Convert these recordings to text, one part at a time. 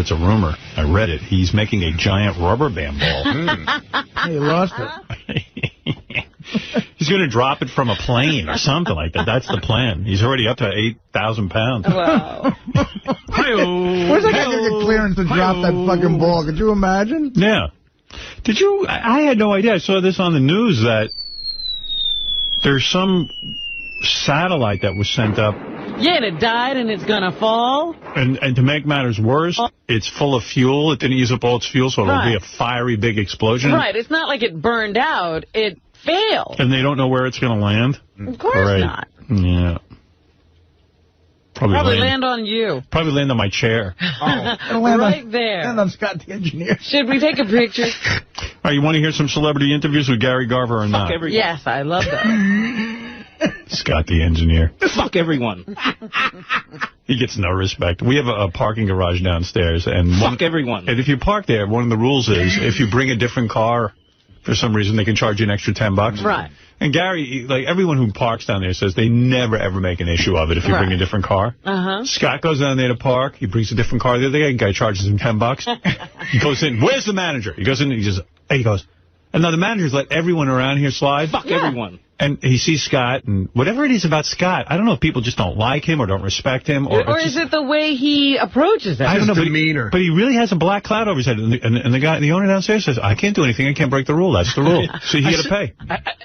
it's a rumor. I read it. He's making a giant rubber band ball. He lost it. He's going to drop it from a plane or something like that. That's the plan. He's already up to 8,000 pounds. Wow. Where's that guy going to get clearance to drop that fucking ball? Could you imagine? Yeah. Did you? I had no idea. I saw this on the news that there's some satellite that was sent up. Yeah, and it died and it's going to fall. And to make matters worse, it's full of fuel. It didn't use up all its fuel, so it'll be a fiery big explosion. Right. It's not like it burned out. It failed. And they don't know where it's going to land? Of course not. Yeah. Probably land on you. Probably land on my chair. Right there. And on Scott the engineer. Should we take a picture? All right, you want to hear some celebrity interviews with Gary Garver or not? Yes, I love that. Scott the engineer. Fuck everyone. He gets no respect. We have a parking garage downstairs. And fuck everyone. And if you park there, one of the rules is if you bring a different car, for some reason, they can charge you an extra $10. Right. And Gary, like everyone who parks down there says they never, ever make an issue of it if you bring a different car. Scott goes down there to park. He brings a different car. The other guy charges him $10. He goes in. Where's the manager? He goes in and he goes, and now the manager's let everyone around here slide. Fuck everyone. And he sees Scott, and whatever it is about Scott, I don't know if people just don't like him or don't respect him. Or is it the way he approaches it? I don't know, demeanor. But he really has a black cloud over his head. And the owner downstairs says, I can't do anything. I can't break the rule. That's the rule. So you got to pay.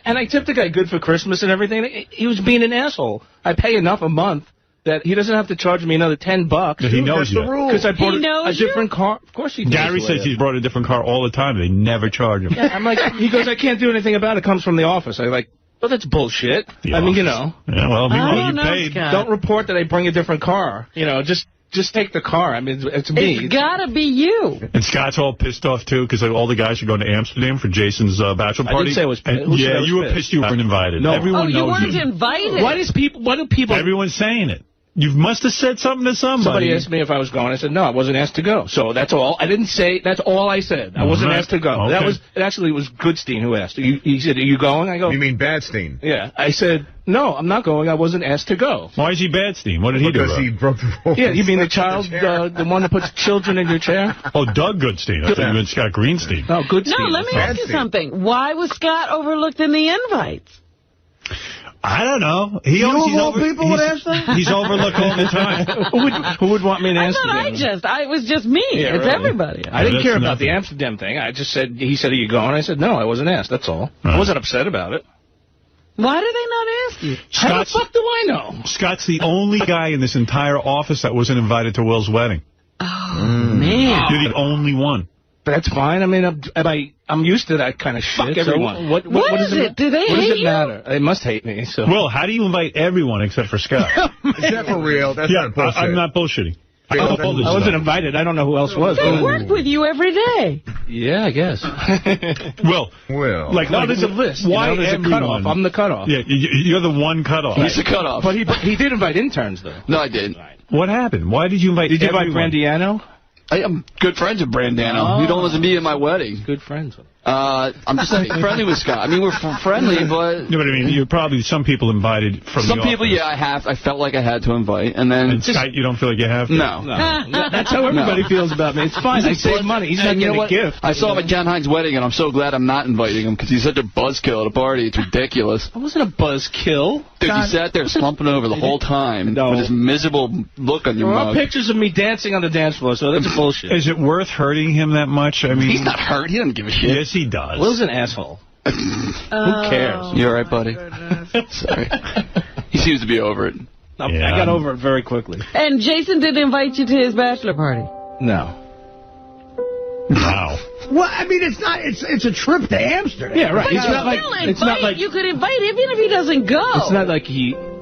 And I tipped the guy good for Christmas and everything. He was being an asshole. I pay enough a month that he doesn't have to charge me another $10. But he knows you. Because I bought a different car. Of course he knows. Gary says he's brought a different car all the time. They never charge him. Yeah, I'm like, he goes, I can't do anything about it. It comes from the office. I'm like, well, that's bullshit. I mean, you know. Yeah, well, meanwhile, you paid. Scott. Don't report that I bring a different car. You know, just take the car. I mean, it's me. It's got to be you. And Scott's all pissed off, too, because all the guys are going to Amsterdam for Jason's bachelor party. I didn't say I was pissed. Yeah, you were pissed you weren't invited. No. Everyone you knows weren't invited. What do people... Everyone's saying it. You must have said something to somebody. Somebody asked me if I was going. I said, no, I wasn't asked to go. So that's all. I didn't say, that's all I said. I wasn't asked to go. Okay. It was Goodstein who asked. He said, are you going? I go. You mean Badstein? Yeah. I said, no, I'm not going. I wasn't asked to go. Why is he Badstein? What did he do? Because he broke the rules. Yeah, you mean the child, the one that puts children in your chair? Oh, Doug Goodstein. I thought you meant Scott Greenstein. No, Goodstein. No, let me ask you something. Why was Scott overlooked in the invites? I don't know. People would ask that? He's overlooked all the time. Who would want me in Amsterdam? It was just me. Yeah, it's everybody. I didn't care about the Amsterdam thing. I just said, he said, are you going? I said, no, I wasn't asked. That's all. I wasn't upset about it. Why did they not ask you? How the fuck do I know? Scott's the only guy in this entire office that wasn't invited to Will's wedding. Oh, man. You're the only one. But that's fine. I mean, I'm used to that kind of shit. Fuck everyone. What is it? Do they hate you? What does it matter? They must hate me. So. Will, how do you invite everyone except for Scott? Is that for real? That's not bullshit. I'm not bullshitting. I wasn't invited. I don't know who else was. They work with you every day. Yeah, I guess. Well, there's a list. Why there's a cutoff? I'm the cutoff. Yeah, you're the one cutoff. He's the cutoff. But he did invite interns, though. No, I didn't. What happened? Why did you invite Did you invite everyone? Brandiano? I'm good friends with Brandano. He don't want to be in my wedding. Good friends with him. I'm just friendly with Scott. I mean, we're friendly, but... No, but I mean, you're probably some people invited from some the people, office. I felt like I had to invite, and then... And Scott, you don't feel like you have to? No. That's how everybody feels about me. It's fine. I save money. He's not getting a gift. I saw him at John Hines' wedding, and I'm so glad I'm not inviting him, because he's such a buzzkill at a party. It's ridiculous. I wasn't a buzzkill. Dude, he sat there slumping over the whole time with this miserable look on your mug. There are pictures of me dancing on the dance floor, so that's bullshit. Is it worth hurting him that much? I mean, he's not hurt. He doesn't give a shit. Yes, he does. Will's an asshole. Who cares? You all right, buddy? Sorry. He seems to be over it. I got over it very quickly. And Jason didn't invite you to his bachelor party? No. Wow. Well, I mean, it's a trip to Amsterdam. Yeah, right. But It's not like you could invite him even if he doesn't go. It's not like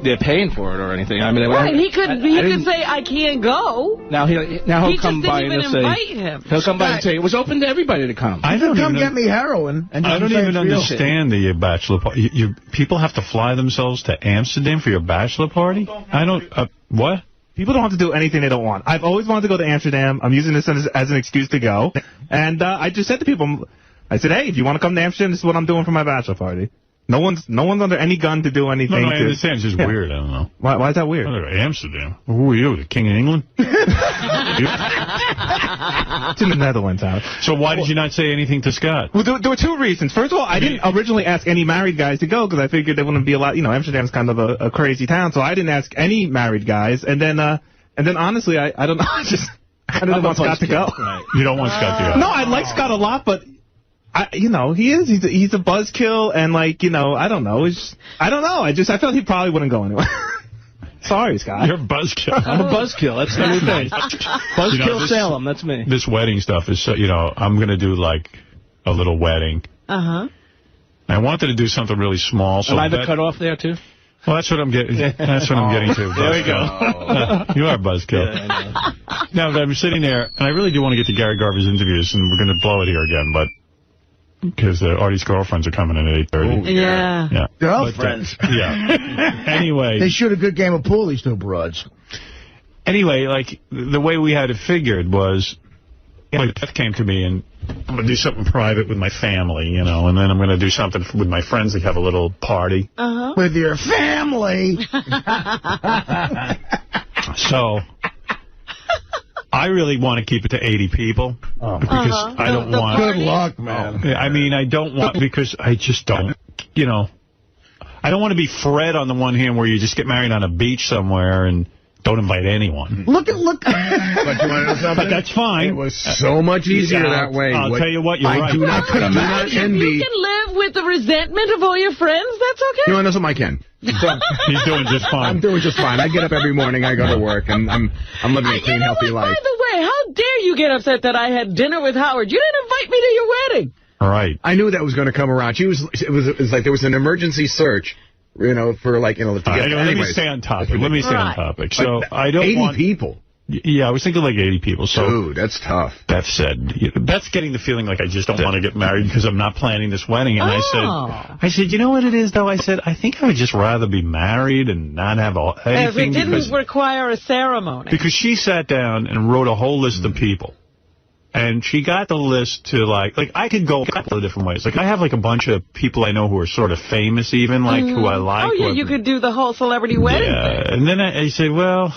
they're paying for it or anything. I mean, right? He could say I can't go. Now he'll come by and he'll say he'll come by and say it was open to everybody to come. I don't come get me heroin. And I don't even understand the bachelor party. People have to fly themselves to Amsterdam for your bachelor party? I don't. What? People don't have to do anything they don't want. I've always wanted to go to Amsterdam. I'm using this as an excuse to go. And I just said to people, I said, hey, if you want to come to Amsterdam, this is what I'm doing for my bachelor party. No one's under any gun to do anything. No, I understand. It's just weird. I don't know. Why is that weird? Amsterdam. Who are you, the king of England? It's in the Netherlands, Howard. So why did you not say anything to Scott? Well, there were two reasons. First of all, I didn't originally ask any married guys to go because I figured there wouldn't be a lot. You know, Amsterdam's kind of a crazy town, so I didn't ask any married guys. And then honestly, I don't know. I didn't want Scott to go. You don't want Scott to go? No, I like Scott a lot, but he's a buzzkill, and like, you know, I don't know. I don't know. I felt he probably wouldn't go anyway. Sorry, Scott. You're a buzzkill. I'm a buzzkill. That's the new thing. Buzzkill Salem. That's me. This wedding stuff is, I'm going to do like a little wedding. Uh-huh. I wanted to do something really small. So Am I the cutoff there, too? Well, that's what I'm getting. That's what I'm getting to. There we go. You are a buzzkill. Yeah, I know. Now, I'm sitting there, and I really do want to get to Gary Garver's interviews, and we're going to blow it here again, but because Artie's girlfriends are coming in at 8:30. Yeah. Girlfriends. Yeah. Anyway. They shoot a good game of pool, these two broads. Anyway, like, the way we had it figured was, Beth came to me, and I'm going to do something private with my family, and then I'm going to do something with my friends, like have a little party. Uh-huh. With your family. So, I really want to keep it to 80 people. Because I don't want... Good luck, man. I mean, I don't want... Because I just don't, I don't want to be Fred on the one hand where you just get married on a beach somewhere and don't invite anyone. Look. But you want to know something? But that's fine. It was so much easier that way. I'll tell you what, you're right. I do not envy. You can live with the resentment of all your friends. That's okay. You want to know something? I can. He's doing just fine. I'm doing just fine. I get up every morning. I go to work, and I'm living a clean, healthy life. By the way, how dare you get upset that I had dinner with Howard? You didn't invite me to your wedding. All right. I knew that was going to come around. It was like there was an emergency search. For like, to get... Let me stay on topic. So I don't 80 want... 80 people. Yeah, I was thinking like 80 people. So dude, that's tough. Beth said, Beth's getting the feeling like I just don't want to get married because I'm not planning this wedding. And I said, you know what it is, though? I said, I think I would just rather be married and not have anything. It didn't require a ceremony. Because she sat down and wrote a whole list of people. And she got the list to, like I could go a couple of different ways. Like, I have, like, a bunch of people I know who are sort of famous even, like, who I like. Oh, yeah, you could do the whole celebrity wedding thing. And then I said, well,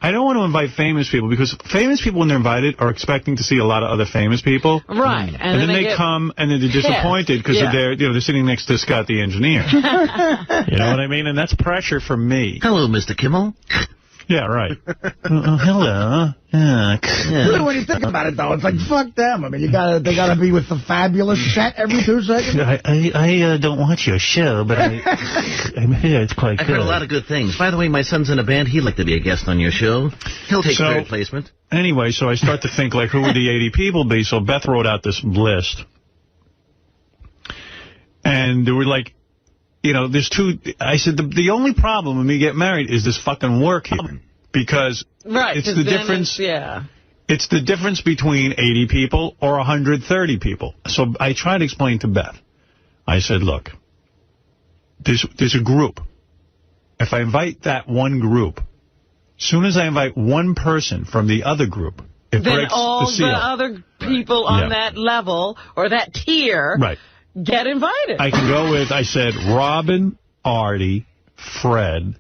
I don't want to invite famous people because famous people, when they're invited, are expecting to see a lot of other famous people. Right. And then they come, and then they're disappointed because they're sitting next to Scott the engineer. You know what I mean? And that's pressure for me. Hello, Mr. Kimmel. Yeah, right. Hello. When you think about it, though, it's like, fuck them. I mean, they gotta be with the fabulous set every 2 seconds. I don't watch your show, but I'm here. It's quite good. I've heard a lot of good things. By the way, my son's in a band. He'd like to be a guest on your show. He'll take third placement. Anyway, so I start to think, like, who would the 80 people be? So Beth wrote out this list. And there were, like, there's two... I said, the only problem when we get married is this fucking work here. Because it's the difference... It's the difference between 80 people or 130 people. So I tried to explain to Beth. I said, look, there's a group. If I invite that one group, as soon as I invite one person from the other group, it breaks all the seal. The other people on that level or that tier get invited. I can go with, I said, Robin, Artie, Fred,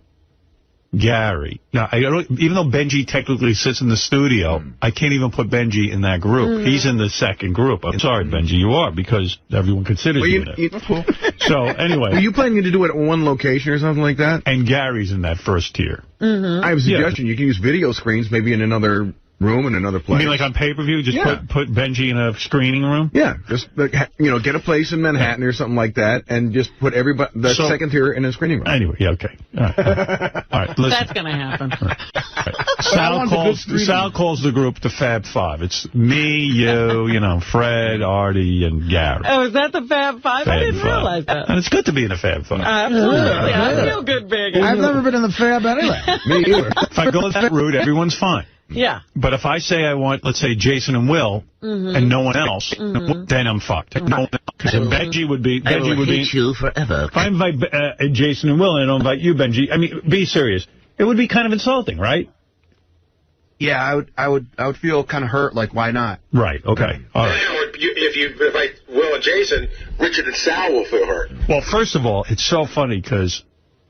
Gary. Now, even though Benji technically sits in the studio, I can't even put Benji in that group. He's in the second group. I'm sorry, Benji, you are, because everyone considers you in it. So, anyway. Were you planning to do it at one location or something like that? And Gary's in that first tier. I have a suggestion. You can use video screens, maybe in another room in another place. You mean like on pay-per-view? Just put Benji in a screening room? Yeah. Just, get a place in Manhattan or something like that, and just put everybody, the second tier in a screening room. Anyway, okay. All right, listen. That's going to happen. Sal calls the group the Fab Five. It's me, you, Fred, Artie, and Gary. Oh, is that the Fab Five? I didn't realize that. And it's good to be in the Fab Five. Absolutely. I feel good being in I've never been in the Fab anyway. Me either. If I go that route, everyone's fine. Yeah. But if I say I want, let's say, Jason and Will, and no one else, then I'm fucked. Because Benji would be... I will hate you forever. If I invite Jason and Will and I don't invite you, Benji, I mean, be serious. It would be kind of insulting, right? Yeah, I would feel kind of hurt, like, why not? Right, okay. All right. if you invite Will and Jason, Richard and Sal will feel hurt. Well, first of all, it's so funny because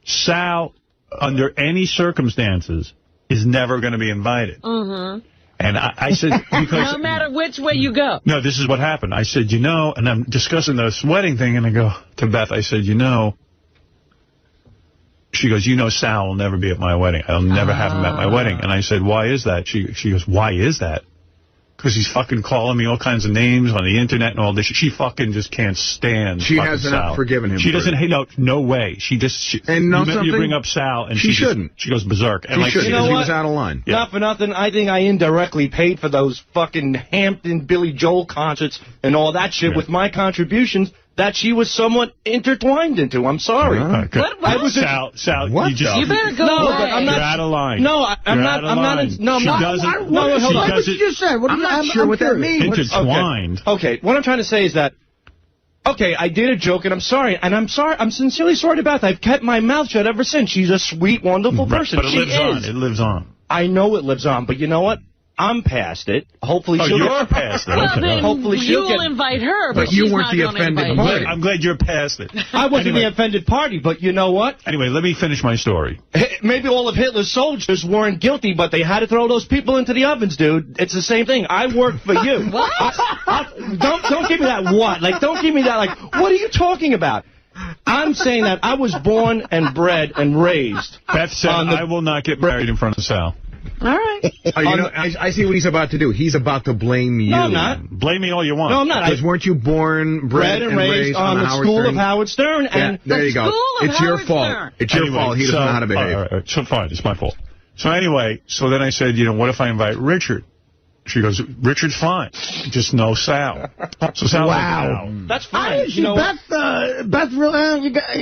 Sal, under any circumstances, is never going to be invited. Mm-hmm. And I said, because... No matter which way you go. No, this is what happened. I said, you know, and I'm discussing this wedding thing, and I go to Beth, I said, you know, she goes, you know, Sal will never be at my wedding. I'll never have him at my wedding. And I said, why is that? She goes, why is that? Because he's fucking calling me all kinds of names on the internet and all this. She fucking just can't stand She hasn't forgiven him. She doesn't hate. No way. She just. And you bring up Sal, and she shouldn't. She goes berserk. And she shouldn't. He was out of line. Yeah. Not for nothing. I think I indirectly paid for those fucking Hampton Billy Joel concerts and all that shit with my contributions that she was somewhat intertwined into. I'm sorry. What? Sal, what? You better go away. But I'm not, you're out of line. No, I'm not. No, I'm not. What did you say? I'm not sure what that means. Intertwined. Okay, what I'm trying to say is that, okay, I did a joke, and I'm sorry. And I'm sorry. I'm sincerely sorry to Beth. I've kept my mouth shut ever since. She's a sweet, wonderful person. But it lives on. It lives on. I know it lives on, but you know what? I'm past it. Hopefully she'll you're past it. Well, then hopefully you'll invite her, but you weren't the offended party. I'm glad you're past it. I wasn't the offended party, but you know what? Anyway, let me finish my story. Maybe all of Hitler's soldiers weren't guilty, but they had to throw those people into the ovens, dude. It's the same thing. I worked for you. What? Don't give me that what. Like, don't give me that, like, what are you talking about? I'm saying that I was born and bred and raised. Beth said I will not get married in front of Sal. All right. I see what he's about to do. He's about to blame you. No, I'm not. Blame me all you want. No, I'm not. Because weren't you born, bred and raised on the school of Howard Stern? And there you go. It's your fault. It's your fault. He doesn't know how to behave. All right. So fine. It's my fault. So anyway, so then I said, you know, what if I invite Richard? She goes, Richard's fine. Just no Sal. So Sal's like, that's fine. Beth, you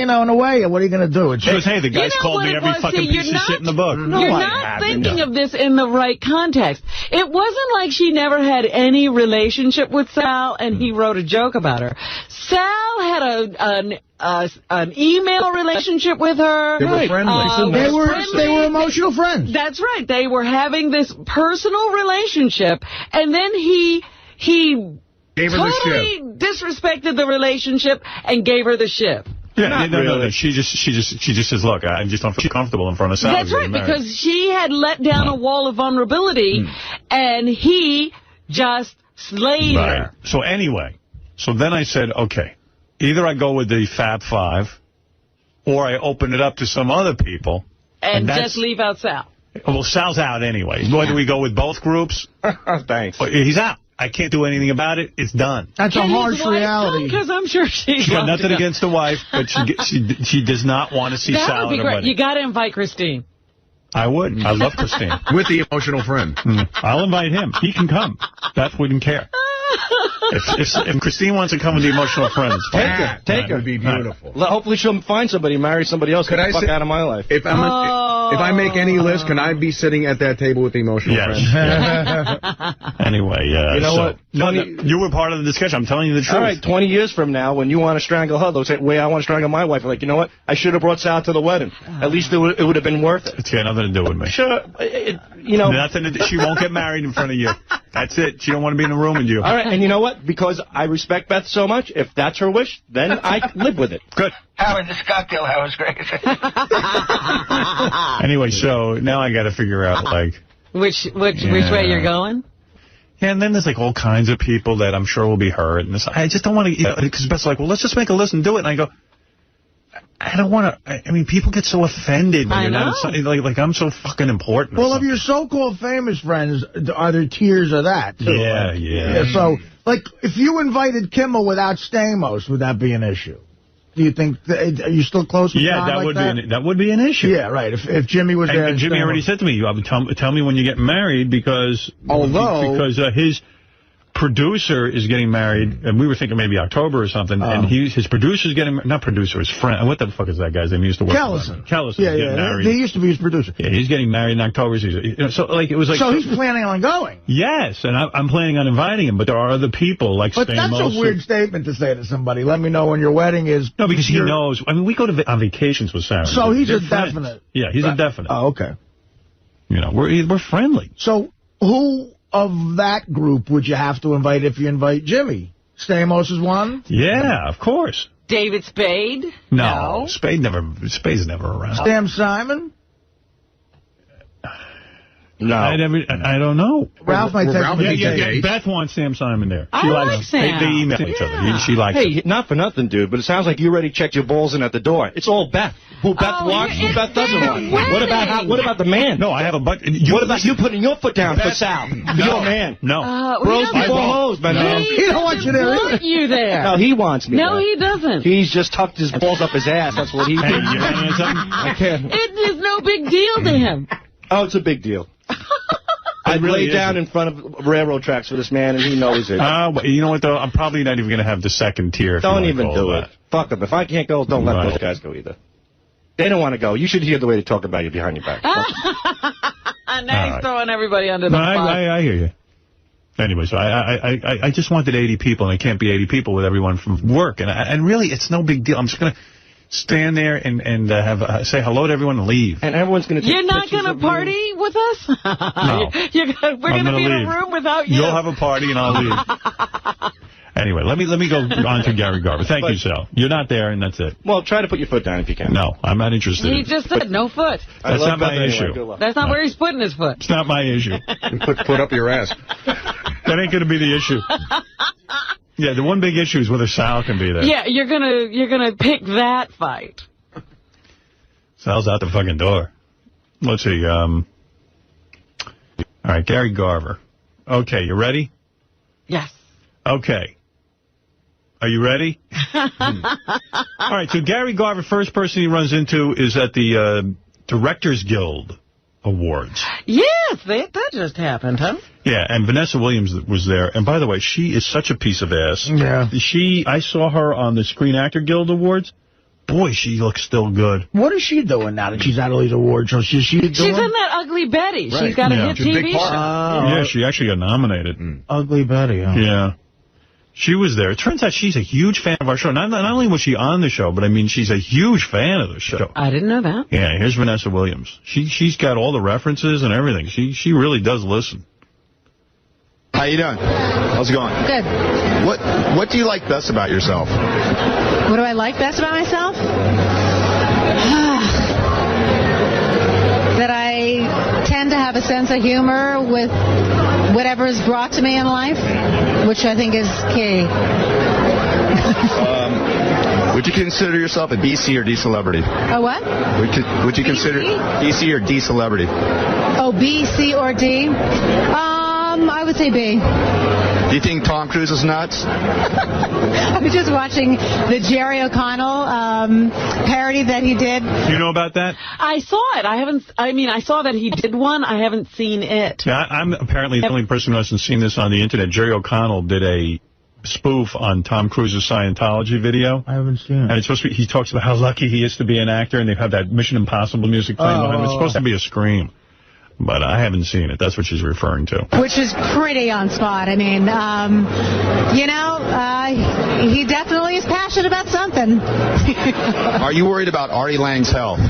know, in a way, what are you going to do? She goes, hey, the guy's called me every fucking piece of shit in the book. You're not thinking of this in the right context. It wasn't like she never had any relationship with Sal, and he wrote a joke about her. Sal had an email relationship with her. They were friendly. They were emotional friends. That's right. They were having this personal relationship, and then he gave her totally disrespected the relationship and gave her the ship. Yeah, no. She just says, look, I just don't feel comfortable in front of Sal. That's right, because she had let down a wall of vulnerability, and he just slayed her. So anyway, so then I said, okay, either I go with the Fab Five, or I open it up to some other people. And just leave out Sal. Well, Sal's out anyway. Whether we go with both groups. Thanks. He's out. I can't do anything about it. It's done. That's a harsh reality. Because I'm sure she's got nothing against the wife, but she does not want to see Sal. That would be great. You got to invite Christine. I would. I love Christine. With the emotional friend. I'll invite him. He can come. Beth wouldn't care. If Christine wants to come with the emotional friends, take her. That would be beautiful. Hopefully she'll find somebody, marry somebody else. Get the fuck out of my life. If I make any list, can I be sitting at that table with the emotional friends? Anyway, you know what? No, you were part of the discussion. I'm telling you the truth. All right, 20 years from now, when you want to strangle her, the way I want to strangle my wife, I'm like, you know what? I should have brought Sal to the wedding. At least it would have been worth it. It's got nothing to do with me. Sure. You know. Nothing to do. She won't get married in front of you. That's it. She don't want to be in a room with you. All right, and you know what? Because I respect Beth so much, if that's her wish, then I live with it. Good. Howard, this cocktail hour is great. Anyway, so now I got to figure out, like... Which way you're going? Yeah, and then there's, like, all kinds of people that I'm sure will be hurt. And I just don't want to... Because Beth's like, well, let's just make a list and do it. And I go... I don't want to... I mean, people get so offended when you're not... Like, I'm so fucking important. Well, of your so-called famous friends, are there tiers of that, too? Yeah. So, like, if you invited Kimmel without Stamos, would that be an issue? Do you think... Are you still close with that would be an issue. Yeah, right. If Jimmy was there... And Jimmy already said to me, tell me when you get married, because his producer is getting married, and we were thinking maybe October or something, and his producer's getting... Not producer, his friend. What the fuck is that guy's name? He used to work Callison. Callison. Yeah. Married. He used to be his producer. Yeah, he's getting married in October. So, like, it was like... So he's planning on going? Yes, and I'm planning on inviting him, but there are other people, like But Stamos. that's a weird statement to say to somebody. Let me know when your wedding is. No, because he knows. I mean, we go on vacations with Sarah. So he's a definite. Yeah, he's a definite. Oh, okay. You know, we're friendly. So who of that group would you have to invite if you invite Jimmy? Stamos is one? Yeah, of course. David Spade? No. Spade's never around. Sam Simon? No. I don't know. Ralph might take him. Yeah. Beth wants Sam Simon there. I like Sam. They email each other. She likes Hey, not for nothing, dude, but it sounds like you already checked your balls in at the door. It's all Beth. Who Beth wants, who Beth doesn't want. What about the man? No, I have a but. What about you putting your foot down for Sal? Your man. No. Bros before hoes, man. He don't want you there. Want you there. No, he wants me. No, he doesn't. He's just tucked his balls up his ass. That's what he Hey, did. you know something? I can't. It is no big deal to him. Oh, it's a big deal. I'd lay down in front of railroad tracks for this man, and he knows it. You know what, though? I'm probably not even going to have the second tier. Don't even do it. Fuck them. If I can't go, don't let those guys go either. They don't want to go. You should hear the way they talk about you behind your back. Now he's throwing everybody under the bus. I hear you. Anyway, so I just wanted 80 people, and I can't be 80 people with everyone from work. And really, it's no big deal. I'm just going to stand there and say hello to everyone and leave. And everyone's going to take You're not going to party with us? No. We're going to be in a room without you. You'll have a party and I'll leave. Anyway, let me go on to Gary Garver. Thank you, Sal. You're not there, and that's it. Well, try to put your foot down if you can. No, I'm not interested. He just said no foot. That's not my issue. That's not where he's putting his foot. It's not my issue. Put up your ass. That ain't going to be the issue. Yeah, the one big issue is whether Sal can be there. Yeah, you're gonna pick that fight. Sal's out the fucking door. Let's see. All right, Gary Garver. Okay, you ready? Yes. Okay. Are you ready? All right, so Gary Garver, first person he runs into is at the Directors Guild Awards. Yes, that just happened, huh? Yeah, and Vanessa Williams was there. And by the way, she is such a piece of ass. Yeah. I saw her on the Screen Actor Guild Awards. Boy, she looks still good. What is she doing now that she's out of these awards shows? She's in that Ugly Betty. Right. She's got a hit TV show. Yeah, she actually got nominated. Ugly Betty, huh? Yeah. She was there. It turns out she's a huge fan of our show. Not only was she on the show, but I mean, she's a huge fan of the show. I didn't know that. Yeah, here's Vanessa Williams. She's got all the references and everything. She really does listen. How you doing? How's it going? Good. What do you like best about yourself? What do I like best about myself? That I tend to have a sense of humor with whatever is brought to me in life, which I think is key. Would you consider yourself a DC or D celebrity? A what? Would you consider DC or D celebrity? Oh, B, C, or D? I would say B. Do you think Tom Cruise is nuts? I was just watching the Jerry O'Connell parody that he did. You know about that? I saw it. I saw that he did one. I haven't seen it. Yeah, I'm apparently the only person who hasn't seen this on the internet. Jerry O'Connell did a spoof on Tom Cruise's Scientology video. I haven't seen it. And it's supposed to be, he talks about how lucky he is to be an actor, and they have that Mission Impossible music playing behind him. It's supposed to be a scream. But I haven't seen it. That's what she's referring to. Which is pretty on spot. I mean, he definitely is passionate about something. Are you worried about Artie Lang's health?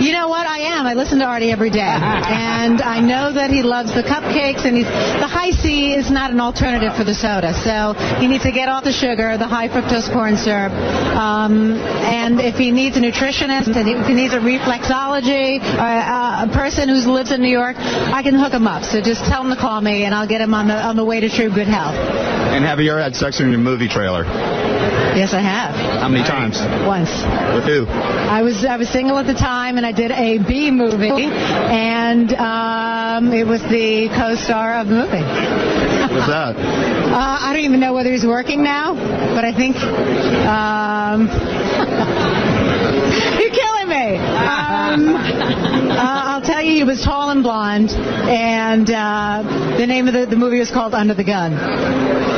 You know what? I am. I listen to Artie every day. And I know that he loves the cupcakes, and the high C is not an alternative for the soda. So he needs to get off the sugar, the high fructose corn syrup. And if he needs a nutritionist, and if he needs a reflexology, a person who lives in New York, I can hook him up. So just tell him to call me, and I'll get him on the way to true good health. And have you ever had sex in your movie trailer? Yes, I have. How many times? Once. With who? I was single at the time, and I did a B movie, and it was the co-star of the movie. What's that? I don't even know whether he's working now, but I think... You're killing me. I'll tell you, he was tall and blonde, and the name of the movie was called Under the Gun.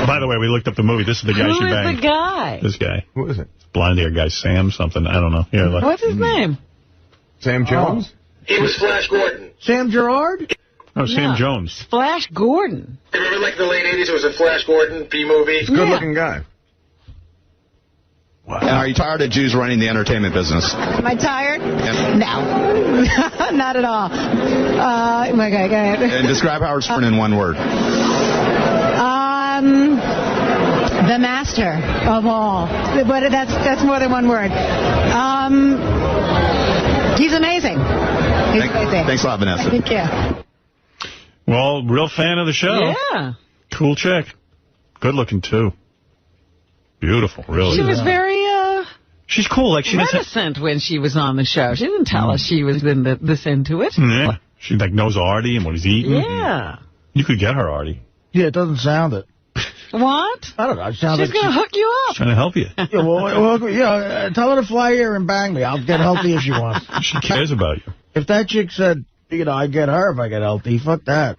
By the way, we looked up the movie. This is the guy she banged. Who is the guy? This guy. Who is it? Blonde-haired guy, Sam something. I don't know. Here, look. What's his name? Sam Jones? He was Flash Gordon. Sam Gerard? Oh, Sam Jones. Flash Gordon. Remember, like, in the late 80s, it was a Flash Gordon B-movie? He's a good-looking guy. Wow. And are you tired of Jews running the entertainment business? Am I tired? Yeah. No. Not at all. Okay, go ahead. And describe Howard Stern in one word. The master master of all. But that's more than one word. He's amazing. He's amazing. Thanks a lot, Vanessa. Thank you. Well, real fan of the show. Yeah. Cool chick. Good looking, too. Beautiful, really. She was very she's cool. Like, she reticent when she was on the show. She didn't tell us she was this into it. Yeah. She like knows Artie and what he's eating. Yeah. You could get her, Artie. Yeah, it doesn't sound it. What? I don't know. She's going to hook you up. She's trying to help you. Tell her to fly here and bang me. I'll get healthy if she wants. She cares about you. If that chick said, I get her if I get healthy, fuck that.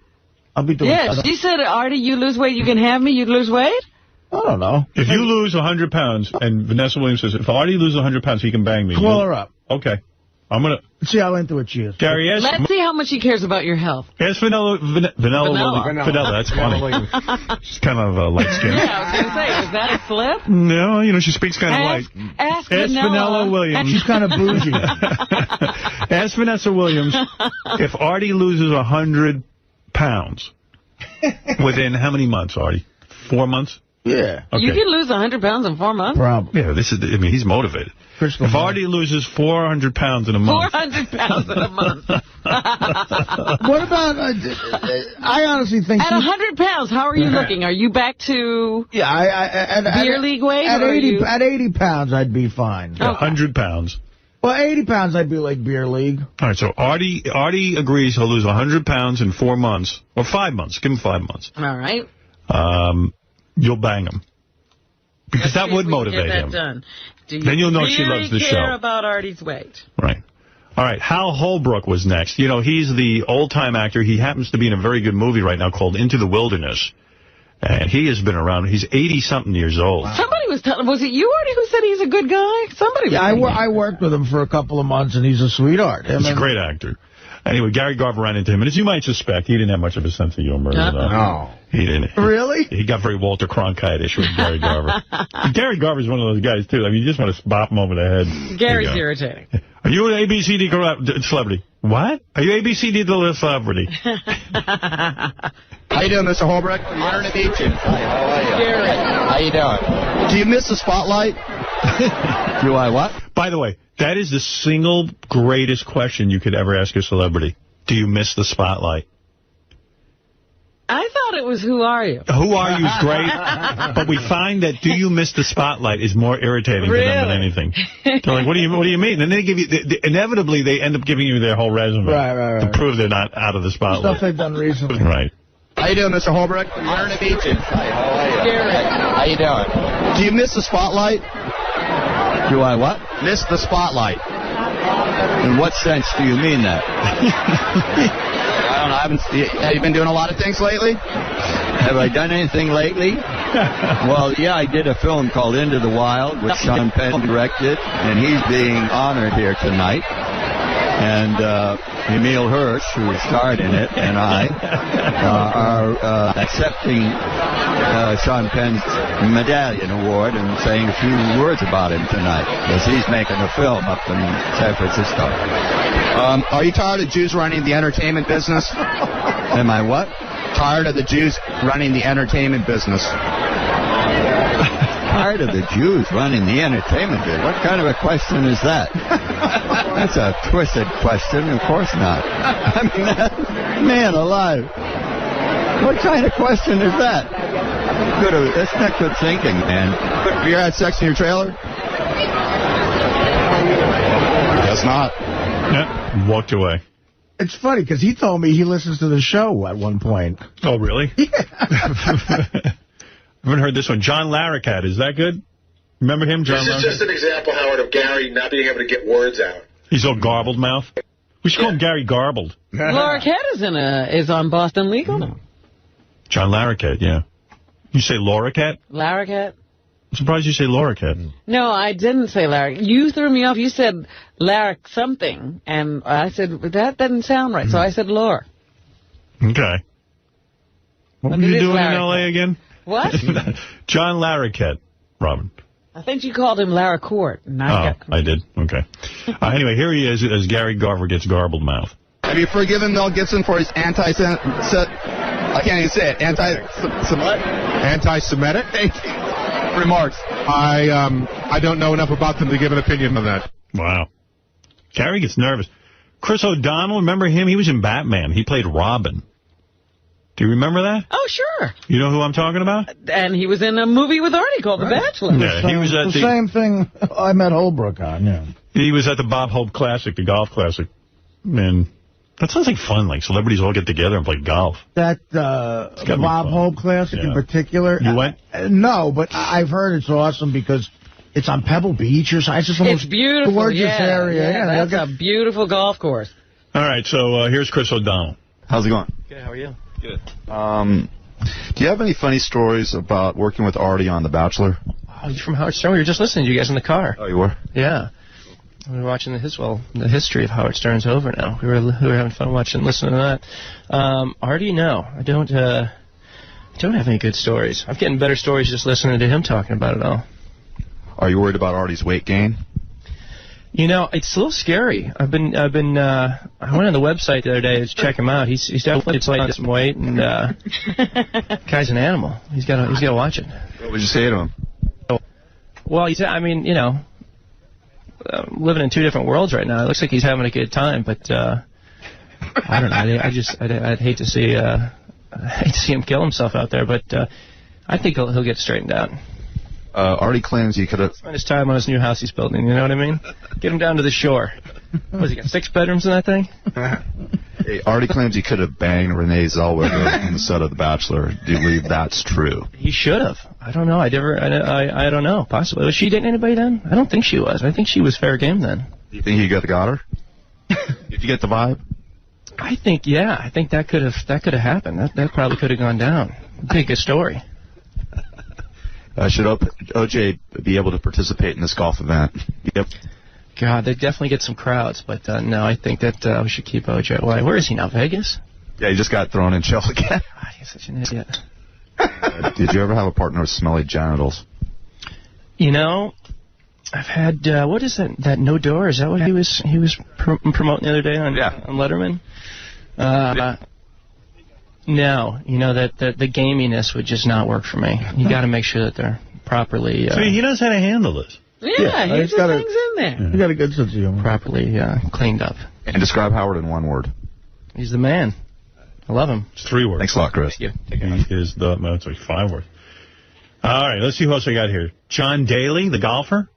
I'll be doing Yeah, she said, Artie, you lose weight, you can have me, you'd lose weight? I don't know. If you lose 100 pounds, and Vanessa Williams says, if Artie loses 100 pounds, he can bang me. Call her up. Okay. I'm going to... See how into it she is. Gary, let's see how much he cares about your health. Ask Vanilla, that's funny. She's kind of light skinned. Yeah, I was going to say, is that a slip? No, she speaks kind of light. Ask Vanilla Williams. She's kind of bougie. Ask Vanessa Williams if Artie loses 100 pounds within how many months, Artie? 4 months? Yeah. Okay. You can lose 100 pounds in 4 months? Probably. Yeah, he's motivated. If Artie loses 400 pounds in a month. 400 pounds in a month. What about, I honestly think... At 100 pounds, how are you looking? Are you back to beer league weight? At 80 pounds, I'd be fine. Yeah, 100 pounds. Well, 80 pounds, I'd be like beer league. All right, so Artie agrees he'll lose 100 pounds in 4 months. Or 5 months. Give him 5 months. All right. You'll bang him. Because that would motivate him. Done. Then you'll know she loves the show. Care about Artie's weight. Right. All right, Hal Holbrook was next. He's the old-time actor. He happens to be in a very good movie right now called Into the Wilderness. And he has been around. He's 80-something years old. Somebody was telling... Was it you, Artie, who said he's a good guy? Somebody was I worked with him for a couple of months, and he's a sweetheart. He's a great actor. Anyway, Gary Garver ran into him, and as you might suspect, he didn't have much of a sense of humor. No. He didn't. Really? He got very Walter Cronkite-ish with Gary Garver. Gary Garver's one of those guys, too. I mean, you just want to bop him over the head. Gary's irritating. Are you an ABCD celebrity? What? Are you ABCD celebrity? How you doing, Mr. Holbrook? Honored to meet you. Hi, how are you? Gary. How you doing? Do you miss the spotlight? Do I what? By the way, that is the single greatest question you could ever ask a celebrity. Do you miss the spotlight? I thought it was Who Are You? Who Are You is great, but we find that Do You Miss the Spotlight is more irritating to them than anything. They're like, what do you mean? And they give you, inevitably, they end up giving you their whole resume to prove they're not out of the spotlight. Stuff they've done recently. Right. How you doing, Mr. Holbrook? Honored to meet you. Hi, how are you? Gary. How you doing? Do you miss the spotlight? Do I what? Miss the spotlight. In what sense do you mean that? I don't know. Have you been doing a lot of things lately? Have I done anything lately? Well, yeah, I did a film called Into the Wild, which Sean Penn directed, and he's being honored here tonight. And Emile Hirsch, who starred in it, and I are accepting Sean Penn's Medallion Award and saying a few words about him tonight, because he's making a film up in San Francisco. Are you tired of Jews running the entertainment business? Am I what? Tired of the Jews running the entertainment business. Tired of the Jews running the entertainment business? What kind of a question is that? That's a twisted question. Of course not. I mean, man alive. What kind of question is that? That's not good thinking, man. You had sex in your trailer? Guess not. Yeah, walked away. It's funny, because he told me he listens to the show at one point. Oh, really? Yeah. I haven't heard this one. John Larroquette, is that good? Remember him, John Larroquette? This is just an example, Howard, of Gary not being able to get words out. He's all garbled mouth. We should call him Gary Garbled. Larroquette is on Boston Legal now. John Larroquette, yeah. You say Larroquette? Larroquette. I'm surprised you say Larroquette. No, I didn't say Larroquette. You threw me off. You said Larroquette something, and I said, that doesn't sound right, so I said Laura. Okay. What were you doing in L.A. again? What? John Larroquette, Robin. I think you called him Larroquette. I did. Okay. Anyway, here he is as Gary Garver gets garbled mouth. Have you forgiven Mel Gibson for his I can't even say it. Anti-Semitic? Thank you. remarks. I don't know enough about them to give an opinion on that. Wow. Gary gets nervous. Chris O'Donnell, remember him? He was in Batman. He played Robin. Do you remember that? Oh, sure. You know who I'm talking about? And he was in a movie with Artie called The Bachelor. Yeah, he was at the same thing I met Holbrook on, yeah. He was at the Bob Hope Classic, the golf classic. And that sounds like fun, like celebrities all get together and play golf. That Bob Hope Classic in particular. You went? No, but I've heard it's awesome because it's on Pebble Beach or something. It's beautiful, gorgeous area. Yeah, that's a beautiful golf course. All right, so here's Chris O'Donnell. How's it going? Good, how are you? Good. Do you have any funny stories about working with Artie on The Bachelor? Oh, you're from Howard Stern. We were just listening to you guys in the car. Oh, you were? Yeah. We were watching the history of Howard Stern's over now. We were having fun listening to that. Artie, no. I don't have any good stories. I'm getting better stories just listening to him talking about it all. Are you worried about Artie's weight gain? You know, it's a little scary. I went on the website the other day to check him out. He's definitely lost some weight, and guy's an animal. He's got to watch it. What would you say to him? Well, living in two different worlds right now. It looks like he's having a good time, but I don't know. I'd hate to see him kill himself out there, but I think he'll get straightened out. Artie claims he could have spent his time on his new house he's building. You know what I mean? Get him down to the shore. What has he got? 6 bedrooms in that thing? Hey, Artie claims he could have banged Renee Zellweger on the set of The Bachelor. Do you believe that's true? He should have. I don't know. I don't know. Possibly. Was she dating anybody then? I don't think she was. I think she was fair game then. Do you think he got her? Did you get the vibe? I think that could have happened. That probably could have gone down. Big story. Should OJ be able to participate in this golf event? Yep. God, they'd definitely get some crowds, but no, I think that we should keep OJ away. Where is he now, Vegas? Yeah, he just got thrown in jail again. God, he's such an idiot. Did you ever have a partner with smelly genitals? You know, I've had, what is that No Door? Is that what he was promoting the other day on Letterman? No, that the gaminess would just not work for me. You got to make sure that they're properly. So he knows how to handle this. Yeah, he just hangs in there. You got a good sense of humor. Properly cleaned up. And describe Howard in one word. He's the man. I love him. It's 3 words. Thanks a lot, Chris. Thank you. He is the. No, it's like 5 words. All right, let's see who else I got here. John Daly, the golfer.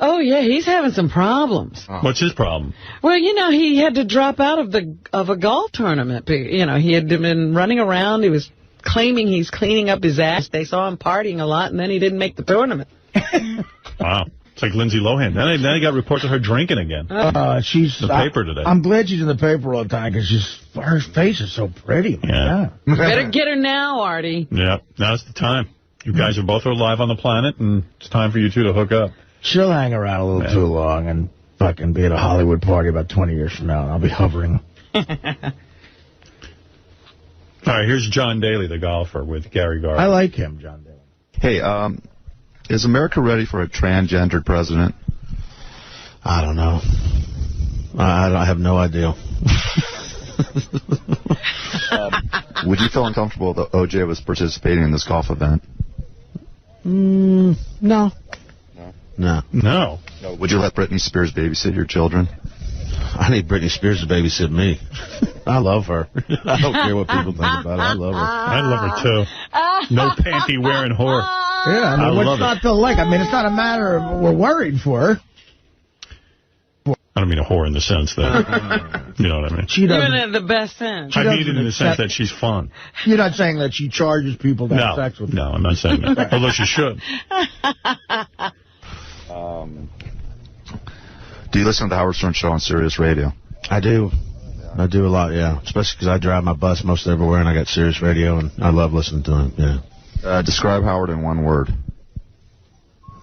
Oh, yeah, he's having some problems. Oh. What's his problem? Well, he had to drop out of a golf tournament. He had been running around. He was claiming he's cleaning up his ass. They saw him partying a lot, and then he didn't make the tournament. Wow. It's like Lindsay Lohan. Then they got reports of her drinking again. She's the paper today. I'm glad she's in the paper all the time because her face is so pretty. Yeah. Better get her now, Artie. Yeah, now's the time. You guys are both alive on the planet, and it's time for you two to hook up. She'll hang around a little too long and fucking be at a Hollywood party about 20 years from now, and I'll be hovering. All right, here's John Daly, the golfer, with Gary Garver. I like him, John Daly. Hey, is America ready for a transgendered president? I don't know. I have no idea. Would you feel uncomfortable that OJ was participating in this golf event? No. No. Would you let Britney Spears babysit your children? I need Britney Spears to babysit me. I love her. I don't care what people think about her. I love her. I love her, too. No panty-wearing whore. Yeah, I mean, what's not to like? I mean, it's not a matter of we're worried for her. I don't mean a whore in the sense that, you know what I mean. She doesn't have the best sense. I mean it in the sense that she's fun. You're not saying that she charges people to have sex with her. No, I'm not saying that. Although she should. Do you listen to the Howard Stern Show on Sirius Radio? I do. I do a lot, yeah. Especially because I drive my bus most everywhere, and I got Sirius Radio, and I love listening to it, yeah. Describe Howard in one word.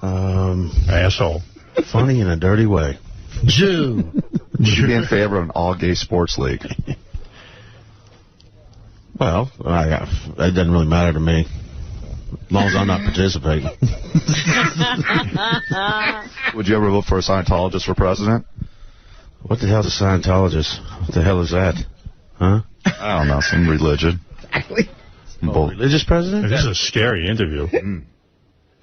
Asshole. Funny in a dirty way. Jew. Would you be in favor of an all-gay sports league? Well, it doesn't really matter to me. As long as I'm not participating. Would you ever vote for a Scientologist for president? What the hell's a Scientologist? What the hell is that? Huh? I don't know. Some religion. Exactly. Religious president? This is a scary interview.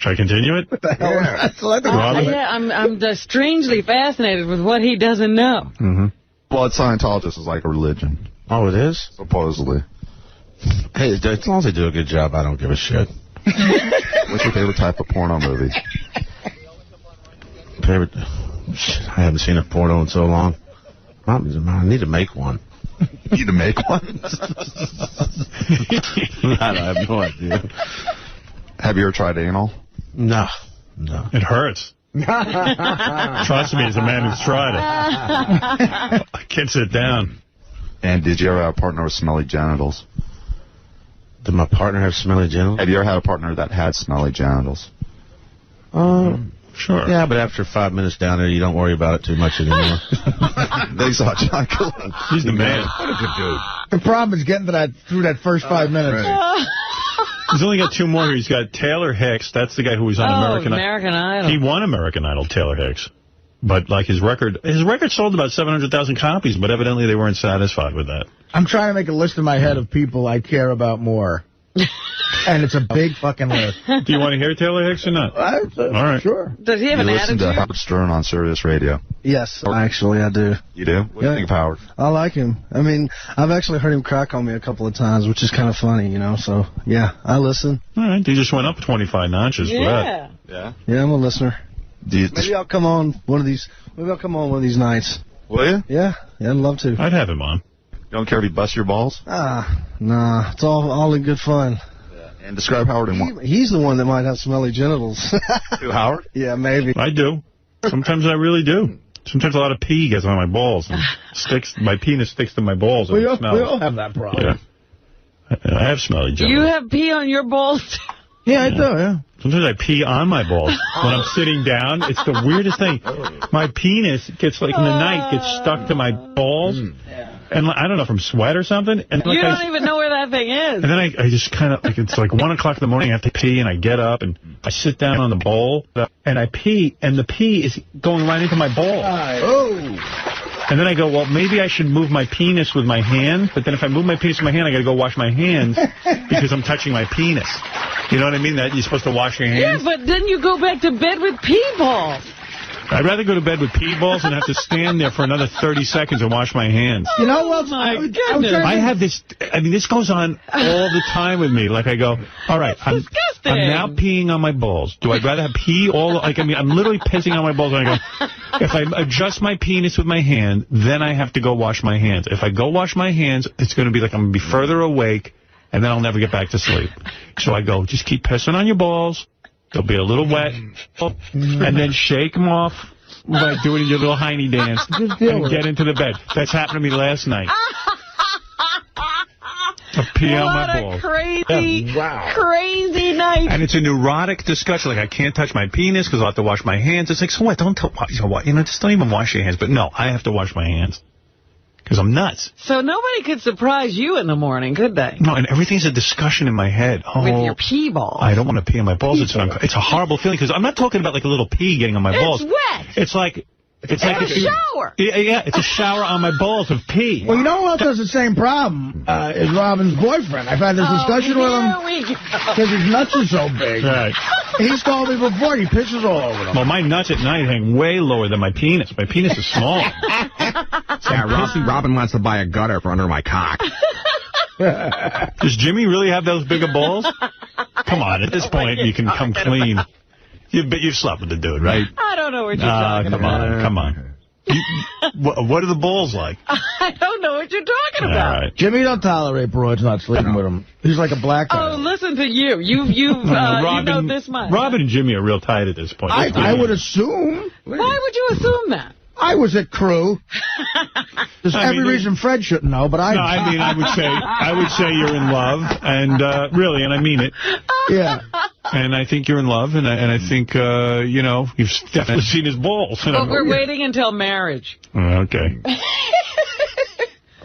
Should I continue it? What the hell is that? Yeah, I'm just strangely fascinated with what he doesn't know. Mm-hmm. Well, Scientologist is like a religion. Oh, it is? Supposedly. Hey, as long as they do a good job, I don't give a shit. What's your favorite type of porno movie? Favorite? I haven't seen a porno in so long. I need to make one. You need to make one? I have no idea. Have you ever tried anal? No. It hurts. Trust me, as a man who's tried it. I can't sit down. And did you ever have a partner with smelly genitals? Did my partner have smelly genitals? Have you ever had a partner that had smelly genitals? Sure. Yeah, but after 5 minutes down there, you don't worry about it too much anymore. They saw John Cohen. He's the man. What a good dude. The problem is getting to that through that first 5 minutes. Right. He's only got 2 more here. He's got Taylor Hicks. That's the guy who was on American Idol. He won American Idol, Taylor Hicks. But, like, his record sold about 700,000 copies, but evidently they weren't satisfied with that. I'm trying to make a list in my head of people I care about more. And it's a big fucking list. Do you want to hear Taylor Hicks or not? All right. Sure. Does he have an attitude? You listen to Howard Stern on Sirius Radio. Yes, actually, I do. You do? What do you think of Howard? I like him. I mean, I've actually heard him crack on me a couple of times, which is kind of funny, you know. So, yeah, I listen. All right. He just went up 25 notches for that. Yeah? Yeah, I'm a listener. Maybe I'll come on one of these. Maybe I'll come on one of these nights. Will you? Yeah, I'd love to. I'd have him on. You don't care if he busts your balls? Nah. It's all in good fun. And describe Howard in one. He's the one that might have smelly genitals. Who, Howard? Yeah, maybe. I do. Sometimes I really do. Sometimes a lot of pee gets on my balls and my penis sticks to my balls. And We all have that problem. Yeah. I have smelly genitals. You have pee on your balls? Yeah, I do, yeah. Sometimes I pee on my balls. When I'm sitting down, it's the weirdest thing. My penis gets, like, in the night, gets stuck to my balls. And I don't know, from sweat or something. And You don't even know where that thing is. And then I just kind of, like, it's like 1 o'clock in the morning, I have to pee, and I get up, and I sit down on the bowl, and I pee, and the pee is going right into my balls. And then I go, well, maybe I should move my penis with my hand, but then if I move my penis with my hand, I got to go wash my hands because I'm touching my penis. You know what I mean? That you're supposed to wash your hands? Yeah, but then you go back to bed with pee balls. I'd rather go to bed with pee balls and have to stand there for another 30 seconds and wash my hands. You know what? My goodness. I have this, I mean, this goes on all the time with me. Like, I go, all right, I'm now peeing on my balls. Do I rather have pee all, like, I mean, I'm literally pissing on my balls, and I go, if I adjust my penis with my hand, then I have to go wash my hands. If I go wash my hands, it's going to be like I'm going to be further awake, and then I'll never get back to sleep. So I go, just keep pissing on your balls. They'll be a little wet, and then shake them off by doing your little hiney dance and get into the bed. That's happened to me last night. A pee on my balls. What a crazy night. And it's a neurotic discussion. Like, I can't touch my penis because I'll have to wash my hands. It's like, so what? Don't just don't even wash your hands. But no, I have to wash my hands because I'm nuts. So nobody could surprise you in the morning, could they? No, and everything's a discussion in my head. With your pee balls. I don't want to pee on my balls. It's a horrible feeling because I'm not talking about like a little pee getting on my balls. It's wet. It's like a shower. Yeah, it's a shower on my balls of pee. Well, you know who else has the same problem? Is Robin's boyfriend. I've had this discussion with him because his nuts are so big. Right. He's called me before. He pisses all over them. Well, my nuts at night hang way lower than my penis. My penis is small. Yeah, Robin wants to buy a gutter for under my cock. Does Jimmy really have those bigger balls? Come on, at this point, you can come clean. You've slept with the dude, right? I don't know what you're talking about. Come on. What are the balls like? I don't know what you're talking about. Right. Jimmy don't tolerate broads not sleeping with him. He's like a black guy. Oh, listen to you. You know this much. Robin and Jimmy are real tight at this point. I would assume. Why would you assume that? I was at Crew. There's every reason Fred shouldn't know, but I... No, I mean, I would say you're in love, and really, and I mean it. Yeah. And I think you're in love, and I think, you've definitely seen his balls. But we're waiting until marriage. Okay.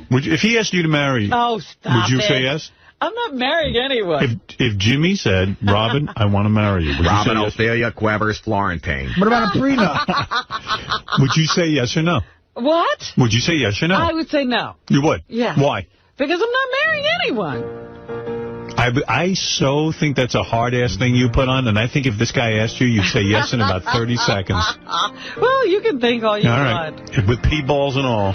If he asked you to marry you, would you say yes? I'm not marrying anyone. If Jimmy said, Robin, I want to marry you. Robin, Ophelia, Quevers, Florentine. What about a prenup? Would you say yes or no? What? Would you say yes or no? I would say no. You would? Yeah. Why? Because I'm not marrying anyone. I so think that's a hard-ass thing you put on, and I think if this guy asked you, you'd say yes in about 30 seconds. Well, you can think all you right. want. With pee balls and all.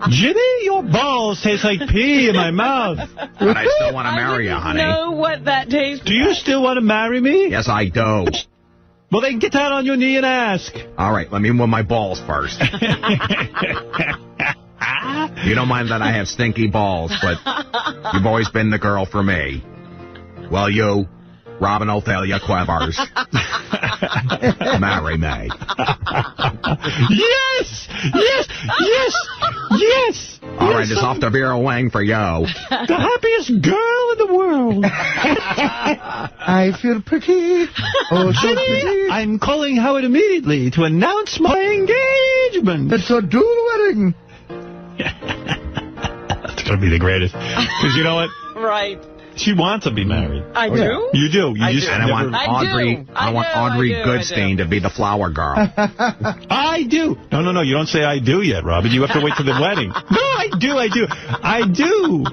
Jimmy, your balls taste like pee in my mouth. But I still want to marry you, honey. I know what that tastes Do you still want to marry me? Yes, I do. Well, then get down on your knee and ask. All right, let me move my balls first. You don't mind that I have stinky balls, but you've always been the girl for me. Well, you, 𝗦𝗵cie𝘄𝗿𝗱, marry me. Yes! Yes! Yes! Yes! All right, it's off the Vera Wang for you. The happiest girl in the world. I feel pretty. Oh, so pretty. I'm calling Howard immediately to announce my engagement. It's a dual wedding. That's going to be the greatest. Because you know what? Right. She wants to be married. I do? You do. You just And I want Audrey Goodstein to be the flower girl. I do. No, you don't say I do yet, Robin. You have to wait till the wedding. No, I do.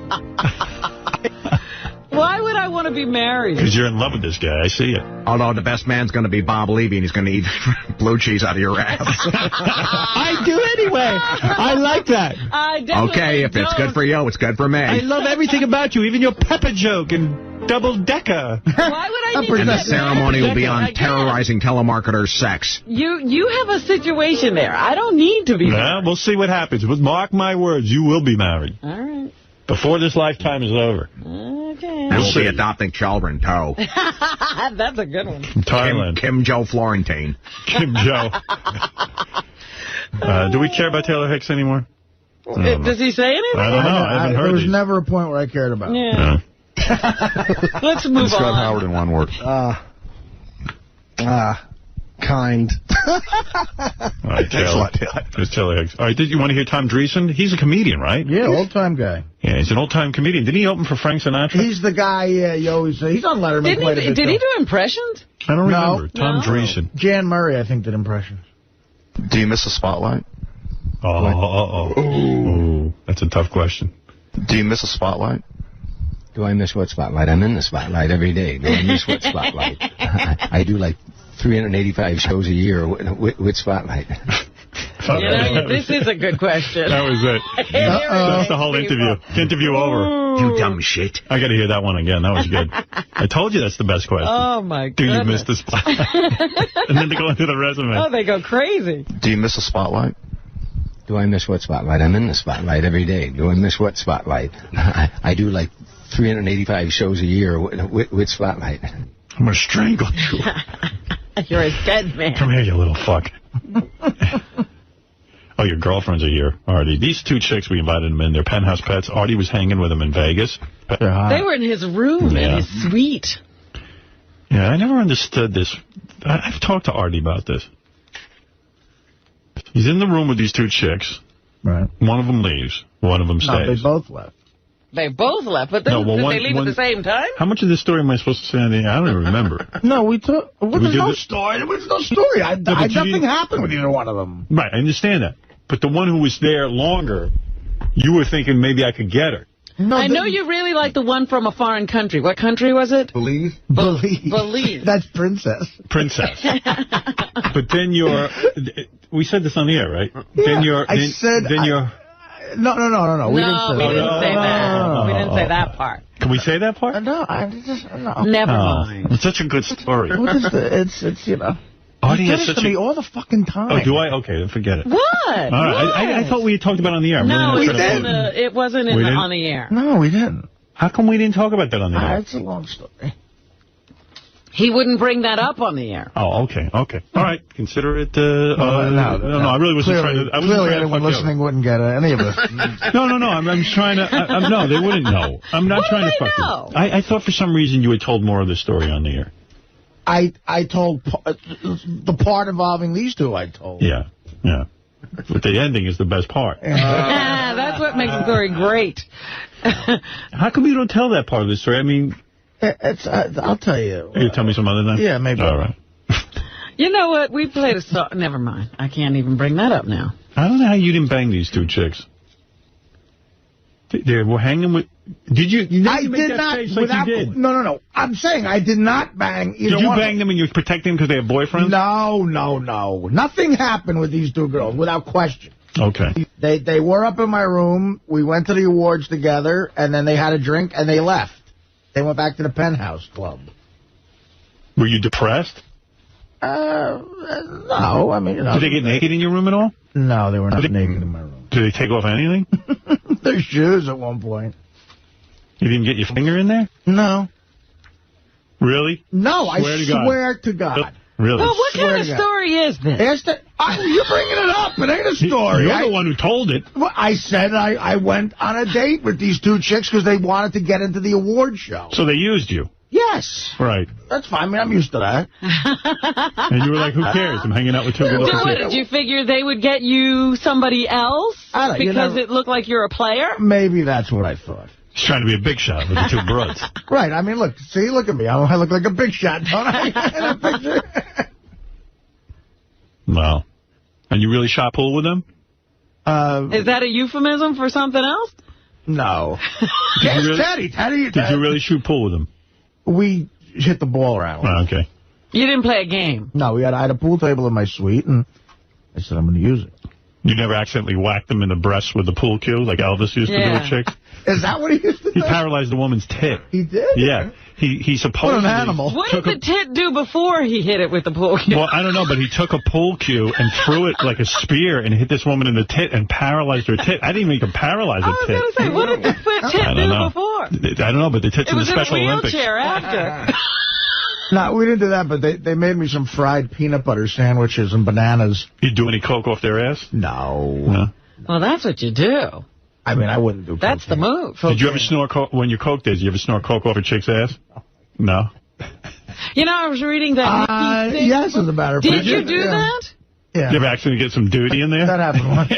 Why would I want to be married? Because you're in love with this guy. I see it. Although the best man's going to be Bob Levy, and he's going to eat blue cheese out of your ass. I do anyway. I like that. Okay, if it's good for you, it's good for me. I love everything about you, even your pepper joke and double-decker. Why would I need to And the get ceremony will be on married? terrorizing telemarketers' sex. You have a situation there. I don't need to be married. Yeah, we'll see what happens. But mark my words, you will be married. All right. Before this lifetime is over. Okay. And we'll be adopting children, too. That's a good one. From Thailand. Kim Jo Florentine. Kim Jo. Do we care about Taylor Hicks anymore? Does he say anything? I don't know. I haven't heard There was these. never a point where I cared about it. Yeah. Let's move Describe on. Howard in one word. Kind. All right, Taylor. There's Taylor Hicks. All right, did you want to hear Tom Dreesen? He's a comedian, right? Yeah, old-time guy. Yeah, he's an old-time comedian. Didn't he open for Frank Sinatra? He's the guy, you always say. He's on Letterman quite a bit. Did he do impressions? I don't remember. Tom Dreesen. Jan Murray, I think, did impressions. Do you miss the spotlight? Oh, that's a tough question. Do you miss a spotlight? Do I miss what spotlight? I'm in the spotlight every day. Do I miss what spotlight? I do like 385 shows a year with spotlight. This is a good question. That was it. That's the whole interview. Interview over. You dumb shit. I got to hear that one again. That was good. I told you that's the best question. Oh, my Do goodness. you miss the spotlight? And then they go into the resume. Oh, they go crazy. Do you miss a spotlight? Do I miss what spotlight? I'm in the spotlight every day. Do I miss what spotlight? I do like 385 shows a year with spotlight. I'm going to strangle you. You're a dead man. Come here, you little fuck. Oh, your girlfriends are here, Artie. These two chicks, we invited them in. They're penthouse pets. Artie was hanging with them in Vegas. They were in his room, in his suite. Yeah, I never understood this. I've talked to Artie about this. He's in the room with these two chicks. Right. One of them leaves. One of them stays. No, they both left. They both left, but did they leave at the same time? How much of this story am I supposed to say on the air? I don't even remember. No, we took... Well, there's no story. There was no story. Nothing happened with either one of them. Right, I understand that. But the one who was there longer, you were thinking maybe I could get her. No, I know you really like the one from a foreign country. What country was it? Belize. Belize. That's Princess. But then you're... We said this on the air, right? Yeah, then you're... No. We didn't say that. We didn't say that part. Can we say that part? No, no. Never mind. It's such a good story. What is it's you know. Artie you has do this such to me all the fucking time. Oh, do I? Okay, then forget it. What? All right. I thought we had talked about it on the air. No, it wasn't on the air. No, we didn't. How come we didn't talk about that on the air? It's a long story. He wouldn't bring that up on the air. Oh, okay. All right, consider it. No, I really wasn't trying to. Clearly, anyone listening wouldn't get any of this. No. I'm trying to. No, they wouldn't know. I'm not trying to fuck you. I thought for some reason you had told more of the story on the air. I told the part involving these two. I told. Yeah. But the ending is the best part. That's what makes the story great. How come you don't tell that part of the story? I mean. I'll tell you. You tell me some other time? Yeah, maybe. All right. You know what? We played a song. Never mind. I can't even bring that up now. I don't know how you didn't bang these two chicks. They were hanging with... Did you... I did not... Without, like no. I'm saying I did not bang either one. Did you bang them and you protect them because they have boyfriends? No. Nothing happened with these two girls, without question. Okay. They were up in my room. We went to the awards together, and then they had a drink, and they left. They went back to the Penthouse Club. Were you depressed? No. I mean, did they get naked in your room at all? No, they were not naked in my room. Did they take off anything? Their shoes at one point. You didn't get your finger in there? No. Really? No, I swear to God. Really? Well, what kind of story is this? You're bringing it up. It ain't a story. You're the one who told it. Well, I said I went on a date with these two chicks because they wanted to get into the award show. So they used you? Yes. Right. That's fine. I mean, I'm used to that. And you were like, who cares? I'm hanging out with two good-looking chicks. What, did you figure they would get you somebody else because it looked like you're a player? Maybe that's what I thought. He's trying to be a big shot with the two broads. Right. I mean, look at me. I look like a big shot, don't I? In a picture. Wow. And you really shot pool with them? Is that a euphemism for something else? No. Teddy. Did you really shoot pool with them? We hit the ball around. Oh, okay. You didn't play a game? No, I had a pool table in my suite, and I said, I'm going to use it. You never accidentally whacked them in the breast with the pool cue like Elvis used to do with chicks? Is that what he used to do? He paralyzed the woman's tit. He did? Yeah. He supposedly... What an animal. What did the tit do before he hit it with the pool cue? Well, I don't know, but he took a pool cue and threw it like a spear and hit this woman in the tit and paralyzed her tit. I didn't even paralyze her tit. I was going to say, what did the tit do before? I don't know, but the tits in the Special Olympics. It was in a wheelchair after. No, we didn't do that, but they made me some fried peanut butter sandwiches and bananas. You do any coke off their ass? No. Well, that's what you do. I mean, I wouldn't do coke. That's the move. Did you ever snort coke when you coked? Did you ever snort coke off a chick's ass? No. You know, I was reading that. Yes, as a matter of fact. Did you do that? Yeah. Did you ever actually get some duty in there? That happened once.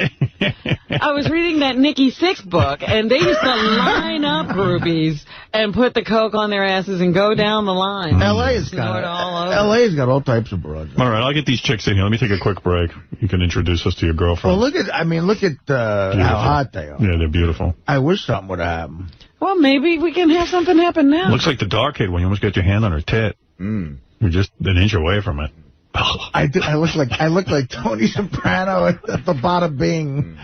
I was reading that Nikki Sixx book, and they used to line up groupies and put the coke on their asses and go down the line. LA's got all types of broads. All right, I'll get these chicks in here. Let me take a quick break. You can introduce us to your girlfriend. Well, look at how hot they are. Yeah, they're beautiful. I wish something would happen. Well, maybe we can have something happen now. Looks like the dark kid when you almost get your hand on her tit. You're just an inch away from it. I look like Tony Soprano at the Bada Bing.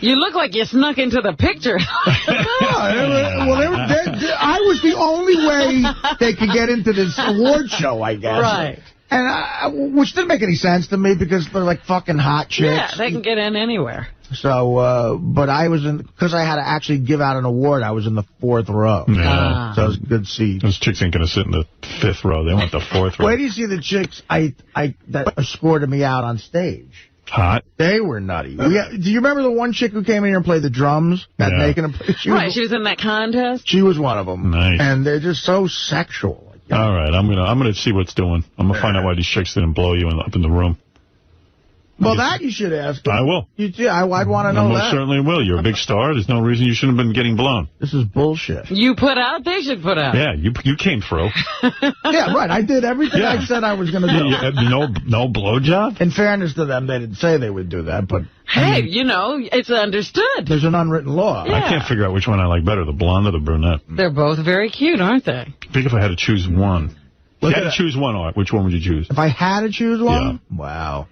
You look like you snuck into the picture. I was the only way they could get into this award show, I guess. Right. And which didn't make any sense to me because they're like fucking hot chicks. Yeah, they can get in anywhere. So, but I was because I had to actually give out an award, I was in the 4th row. Yeah. So it was a good seat. Those chicks ain't going to sit in the 5th row. They want the 4th row. Where do you see the chicks that escorted me out on stage? Hot. They were nutty. Do you remember the one chick who came in here and played the drums? She was in that contest? She was one of them. Nice. And they're just so sexual. All right, I'm gonna see what's doing. I'm gonna find out why these chicks didn't blow you up in the room. Well, that you should ask them. I will. I'd want to know that. I certainly will. You're a big star. There's no reason you shouldn't have been getting blown. This is bullshit. You put out, they should put out. Yeah, you came through. Yeah, right. I did everything I said I was going to do. No blowjob? In fairness to them, they didn't say they would do that, but... Hey, it's understood. There's an unwritten law. Yeah. I can't figure out which one I like better, the blonde or the brunette. They're both very cute, aren't they? I think if I had to choose one. If you had to choose one, Art, which one would you choose? If I had to choose one? Yeah. Wow.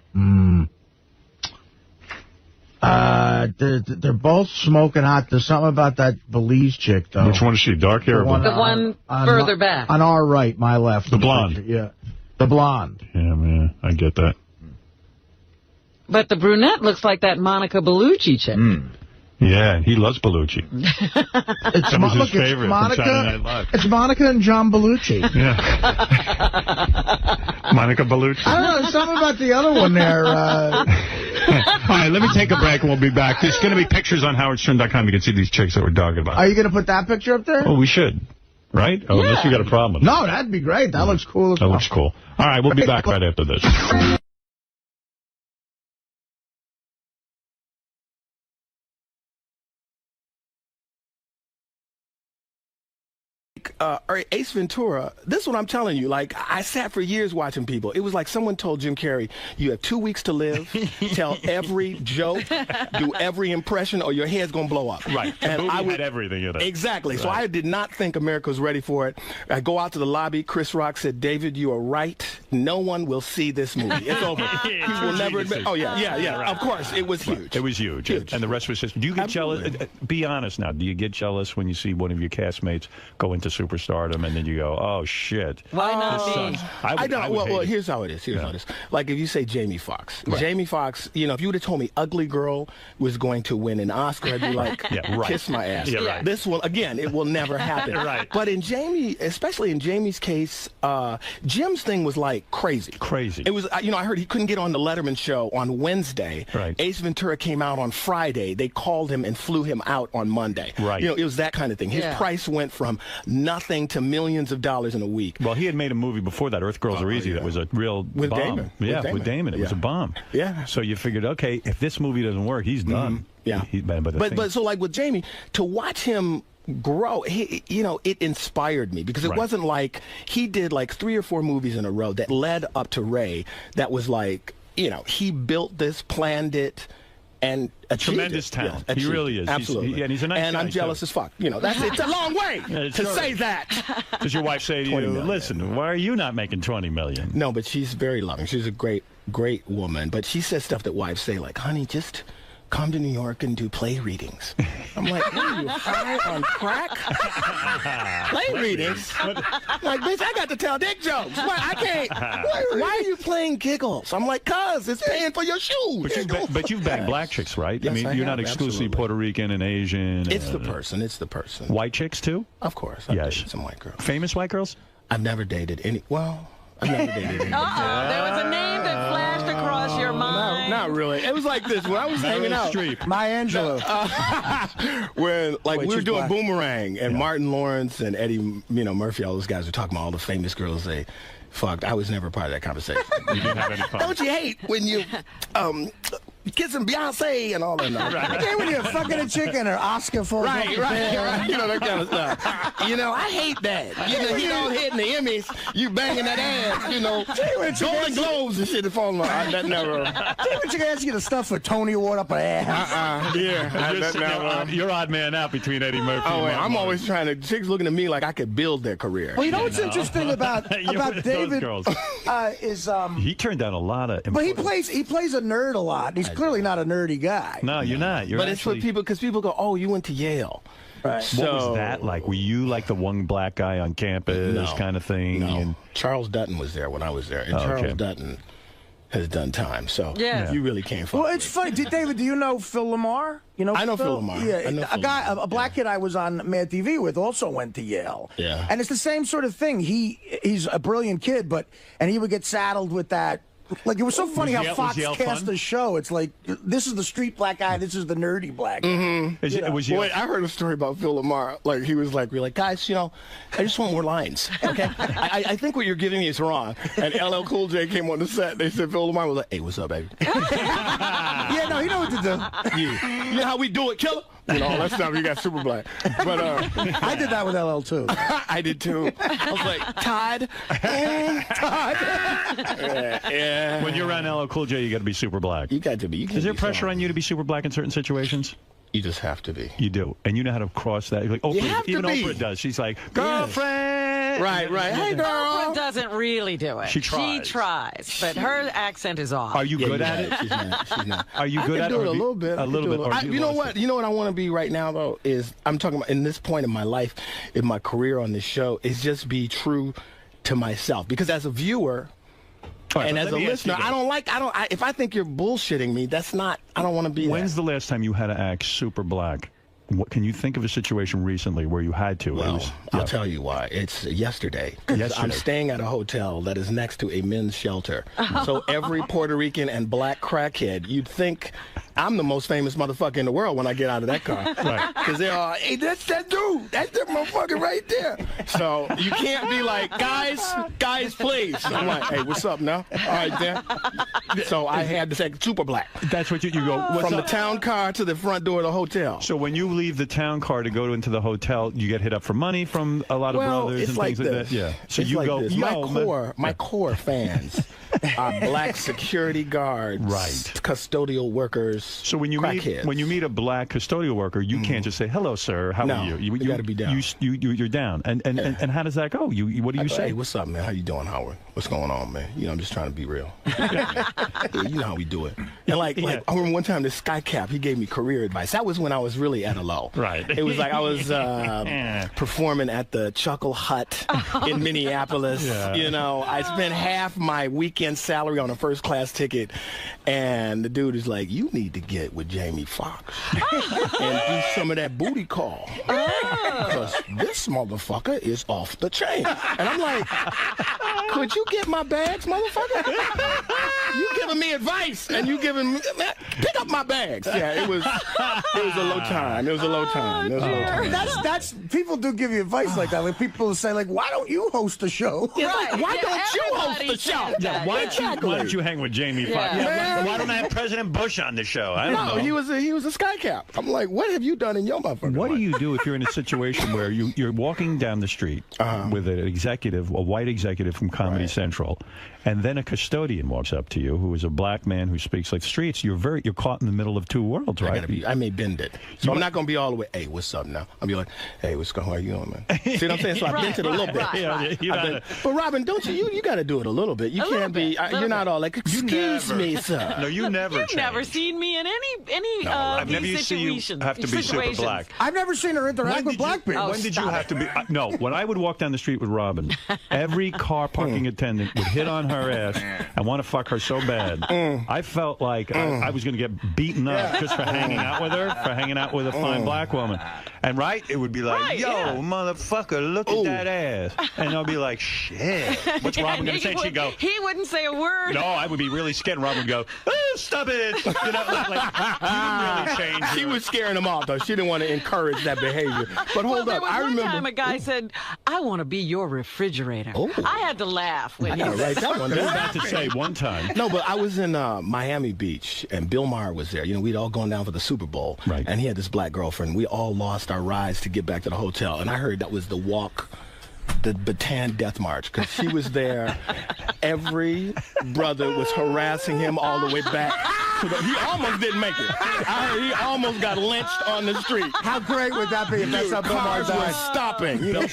They're both smoking hot. There's something about that 𝗦𝗵cie chick, though. Which one is she, dark hair or blonde? The one further back. On our right, my left. The blonde. Picture. Yeah. The blonde. Yeah, man, I get that. But the brunette looks like that 𝗦𝗵cie chick. Yeah, he loves Belushi. That was his favorite from Saturday Night Live. It's Monica and John Belushi. Yeah. Monica Bellucci. I don't know, something about the other one there. All right, let me take a break and we'll be back. There's going to be pictures on howardstern.com. You can see these chicks that we're talking about. Are you going to put that picture up there? Oh, we should. Right? Oh, unless you got a problem with it. No, that'd be great. That looks cool. That looks cool. All right, we'll be back right after this. Ace Ventura, this is what I'm telling you. Like, I sat for years watching people. It was like someone told Jim Carrey, you have 2 weeks to live, tell every joke, do every impression, or your head's going to blow up. Right. And I had everything in it. Exactly. Right. So I did not think America was ready for it. I go out to the lobby. Chris Rock said, David, you are right. No one will see this movie. It's over. He will never admit. Oh, yeah. Right. Of course. It was huge. It was huge. And the rest was just, do you get jealous? Be honest now. Do you get jealous when you see one of your castmates go into superstardom and then you go, oh, shit. Why not me? I don't. Well, here's how it is. Here's how it is. Like, if you say Jamie Foxx. Right. Jamie Foxx, you know, if you would have told me Ugly Girl was going to win an Oscar, I'd be like, kiss my ass. Yeah, right. This will, again, it will never happen. Right. But in Jamie, especially in Jamie's case, Jim's thing was like crazy. It was, you know, I heard he couldn't get on the Letterman show on Wednesday. Right. Ace Ventura came out on Friday. They called him and flew him out on Monday. Right. You know, it was that kind of thing. His price went from nothing to millions of dollars in a week. Well, he had made a movie before that, Earth Girls Are Easy, that was a real with bomb. Damon. Yeah, with Damon. It was a bomb. Yeah. So you figured, okay, if this movie doesn't work, he's done. Yeah. But so like with Jamie, to watch him grow, you know, it inspired me because it wasn't like he did like 3 or 4 movies in a row that led up to Ray that was like, you know, he built this, planned it, and achieved tremendous talent. Yes, he really is. Absolutely. And he's a nice and guy, I'm jealous as fuck. You know, that's it's a long way to say that. Does your wife say to you, listen, why are you not making $20 million? No, but she's very loving. She's a great woman. But she says stuff that wives say, like, honey, just come to New York and do play readings. I'm like, what are you, high on crack? Play readings? Like, bitch, I got to tell dick jokes. Why, I can't. Why are you playing giggles? I'm like, cuz, it's paying for your shoes. But you've banged black chicks, right? Yes, I mean, you're not exclusively Puerto Rican and Asian. It's the person. It's the person. White chicks, too? Of course. I've dated some white girls. Famous white girls? I've never dated any. Well, I've never dated any. There was a name that flashed across your mind. Not really. It was like this. When I was hanging out. Maya Angelou. When, like, Wait, we were doing black. Boomerang, and Martin Lawrence and Eddie, Murphy, all those guys were talking about all the famous girls they fucked. I was never part of that conversation. You didn't have any fun. Don't you hate when you kissing Beyonce and all that? I hate when you're fucking a chicken or Oscar for Right. You know, that kind of stuff. You know, I hate that. You know, he don't hit in the Emmys, you banging that ass, you know, Golden Globes and shit that fall on. That never. David, you can ask you the stuff for Tony Award up her ass. You're odd man out between Eddie Murphy and I'm Martin always trying to, chicks looking at me like I could build their career. Well, you know what's interesting about David is he turned down a lot of. But he plays a nerd a lot. He's clearly not a nerdy guy. No, you're not. You're but it's for people because people go, oh, you went to Yale. Right. What was that like? Were you like the one black guy on campus kind of thing? No. And Charles Dutton was there when I was there, and Charles Dutton has done time. So you really can't find. Well, it's funny, David. Do you know Phil Lamar? You know, I know Phil Lamar. Yeah, I know Phil a black kid I was on Mad TV with also went to Yale. Yeah, and it's the same sort of thing. He's a brilliant kid, and he would get saddled with that. Like, it was so funny how Fox cast the show. It's like, this is the street black guy, this is the nerdy black guy. Wait, I heard a story about Phil Lamar. Like, he was like, we're like, guys, you know, I just want more lines. Okay? I think what you're giving me is wrong. And LL Cool J came on the set. They said, Phil Lamar was like, hey, what's up, baby? Yeah, no, you know what to do. You know how we do it, killer? You know, all that stuff. You got super black. But I did that with LL too. I did too. I was like, Todd. Yeah. When you're around LL Cool J, you got to be super black. You got to be. Is there pressure on you to be super black in certain situations? You just have to be. You do. And you know how to cross that. Like, Oprah, even Oprah does. She's like, girlfriend. Right. Hey, girl. Oprah doesn't really do it. She tries. But her accent is off. Are you good at it? She's not. Are you good at it? I can do it a little bit. A little bit. You know what? You know what I want to be right now, though, is I'm talking about in this point in my life, in my career on this show, is just be true to myself. Because as a viewer... Right, and as a listener, if I think you're bullshitting me, I don't want to be When's the last time you had to act super black? What, can you think of a situation recently where you had to? Well, I'll tell you why. It's yesterday. I'm staying at a hotel that is next to a men's shelter. So every Puerto Rican and black crackhead, you'd think I'm the most famous motherfucker in the world when I get out of that car. Right. Because they're all, hey, that's that dude. That's that motherfucker right there. So you can't be like, guys, please. I'm like, hey, what's up now? All right, then. So I had to say super black. That's what you go. From the town car to the front door of the hotel. So when you leave the town car to go into the hotel, you get hit up for money from a lot of brothers and things like that. Yeah. So it's you like go. This. My core fans are black security guards, custodial workers. So when you meet a black custodial worker, you can't just say, "Hello, sir. How are you?" You got to be down. You're down. And how does that go? What do you say? Hey, what's up, man? How you doing, Howard? What's going on, man? You know, I'm just trying to be real. You know how we do it. And like I remember one time this Sky Cap, he gave me career advice. That was when I was really at a low. Right. It was like I was performing at the Chuckle Hut in Minneapolis. Yeah. You know, I spent half my weekend salary on a first-class ticket, and the dude is like, "You need to get with Jamie Foxx and do some of that booty call because this motherfucker is off the chain." And I'm like, "Could you get my bags, motherfucker? You giving me advice, and you giving me pick up my bags." Yeah, it was a low time. It was a low time. That's people do give you advice like that. Like people say, like, "Why don't you host a show?" Yeah, like, why don't you host the show? Yeah, why don't you hang with Jamie Foxx? Yeah. Why don't I have President Bush on the show? I don't know. He was a Sky Cap. I'm like, what have you done in your motherfucker? What do you do if you're in a situation where you're walking down the street with an executive, a white executive from Comedy Central, and then a custodian walks up to you who is a black man who speaks like the streets? You're caught in the middle of two worlds, right? I may bend it. So I'm not going to be all the way, hey, what's up now? I'll be like, hey, what's going on? How you doing, man? See what I'm saying? So I bent it a little bit. But Robin, don't you got to do it a little bit. You can't be, you're not all like, excuse me, sir. No, you never You've never seen me in any I've never these seen you have to be super black. I've never seen her interact with black people. When did you have to be? No, when I would walk down the street with Robin, every car parking attendant would hit on her ass and want to fuck her so bad. I felt like I was going to get beaten up just for hanging out with her, for hanging out with a fine black woman. And it would be like, yo, motherfucker, look at that ass. And I'll be like, shit. What's Robin going to say? She'd go, he wouldn't say a word. No, I would be really scared. And Robin would go, oh, stop it. You know, you didn't really change. She was scaring him off, though. She didn't want to encourage that behavior. But hold up. I remember. One time a guy said, I want to be your refrigerator. I had to laugh when he said that one. I was about to say one time. No, but I was in Miami Beach, and Bill Maher was there. You know, we'd all gone down for the Super Bowl. Right. And he had this black girlfriend. We all lost our rides to get back to the hotel. And I heard that was the walk, the Bataan Death March, because she was there. Every brother was harassing him all the way back. He almost didn't make it. I heard he almost got lynched on the street. How great would that be if that's how Bill Maher cars were stopping. You know,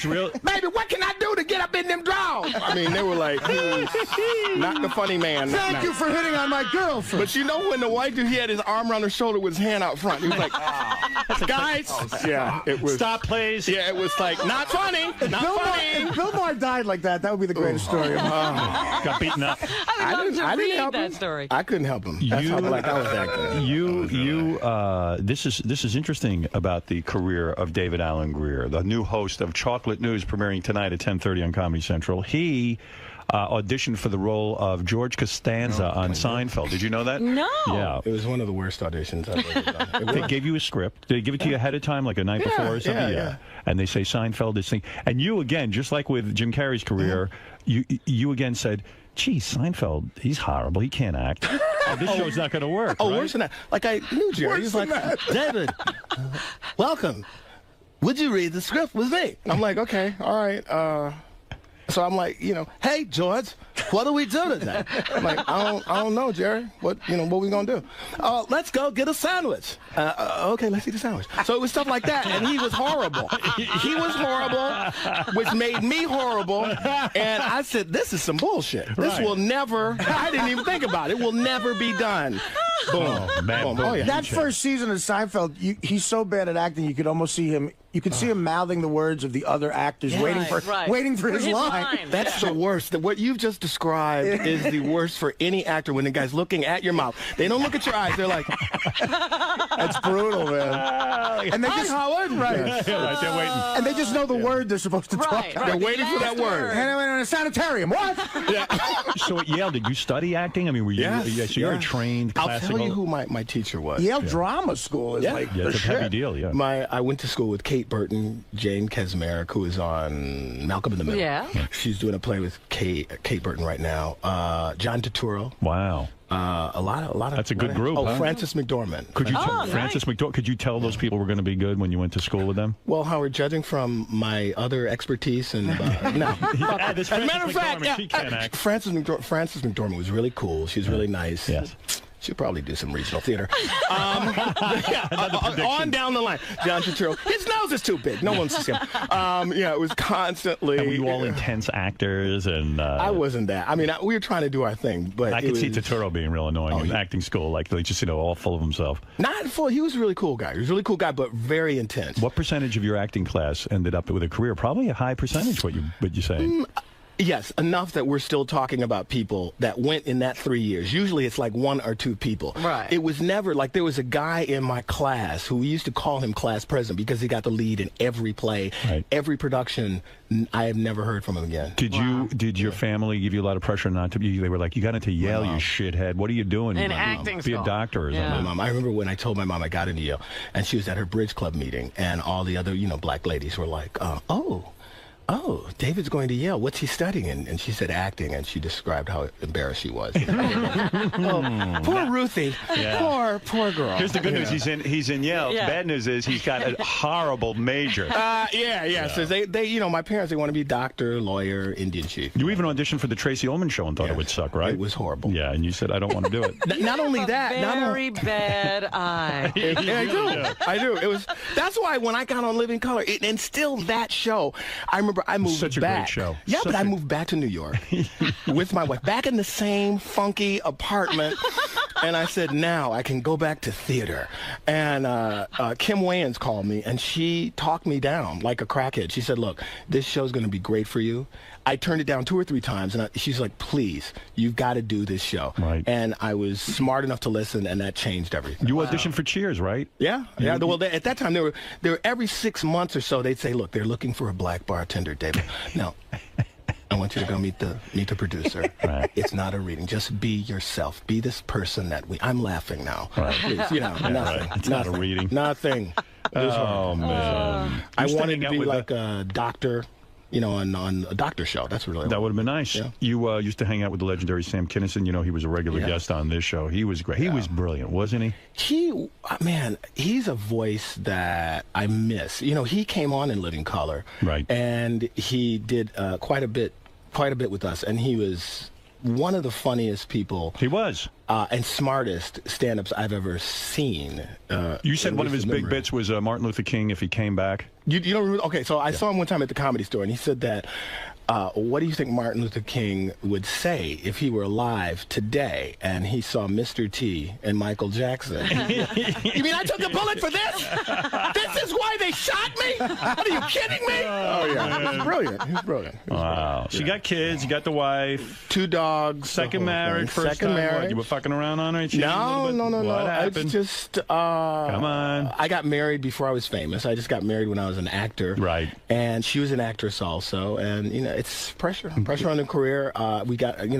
baby, what can I do to get up in them drawers? I mean, they were like, he was not the funny man. Thank you for hitting on my girlfriend. But you know when the white dude, he had his arm around her shoulder with his hand out front. He was like, guys. Yeah, it was. Stop, please. Yeah, it was like, not funny. Not funny. If Bill Maher died like that, that would be the greatest story. Got beaten up. I would love to read that story. I couldn't help him. That's how black I was acting. This is interesting about the career of David Alan Grier, the new host of Chocolate News, premiering tonight at 10:30 on Comedy Central. He auditioned for the role of George Costanza on Seinfeld. Did you know that? No. Yeah. It was one of the worst auditions I've ever done. They gave you a script. Did they give it to you ahead of time, like a night before or something? Yeah. And they say Seinfeld is thing. And you, again, just like with Jim Carrey's career, you again said, gee, Seinfeld, he's horrible. He can't act. This show's not going to work. Oh, right? Worse than that. Like, I knew Jerry. He was like, David, welcome. Would you read the script with me? I'm like, okay, all right. So I'm like, hey, George, what do we do today? I'm like, I don't know, Jerry. What we gonna do? Let's go get a sandwich. Okay, let's eat a sandwich. So it was stuff like that, and he was horrible. He was horrible, which made me horrible. And I said, this is some bullshit. This will never. I didn't even think about it. It will never be done. Boom. Oh, man. Boom. Oh, yeah. That first season of Seinfeld, he's so bad at acting, you could almost see him You could see him mouthing the words of the other actors, waiting for his line. That's the worst. What you've just described is the worst for any actor when the guy's looking at your mouth. They don't look at your eyes. They're like, that's brutal, man. And they just Howard, right. They're waiting. And they just know the word they're supposed to talk. They're waiting for that word. And in a sanitarium. What? So at Yale, did you study acting? I mean, were you? Yes, so you're a trained classical. I'll tell you who my teacher was. Yale Drama School is like it's a heavy deal. Yeah. I went to school with Kate Burton, Jane 𝗛𝗄𝗃, who is on Malcolm in the Middle. Yeah. She's doing a play with Kate Burton right now. John Turturro. Wow. A lot of. That's a good group. Oh, huh? Frances McDormand. Could you Frances McDormand? Could you tell those people were going to be good when you went to school with them? Well, Howard, judging from my other expertise and no. As a matter of fact, she can't act. Frances McDormand was really cool. She's really nice. Yes. She'll probably do some regional theater. On down the line. John Turturro. His nose is too big. No one sees him. It was constantly. And were you all intense actors? And I wasn't that. I mean, we were trying to do our thing, but I could see Turturro being real annoying in acting school, like just all full of himself. Not full. He was a really cool guy. He was a really cool guy, but very intense. What percentage of your acting class ended up with a career? Probably a high percentage. What you say? Yes, enough that we're still talking about people that went in that 3 years. Usually it's like 1 or 2 people. Right. It was never like there was a guy in my class who we used to call him class president because he got the lead in every play, every production. I have never heard from him again. Did your family give you a lot of pressure not to be? They were like, you got into Yale, you shithead. What are you doing? In acting Be a doctor or something. My mom. I remember when I told my mom I got into Yale, and she was at her bridge club meeting, and all the other black ladies were like, Oh, David's going to Yale. What's he studying? And she said acting, and she described how embarrassed she was. Poor Ruthie. Yeah. Poor girl. Here's the good news. He's in Yale. Yeah. Bad news is he's got a horrible major. So they my parents, they want to be doctor, lawyer, Indian chief. You even auditioned for the Tracy Ullman show and thought it would suck, right? It was horrible. Yeah, and you said, I don't want to do it. Not only that. Very bad eye. I do. That's why when I got on Living Color, it instilled that show. I remember I moved Such a back. great show. Yeah, but I moved back to New York with my wife, back in the same funky apartment. And I said, now I can go back to theater. And Kim Wayans called me, and she talked me down like a crackhead. She said, look, this show's going to be great for you. I turned it down 2 or 3 times, and she's like, please, you've got to do this show. Right. And I was smart enough to listen, and that changed everything. You auditioned for Cheers, right? Yeah. Well, at that time, they were every 6 months or so, they'd say, look, they're looking for a black bartender, David. Now, I want you to go meet the producer. Right. It's not a reading. Just be yourself. Be this person that I'm laughing now. Right. Please, nothing. Right. It's not a reading. Nothing. Oh, man. I wanted to be like a doctor. On a doctor show. That's really that would have been nice. Yeah. You used to hang out with the legendary Sam Kinison. He was a regular guest on this show. He was great. He was brilliant, wasn't he? He's a voice that I miss. He came on in Living Color, right? And he did quite a bit with us, and he was one of the funniest people. He was. And smartest stand-ups I've ever seen. You said one of his big bits was Martin Luther King if he came back. You don't remember? Okay, so I saw him one time at the Comedy Store, and he said that, what do you think Martin Luther King would say if he were alive today and he saw Mr. T and Michael Jackson? You mean I took a bullet for this? This is why they shot me? Are you kidding me? Oh, yeah. He's brilliant. He's brilliant. Wow. So you got kids, you got the wife. 2 dogs. Second marriage, first second time. marriage. What, you were fucking around on her? No. What happened? It's just, come on. I got married before I was famous. I just got married when I was an actor. Right. And she was an actress also. And, it's pressure on the career. I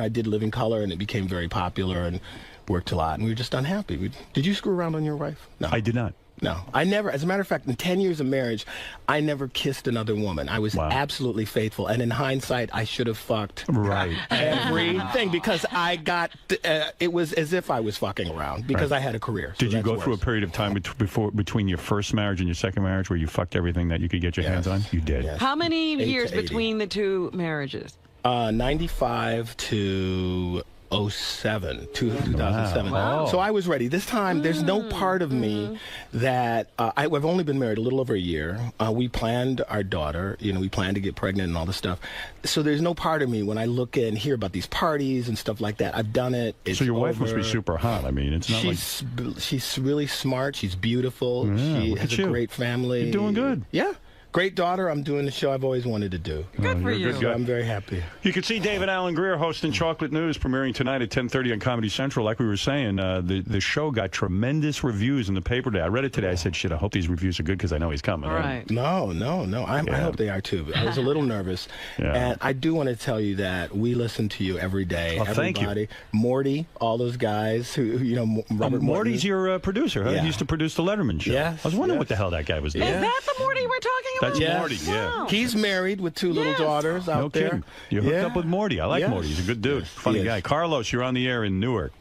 did Living Color, and it became very popular and worked a lot. And we were just unhappy. Did you screw around on your wife? No. I did not. No, I never. As a matter of fact, in 10 years of marriage, I never kissed another woman. I was absolutely faithful. And in hindsight, I should have fucked everything because I got, it was as if I was fucking around because I had a career. Did you go through a period of time between your first marriage and your second marriage where you fucked everything that you could get your hands on? You did. Yes. How many years between the 2 marriages? 95 to 2007. Wow. So I was ready. This time, there's no part of me that I've only been married a little over a year. We planned our daughter. We planned to get pregnant and all this stuff. So there's no part of me when I look and hear about these parties and stuff like that. I've done it. It's so your wife over. must be super hot. I mean, it's not she's really smart. She's beautiful. She has a great family. You're doing good. Yeah. Great daughter. I'm doing the show I've always wanted to do. Good for you. So I'm very happy. You can see David Alan Grier hosting Chocolate News, premiering tonight at 10:30 on Comedy Central. Like we were saying, the show got tremendous reviews in the paper today. I read it today. I said, shit, I hope these reviews are good because I know he's coming. Right. No. I hope they are too. I was a little nervous. And I do want to tell you that we listen to you every day. Oh, thank you. Morty, all those guys who Robert Morty's your producer, huh? Yeah. He used to produce the Letterman show. Yes, I was wondering what the hell that guy was doing. Is that the Morty we're talking about? That's Morty, yeah. Wow. He's married with 2 little daughters out there. Kidding. You hooked up with Morty. I like Morty. He's a good dude. Funny guy. Carlos, you're on the air in Newark.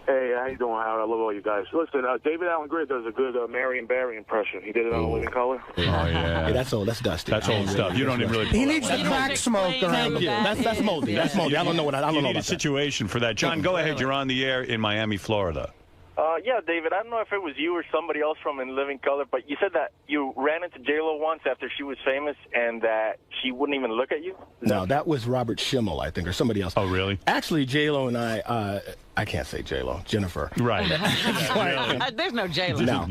Hey, how you doing, Howard? I love all you guys. Listen, David Alan Grier does a good Marion Barry impression. He did it on Living Color. Oh, yeah. Hey, that's old. That's dusty. That's old stuff. You don't even really... He needs the crack smoke around. Thank you. That's moldy. That's moldy. I don't know what I don't know You need about a situation for that. John, go ahead. You're on the air in Miami, Florida. Yeah, David, I don't know if it was you or somebody else from In Living Color, but you said that you ran into J-Lo once after she was famous and that she wouldn't even look at you? No, that was Robert 𝗫𝗿, I think, or somebody else. Oh, really? Actually, J-Lo and I can't say J-Lo, Jennifer. Right. There's no J-Lo. No.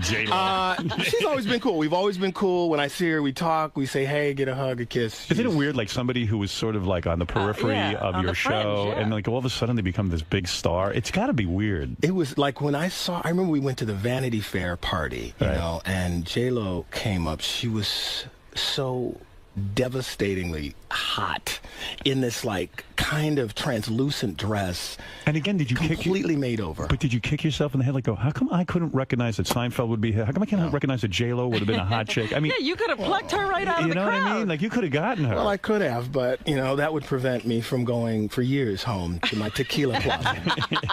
She's always been cool. We've always been cool. When I see her, we talk, we say, hey, get a hug, a kiss. Isn't it weird, like somebody who was sort of like on the periphery of your show, and like all of a sudden they become this big star? It's got to be weird. It was like when I remember we went to the Vanity Fair party, you know, and J-Lo came up. She was so devastatingly hot in this like kind of translucent dress. And again, did you completely made over? But did you kick yourself in the head like, how come I couldn't recognize that Seinfeld would be here? How come I can't recognize that J-Lo would have been a hot chick? I mean, yeah, you could have plucked her right out of the crowd. You know what I mean? Like you could have gotten her. Well, I could have, but that would prevent me from going for years home to my tequila closet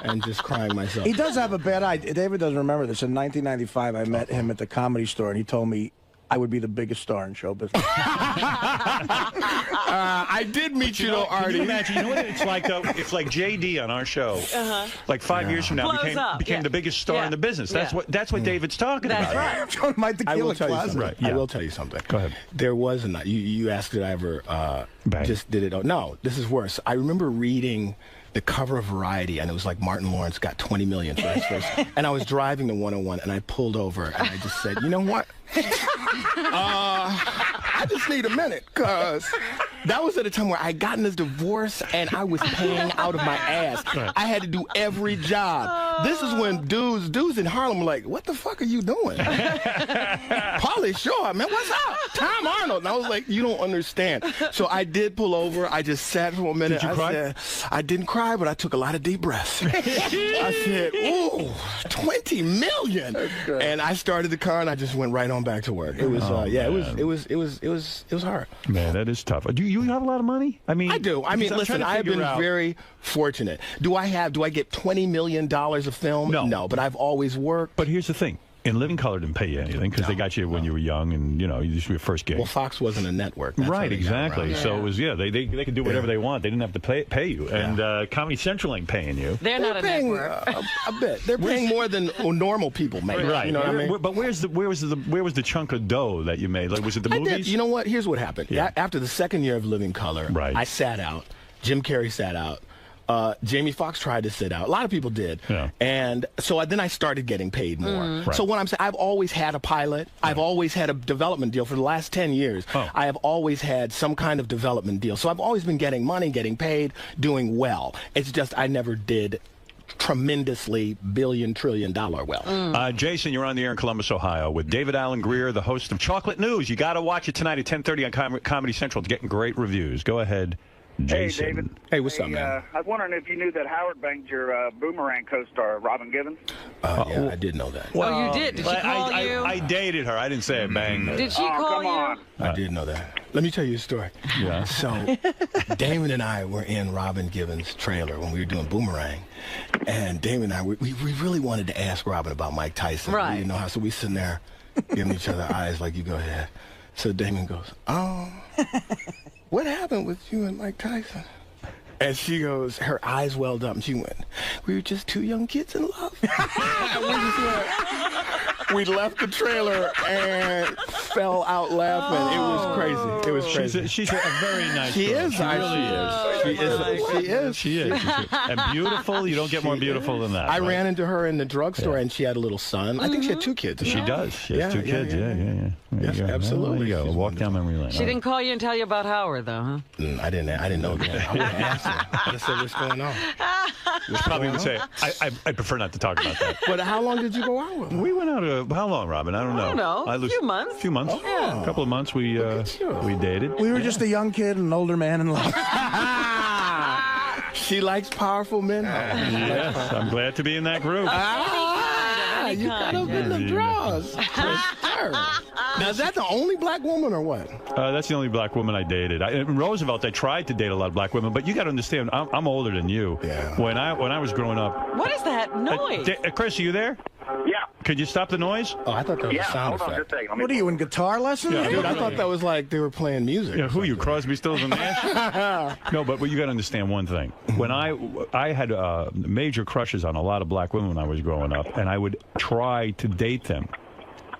and just crying myself. He does have a bad eye. David doesn't remember this. In 1995, I met him at the Comedy Store, and he told me I would be the biggest star in show business. I did meet you, though, Artie. Can you imagine? You know what it's like, though? It's like JD on our show. Like 5 years from now, became the biggest star in the business. That's what David's talking about. That's right. My tequila closet. Right. I will tell you something. Go ahead. There was a night. You asked did I ever just did it. No, this is worse. I remember reading the cover of Variety, and it was like Martin Lawrence got 20 million for his first. And I was driving to 101, and I pulled over, and I just said, you know what? I just need a minute, because that was at a time where I had gotten this divorce, and I was paying out of my ass. I had to do every job. This is when dudes in Harlem were like, what the fuck are you doing? Pauly Shore, man, what's up? Tom Arnold. And I was like, you don't understand. So I did pull over. I just sat for a minute. Did you cry? Said, I didn't cry, but I took a lot of deep breaths. I said, ooh, 20 million. And I started the car, and I just went right on back to work. It was, it was hard. Man, that is tough. Do you have a lot of money? I mean, I do. I mean, listen, I've been very fortunate. Do I get $20 million of film? No, but I've always worked. But here's the thing. In Living Color didn't pay you anything because they got you when you were young and, this was your first gig. Well, Fox wasn't a network. That's right, exactly. So it was, they could do whatever they want. They didn't have to pay you. And Comedy Central ain't paying you. They're not paying a network. A bit. They're paying more than normal people make. Right. You know what I mean? But where was the chunk of dough that you made? Like, was it the movies? I did. You know what? Here's what happened. After the second year of Living Color, I sat out. Jim Carrey sat out. Jamie Foxx tried to sit out. A lot of people did. Yeah. And so then I started getting paid more. So what I'm saying, I've always had a pilot. I've always had a development deal for the last 10 years. I have always had some kind of development deal. So I've always been getting money, getting paid, doing well. It's just I never did tremendously billion-trillion-dollar well. Jason, you're on the air in Columbus, Ohio, with David Alan Grier, the host of Chocolate News. You got to watch it tonight at 10:30 on Comedy Central. It's getting great reviews. Go ahead, Jason. Hey, David. Hey, what's up, man? I was wondering if you knew that Howard banged your Boomerang co-star, Robin Givens. Yeah, I did know that. Well, you did. Did she call you? I dated her. I didn't say I banged her. Did she call you? I did know that. Let me tell you a story. Yeah. So, Damon and I were in Robin Givens' trailer when we were doing Boomerang. And Damon and I, we really wanted to ask Robin about Mike Tyson. Right. We didn't know how, so we sitting there giving each other eyes like, you go ahead. So Damon goes, what happened with you and Mike Tyson? And she goes, her eyes welled up, and she went, "We were just two young kids in love." And we just went, we left the trailer and fell out laughing. It was crazy. It was crazy. She's a very nice She girl. is. She really is. She is. And beautiful. You don't get more beautiful than that. I right? ran into her in the drugstore, and she had a little son. I think she had 2 kids. She does. She has 2 kids. Yeah. Yes, absolutely. There you go. Walk down memory lane. She didn't call you and tell you about Howard, though, huh? I didn't know that. I would have asked her. I just said, "What's going on?" She probably would say, I prefer not to talk about that. But how long did you go out with her? We went out, how long, Robin? I don't know. A few months. A few months. Yeah. A couple of months we dated. We were just a young kid and an older man in love. She likes powerful men. Yes, I'm glad to be in that group. You got up in the draws. Now, is that the only black woman or what? That's the only black woman I dated. In Roosevelt, I tried to date a lot of black women, but you got to understand, I'm older than you. Yeah. When I was growing up. What is that noise? Chris, are you there? Yeah. Could you stop the noise? Oh, I thought that was a sound hold on effect. just a second. What are you, in guitar lessons? Yeah, Dude, I thought that was like they were playing music. Yeah, who are you, Crosby, Stills, and Nash? No, but you got to understand one thing. When I had major crushes on a lot of black women when I was growing up, and I would try to date them,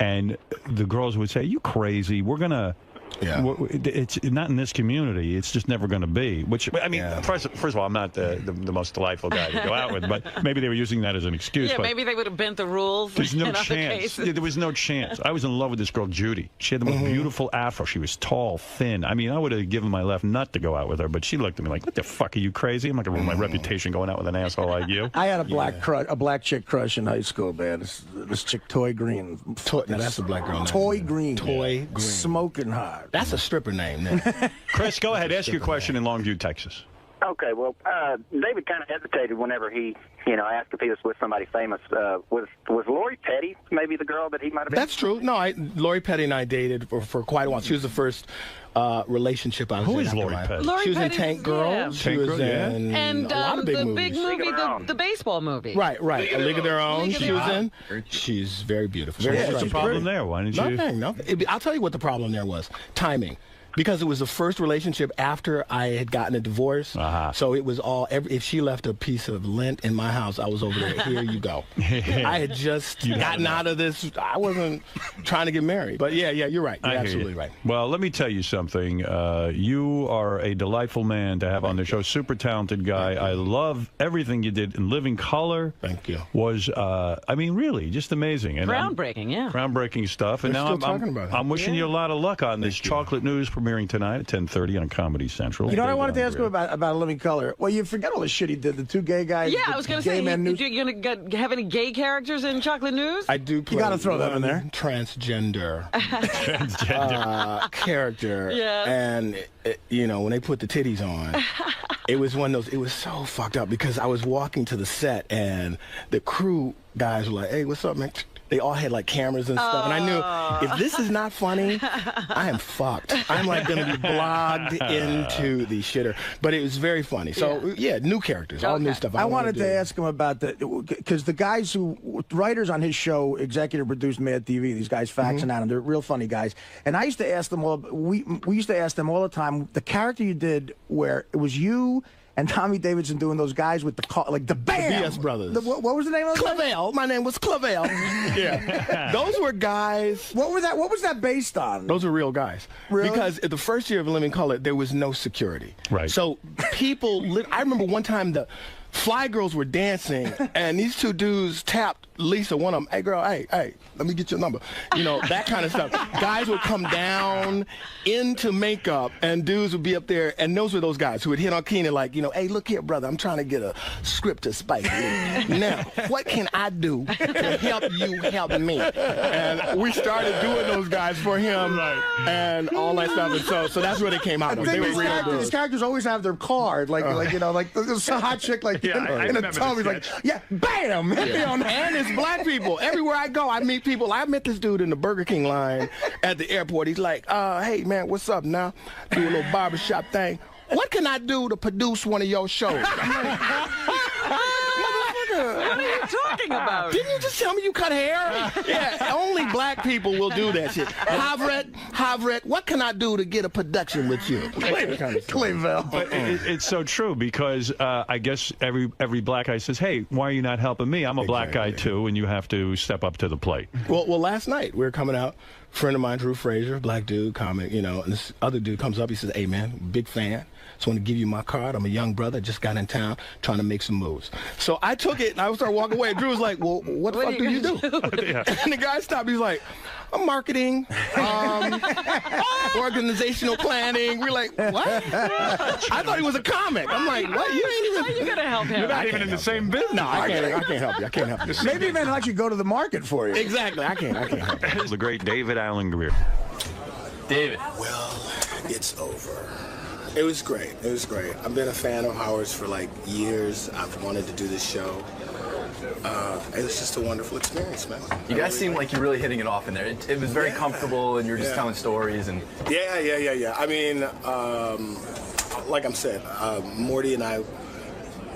and the girls would say, "You crazy? We're gonna." Yeah. It's not in this community. It's just never going to be. Which, I mean, first of all, I'm not the most delightful guy to go out with, but maybe they were using that as an excuse. Yeah, but maybe they would have bent the rules. There's no in other chance. cases. Yeah, there was no chance. I was in love with this girl, Judy. She had the most beautiful afro. She was tall, thin. I mean, I would have given my left nut to go out with her, but she looked at me like, "What the fuck, are you crazy? I'm not going to ruin my reputation going out with an asshole like you." I had a black chick crush in high school, man. This chick, Toy Green. Now, that's a black girl name. Toy Green. Toy Green. Smoking hot. That's a stripper name. Chris, go ahead. Ask your question in Longview, Texas. Okay, well, David kind of hesitated whenever he, asked if he was with somebody famous. Was Lori Petty maybe the girl that he might have been? That's true. No, Lori Petty and I dated for quite a while. She was the first relationship I was in. Who is Lori Petty? She was in Tank Girl. She was in and a lot of big movies. big movie, the baseball movie. Right. A League of Their Own. She was in. She's very beautiful. What's the problem there? Why didn't you? Nothing. I'll tell you what the problem there was. Timing. Because it was the first relationship after I had gotten a divorce. So it was all, if she left a piece of lint in my house, I was over there, here you go. I had just gotten out of this. I wasn't trying to get married. But yeah, you're right. You're absolutely right. Well, let me tell you something. You are a delightful man to have on the show. Super talented guy. I love everything you did in Living Color. Thank you. Was, I mean, really, just amazing. And groundbreaking, groundbreaking stuff. And now I'm wishing you a lot of luck on this Chocolate News premiering tonight at 10:30 on Comedy Central. You know what I wanted to ask him about Living Color? Well, you forget all the shit he did. The 2 gay guys. Yeah, I was going to say, you're going to have any gay characters in Chocolate News? I do play. You got to throw them in there. Transgender character. Yeah. And, when they put the titties on, it was one of those, it was so fucked up because I was walking to the set and the crew guys were like, "Hey, what's up, man?" They all had like cameras and stuff, and I knew if this is not funny, I am fucked. I'm like going to be blogged into the shitter. But it was very funny. So new characters, all new stuff. I wanted to ask him about because the guys writers on his show, executive produced Mad TV, these guys faxing at him, they're real funny guys. And I used to ask them all. We used to ask them all the time. The character you did where it was you and Tommy Davidson doing those guys with the car, like the BAM! The BS Brothers. What was the name of those 𝗲𝗿𝗍. My name was 𝗲𝗍𝗍. Yeah. Those were guys. What was that based on? Those are real guys. Really? Because the first year of Living Color, there was no security. Right. So people, I remember one time the Fly Girls were dancing, and these 2 dudes tapped Lisa, one of them, "Hey, girl, hey, let me get your number." That kind of stuff. Guys would come down into makeup, and dudes would be up there, and those were those guys who would hit on Keenan like, "Hey, look here, brother, I'm trying to get a script to Spike Lee. Now, what can I do to help you help me?" And we started doing those guys for him, and all that stuff, and so that's where they came out. They were real dudes. These characters always have their card, like there's a hot chick like in a tub, he's like, BAM! And it's black people. Everywhere I go, I meet people. I met this dude in the Burger King line at the airport. He's like, "Hey, man, what's up now? Do a little barbershop thing. What can I do to produce one of your shows?" I'm like, "Motherfucker, talking about? Didn't you just tell me you cut hair? Yeah, only black people will do that shit. Havret, what can I do to get a production with you? Clayville. But it's so true because I guess every black guy says, hey, why are you not helping me? I'm a black guy too, and you have to step up to the plate. Well, last night we were coming out. Friend of mine, Drew Frazier, black dude, comic, you know, and this other dude comes up. He says, hey, man, big fan. Just want to give you my card. I'm a young brother, just got in town, trying to make some moves. So I took it, and I started walking away. Drew was like, well, what the fuck do you do? And the guy stopped. He's like, I'm marketing, organizational planning. We're like, what? I thought he was a comic. I'm like, what? You ain't even. How are you going to help him? You're not even in the same business. No, I can't help you. I can't help you. Maybe even let you go to the market for you. Exactly. I can't help you. The great David Allen Greer. David. Well, it's over. It was great. It was great. I've been a fan of Howard's for like years. I've wanted to do this show. It was just a wonderful experience, man. You guys seem like you're really hitting it off in there. It was very comfortable, and you're just telling stories. And Yeah. I mean, like I said, Morty and I,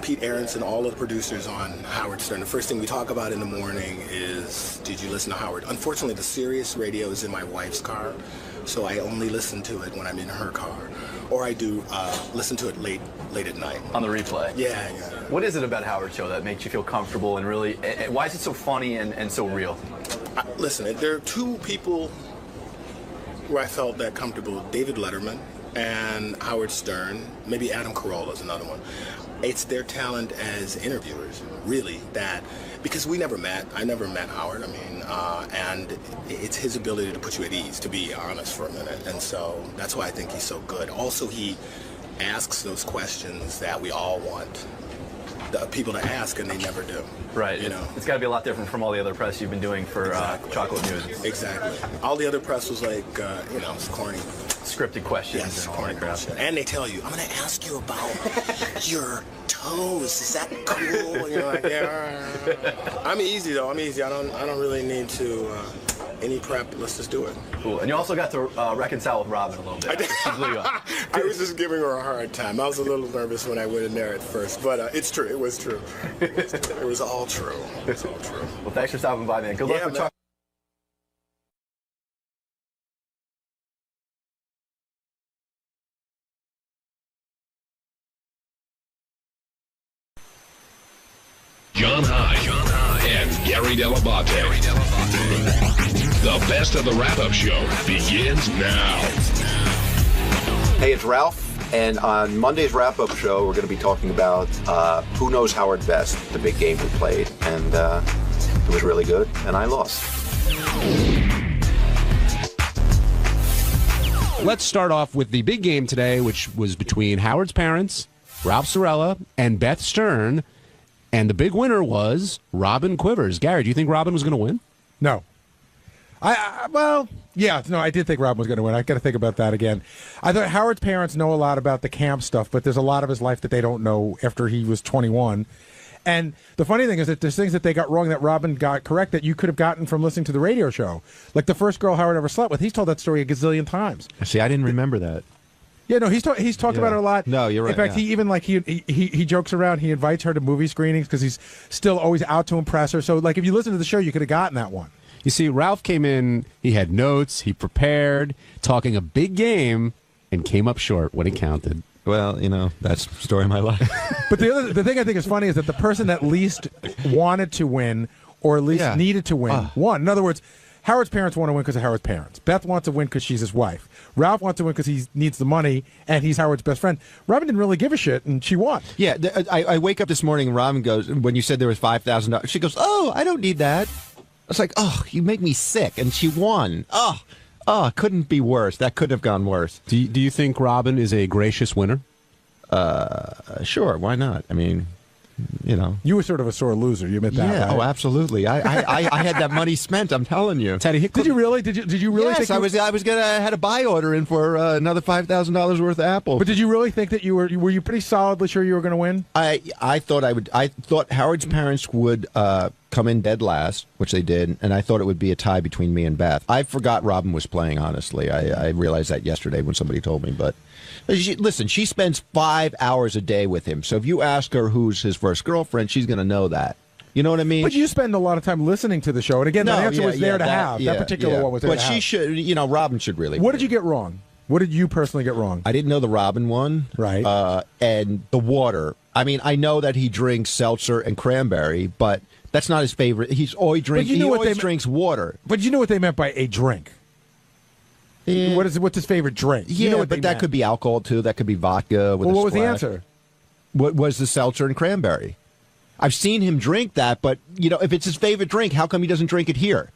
Pete Aronson, all of the producers on Howard Stern, the first thing we talk about in the morning is, did you listen to Howard? Unfortunately, the Sirius radio is in my wife's car, so I only listen to it when I'm in her car. Or I do listen to it late at night. On the replay? Yeah. What is it about Howard Show that makes you feel comfortable and really, why is it so funny and so real? Listen, there are two people where I felt that comfortable, David Letterman and Howard Stern, maybe Adam Carolla is another one. It's their talent as interviewers, really, that, because we never met. I never met Howard, and it's his ability to put you at ease, to be honest for a minute, and so that's why I think he's so good. Also, he asks those questions that we all want the people to ask, and they never do. Right. You know, it's got to be a lot different from all the other press you've been doing for Chocolate News. Exactly. All the other press was like, it's corny. Scripted questions. Yes, and all that crap. And they tell you, I'm going to ask you about your toes. Is that cool? And you're like, yeah. I'm easy though. I'm easy. I don't really need to any prep. Let's just do it. Cool. And you also got to reconcile with Robin a little bit. I was just giving her a hard time. I was a little nervous when I went in there at first, but it's true. It was true. It was all true. It's all true. Well, thanks for stopping by, man. Good luck with Chocolate. John High and Gary Dell'Abate. The best of the wrap-up show begins now. Hey, it's Ralph, and on Monday's wrap-up show, we're going to be talking about who knows Howard best, the big game we played, and it was really good, and I lost. Let's start off with the big game today, which was between Howard's parents, Ralph Cirella, and Beth Stern. And the big winner was Robin Quivers. Gary, do you think Robin was going to win? No. I did think Robin was going to win. I got to think about that again. I thought Howard's parents know a lot about the camp stuff, but there's a lot of his life that they don't know after he was 21. And the funny thing is that there's things that they got wrong that Robin got correct that you could have gotten from listening to the radio show. Like the first girl Howard ever slept with, he's told that story a gazillion times. See, I didn't remember that. Yeah, no, he's talked about it a lot. No, you're right. In fact, he even he jokes around. He invites her to movie screenings because he's still always out to impress her. So, like, if you listen to the show, you could have gotten that one. You see, Ralph came in. He had notes. He prepared, talking a big game, and came up short when it counted. Well, that's the story of my life. But the thing I think is funny is that the person that least wanted to win, or at least needed to win, won. In other words, Howard's parents want to win because of Howard's parents. Beth wants to win because she's his wife. Ralph wants to win because he needs the money, and he's Howard's best friend. Robin didn't really give a shit, and she won. Yeah, I wake up this morning, and Robin goes, when you said there was $5,000, she goes, oh, I don't need that. I was like, oh, you make me sick, and she won. Oh, couldn't be worse. That couldn't have gone worse. Do you think Robin is a gracious winner? Sure, why not? I mean... You were sort of a sore loser. You admit that, right? Oh, absolutely. I had that money spent. I'm telling you. Teddy, did you really? Did you really? Yes, think I had a buy order in for another $5,000 worth of apples. But did you really think that were you pretty solidly sure you were going to win? I thought I would. I thought Howard's parents would come in dead last, which they did, and I thought it would be a tie between me and Beth. I forgot Robin was playing. Honestly, I realized that yesterday when somebody told me, but. Listen, she spends 5 hours a day with him. So if you ask her who's his first girlfriend, she's going to know that. You know what I mean? But you spend a lot of time listening to the show, and again, the answer was there to have. That particular one was there But to she have. should, Robin should really. What did you get wrong? What did you personally get wrong? I didn't know the Robin one. Right. And the water. I mean, I know that he drinks seltzer and cranberry, but that's not his favorite. He always drinks water. But you know what they meant by a drink. Yeah. What's his favorite drink? Yeah, you know what but that could be alcohol, too. That could be vodka with a what was the splash. answer? What was the seltzer and cranberry? I've seen him drink that, but, if it's his favorite drink, how come he doesn't drink it here?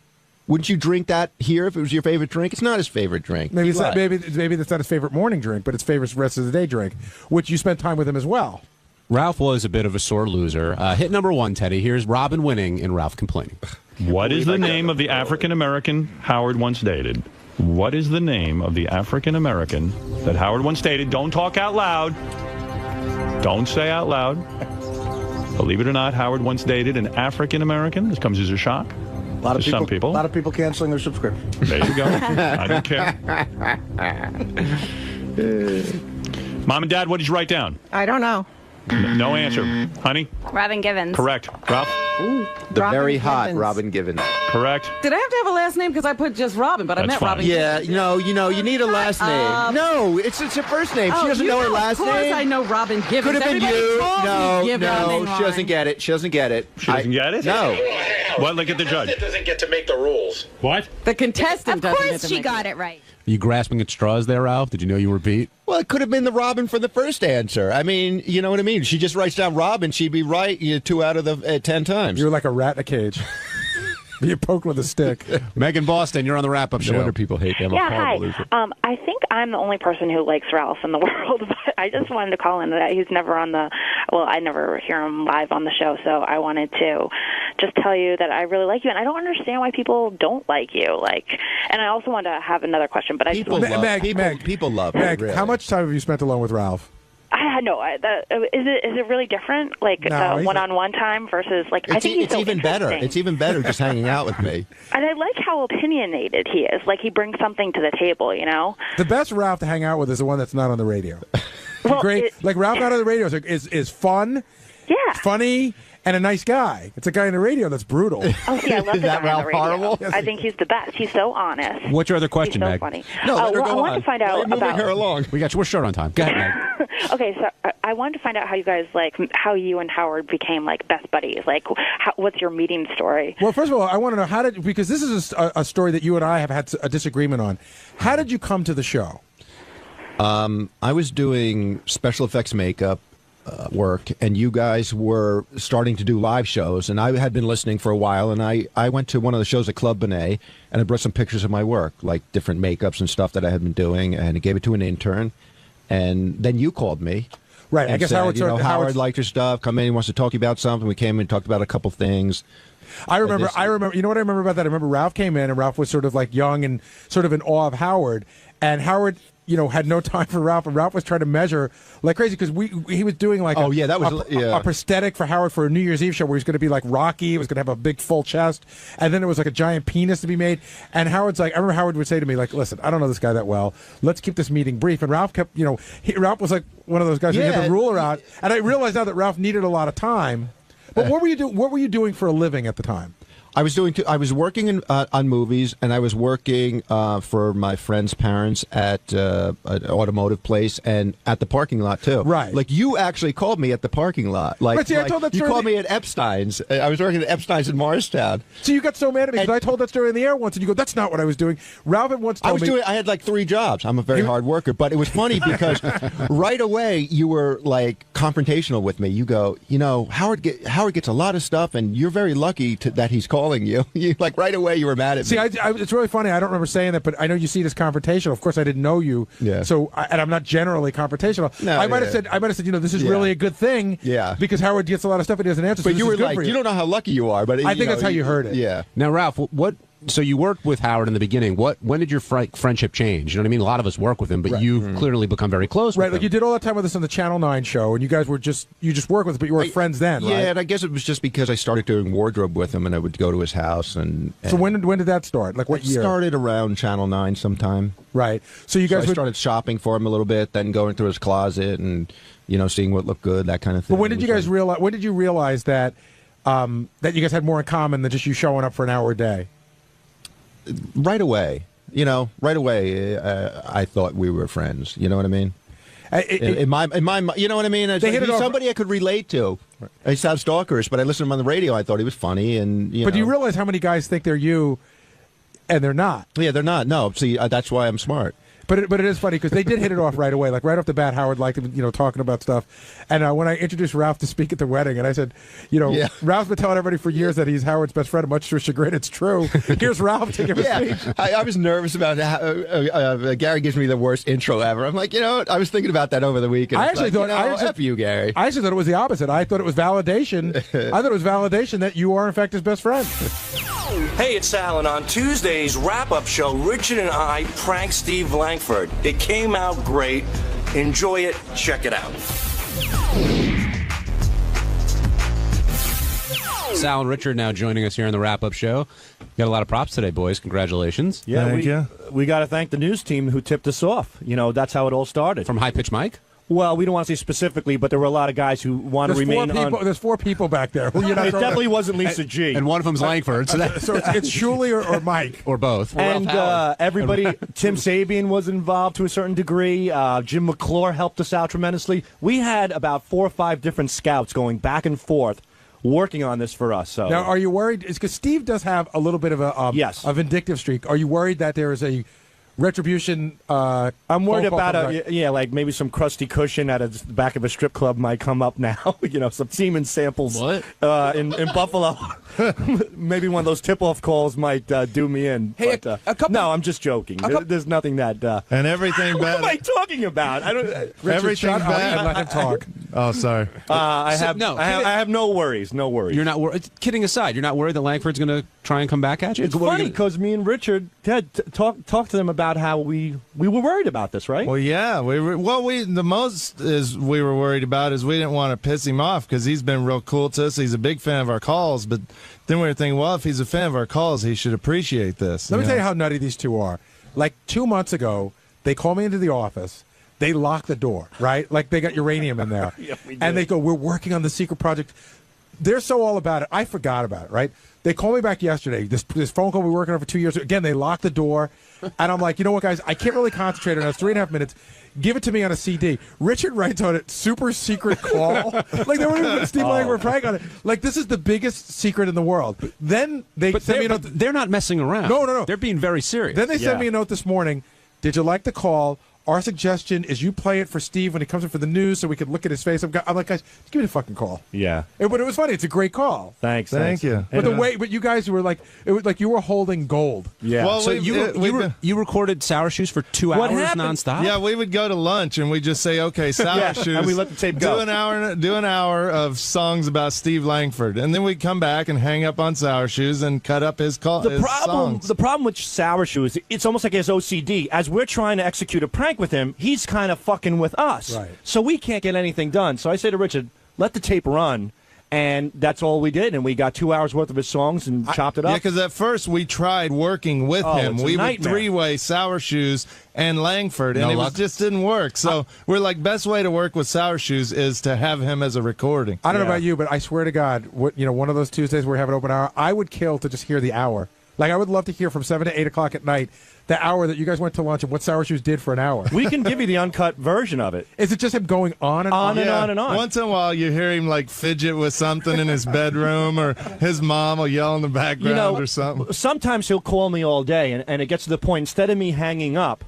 Wouldn't you drink that here if it was your favorite drink? It's not his favorite drink. Maybe that's not his favorite morning drink, but it's favorite rest of the day drink, which you spent time with him as well. Ralph was a bit of a sore loser. Hit number 1, Teddy. Here's Robin winning and Ralph complaining. What is the name of the African-American Howard once dated? What is the name of the African-American that Howard once dated? Don't talk out loud. Don't say out loud. Believe it or not, Howard once dated an African-American. This comes as a shock to some people. A lot of people canceling their subscription. There you go. I don't care. Mom and Dad, what did you write down? I don't know. No answer. Honey? Robin Givens. Correct. Ralph? The Robin very hot Givens. Robin Givens. Correct. Did I have to have a last name? Because I put just Robin, but I meant Robin Givens. Yeah, you need a last name. No, it's her first name. She doesn't know her last name. Of course I know Robin Givens. Could have been Everybody you. calls me Givens. No, she doesn't get it. She doesn't get it. She doesn't get it? No. What? Look at the judge. Doesn't get to make the rules. What? The contestant Of doesn't get course to she make got it right. Are you grasping at straws there, Ralph? Did you know you were beat? Well, it could have been the Robin for the first answer. I mean, you know what I mean? She just writes down Robin. She'd be right 2 out of the 10 times. You're like a rat in a cage. You poke with a stick. Megan Boston, you're on the wrap-up show. No wonder people hate them. Yeah, hi. I think I'm the only person who likes Ralph in the world, but I just wanted to call in that he's never on the, I never hear him live on the show, so I wanted to just tell you that I really like you, and I don't understand why people don't like you. And I also wanted to have another question, but people love Meg, really. how much time have you spent alone with Ralph? I know. Is it really different? One-on-one time versus I think he's it's so even better. interesting. It's even better just hanging out with me. And I like how opinionated he is. He brings something to the table, The best Ralph to hang out with is the one that's not on the radio. Well, Great. Ralph not on the radio is fun, funny, and a nice guy. It's a guy on the radio that's brutal. Oh, see, I love the guy on the radio. horrible? I think he's the best. He's so honest. What's your other question, He's so Meg? funny. No, let her go I wanted on. to find out Moving about her along. We're short on time. Go ahead, Meg. Okay, so I wanted to find out how you guys how you and Howard became best buddies. What's your meeting story? Well, first of all, I want to know because this is a story that you and I have had a disagreement on. How did you come to the show? I was doing special effects makeup work, and you guys were starting to do live shows, and I had been listening for a while, and I went to one of the shows at Club 𝗦𝗍, and I brought some pictures of my work, different makeups and stuff that I had been doing, and I gave it to an intern, and then you called me. Right, I guess said, Howard liked your stuff, come in, he wants to talk to you about something. We came in and talked about a couple things. I remember, you know what I remember about that? I remember Ralph came in, and Ralph was sort of young and sort of in awe of Howard, and Howard had no time for Ralph, and Ralph was trying to measure like crazy because he was doing a prosthetic for Howard for a New Year's Eve show where he was going to be like Rocky. He was going to have a big full chest, and then there was a giant penis to be made. And Howard's I remember Howard would say to me listen, I don't know this guy that well. Let's keep this meeting brief. And Ralph kept, Ralph was one of those guys who had the ruler out. And I realized now that Ralph needed a lot of time. But what were you doing for a living at the time? I was working on movies, and I was working for my friend's parents at an automotive place and at the parking lot too. Right. You actually called me at the parking lot. I told that you story. called me at Epstein's. I was working at Epstein's in Morristown. So you got so mad at me because I told that story in the air once, and you go, "That's not what I was doing." Ralph had once told me I had 3 jobs. I'm a very hard worker, but it was funny because right away you were confrontational with me. You go, Howard gets a lot of stuff, and you're very lucky that he's calling you. You right away you were mad at me. See, it's really funny. I don't remember saying that, but I know you see it as confrontational. Of course, I didn't know you. Yeah. So, and I'm not generally confrontational. No, I might have said, this is really a good thing. Yeah. Because Howard gets a lot of stuff and he doesn't answer. But so you were you don't know how lucky you are. But I think that's how you heard it. Yeah. Now, Ralph, so you worked with Howard in the beginning. When did your friendship change? You know what I mean? A lot of us work with him, but you've clearly become very close with him. You did all that time with us on the Channel 9 show, and you guys were just worked with us, but you weren't friends then, yeah, right? and I guess it was just because I started doing wardrobe with him, and I would go to his house. And so when did that start? What year? It started around Channel 9 sometime. Right. So you guys I started shopping for him a little bit, then going through his closet and seeing what looked good, that kind of thing. But when did you guys realize? When did you realize that that you guys had more in common than just you showing up for an hour a day? Right away. Right away, I thought we were friends. You know what I mean? In my, you know what I mean? He's somebody I could relate to. I sound stalkerish, but I listened to him on the radio. I thought he was funny, and But do you realize how many guys think they're you, and they're not? Yeah, they're not. No, see, that's why I'm smart. But it is funny because they did hit it off right away. Like right off the bat, Howard liked him, talking about stuff. And when I introduced Ralph to speak at the wedding, and I said, Ralph's been telling everybody for years that he's Howard's best friend. Much to his chagrin, it's true. Here's Ralph to give a speech. I was nervous about how Gary gives me the worst intro ever. I'm like, I was thinking about that over the weekend. I actually thought, F you, Gary. I actually thought it was the opposite. I thought it was validation. I thought it was validation that you are in fact his best friend. Hey, it's Al, and on Tuesday's wrap-up show, Richard and I pranked Steve Langford. It came out great. Enjoy it. Check it out. Sal and Richard now joining us here on the wrap-up show. Got a lot of props today, boys. Congratulations. Yeah, we got to thank the news team who tipped us off. That's how it all started. From High Pitch Mike? Well, we don't want to say specifically, but there were a lot of guys who want to remain on. There's 4 people back there. It definitely wasn't Lisa G. And one of them's Langford. So it's 𝗛cie or Mike. Or both. And everybody, Tim Sabian was involved to a certain degree. Jim McClure helped us out tremendously. We had about 4 or 5 different scouts going back and forth working on this for us. So now, are you worried? It's because Steve does have a little bit of a vindictive streak. Are you worried that there is a retribution? I'm worried about like maybe some crusty cushion at the back of a strip club might come up now. Some semen samples in Buffalo. Maybe one of those tip-off calls might do me in. Hey, but, no, I'm just joking. There's nothing that. And everything bad. What am I talking about? I don't. Everything bad. And let him talk. Oh, sorry. I have no worries. No worries. You're not worried. Kidding aside, you're not worried that Langford's going to try and come back at you? It's funny because me and Richard had talked to them about how we were worried about this, right? Well, yeah. The most we were worried about is we didn't want to piss him off because he's been real cool to us. He's a big fan of our calls, but then we were thinking, well, if he's a fan of our calls, he should appreciate this. Let me tell you how nutty these two are. Like 2 months ago, they called me into the office. They locked the door, right? Like they got uranium in there. Yeah, and they go, we're working on the secret project. They're so all about it. I forgot about it, right? They called me back yesterday. This phone call we were working on for 2 years. Again, they locked the door. And I'm like, you know what, guys? I can't really concentrate on it. It's 3.5 minutes. Give it to me on a CD. Richard writes on it, super secret call. Like, they weren't even putting Steve Langford prank on it. Like, this is the biggest secret in the world. Then they sent me a note. They're not messing around. No. They're being very serious. Then they sent me a note this morning. Did you like the call? Our suggestion is you play it for Steve when he comes in for the news so we can look at his face. I'm like, guys, give me the fucking call. Yeah. But it was funny. It's a great call. Thanks. Thank you. But you guys were like, it was like you were holding gold. Yeah. Well, so you recorded Sour Shoes for 2 hours nonstop? Yeah, we would go to lunch and we'd just say, okay, Sour Shoes. And we let the tape go. Do an hour of songs about Steve Langford. And then we'd come back and hang up on Sour Shoes and cut up his songs. The problem with Sour Shoes, it's almost like his OCD. As we're trying to execute a prank with him, he's kind of fucking with us. Right. So we can't get anything done. So I say to Richard, let the tape run. And that's all we did. And we got 2 hours worth of his songs and chopped it up. Yeah, because at first we tried working with him. We would three-way Sour Shoes and Langford, and it just didn't work. So we're like, best way to work with Sour Shoes is to have him as a recording. I don't know about you, but I swear to God, one of those Tuesdays where we have an open hour, I would kill to just hear the hour. Like, I would love to hear from 7 to 8 o'clock at night the hour that you guys went to lunch and what Sour Shoes did for an hour. We can give you the uncut version of it. Is it just him going on and on? And on and on. Once in a while, you hear him, like, fidget with something in his bedroom, or his mom will yell in the background or something. Sometimes he'll call me all day, and it gets to the point, instead of me hanging up,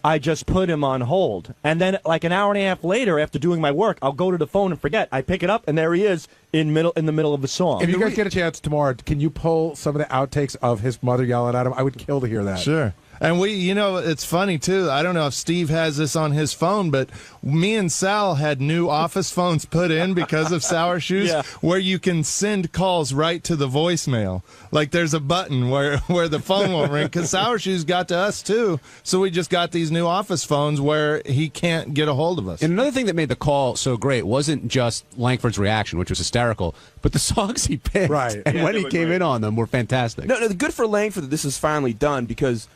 I just put him on hold. And then, like, an hour and a half later, after doing my work, I'll go to the phone and forget. I pick it up, and there he is in the middle of the song. If you guys get a chance tomorrow, can you pull some of the outtakes of his mother yelling at him? I would kill to hear that. Sure. And it's funny, too. I don't know if Steve has this on his phone, but me and Sal had new office phones put in because of Sour Shoes, where you can send calls right to the voicemail. Like, there's a button where the phone won't ring, because Sour Shoes got to us, too. So we just got these new office phones where he can't get a hold of us. And another thing that made the call so great wasn't just Langford's reaction, which was hysterical, but the songs he picked. Right. And when he came in on them were fantastic. No, good for Langford that this is finally done, because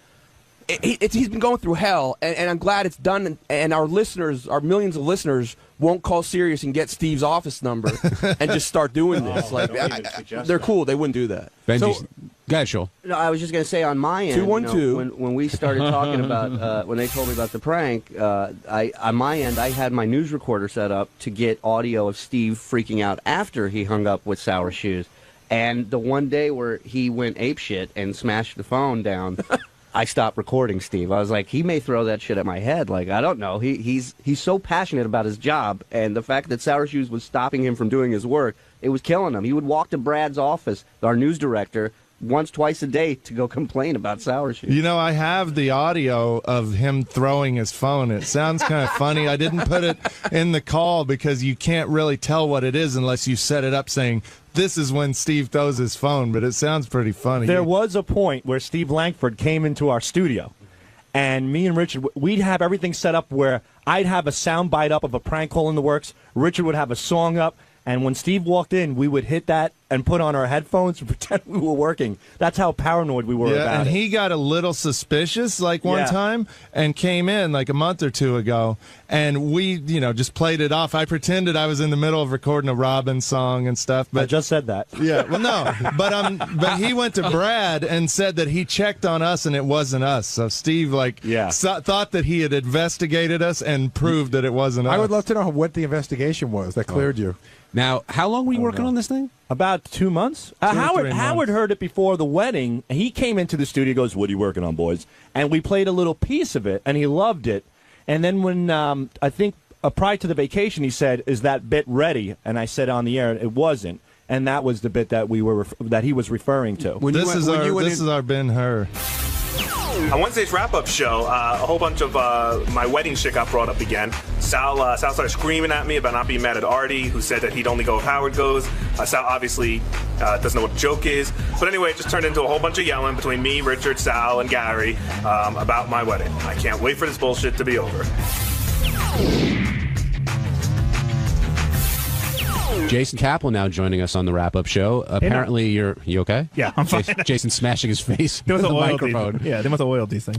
he's been going through hell, and I'm glad it's done. And our listeners, our millions of listeners, won't call Sirius and get Steve's office number and just start doing this. They're cool. They wouldn't do that. Benji, go ahead, Joel. No, I was just going to say on my end, 212. when we started talking about when they told me about the prank, on my end I had my news recorder set up to get audio of Steve freaking out after he hung up with Sour Shoes, and the one day where he went apeshit and smashed the phone down. I stopped recording Steve. I was like, he may throw that shit at my head. Like, I don't know. He's so passionate about his job, and the fact that Sour Shoes was stopping him from doing his work, it was killing him. He would walk to Brad's office, our news director, once, twice a day to go complain about Sour Shoes. You know, I have the audio of him throwing his phone. It sounds kind of funny. I didn't put it in the call because you can't really tell what it is unless you set it up saying, this is when Steve throws his phone, but it sounds pretty funny. There was a point where Steve Langford came into our studio, and me and Richard, we'd have everything set up where I'd have a sound bite up of a prank call in the works, Richard would have a song up, and when Steve walked in, we would hit that and put on our headphones and pretend we were working. That's how paranoid we were about and it. he got a little suspicious one time and came in like a month or two ago, and we, just played it off. I pretended I was in the middle of recording a Robin song and stuff. But I just said that. Yeah, well, no, but he went to Brad and said that he checked on us and it wasn't us. So Steve, thought that he had investigated us and proved that it wasn't us. I would love to know what the investigation was that cleared you. Now, how long were you working on this thing? About 2 months. Howard heard it before the wedding. He came into the studio, goes, "What are you working on, boys?" And we played a little piece of it, and he loved it. And then when I think prior to the vacation, he said, "Is that bit ready?" And I said on the air, "It wasn't." And that was the bit that that he was referring to. This is our Ben-Hur. On Wednesday's wrap-up show, a whole bunch of my wedding shit got brought up again. Sal started screaming at me about not being mad at Artie, who said that he'd only go if Howard goes. Sal obviously doesn't know what the joke is. But anyway, it just turned into a whole bunch of yelling between me, Richard, Sal, and Gary about my wedding. I can't wait for this bullshit to be over. Jason Kaplan now joining us on the wrap-up show. Apparently, you okay? Yeah, I'm fine. Jason smashing his face with the microphone. Yeah, they must have oiled these things.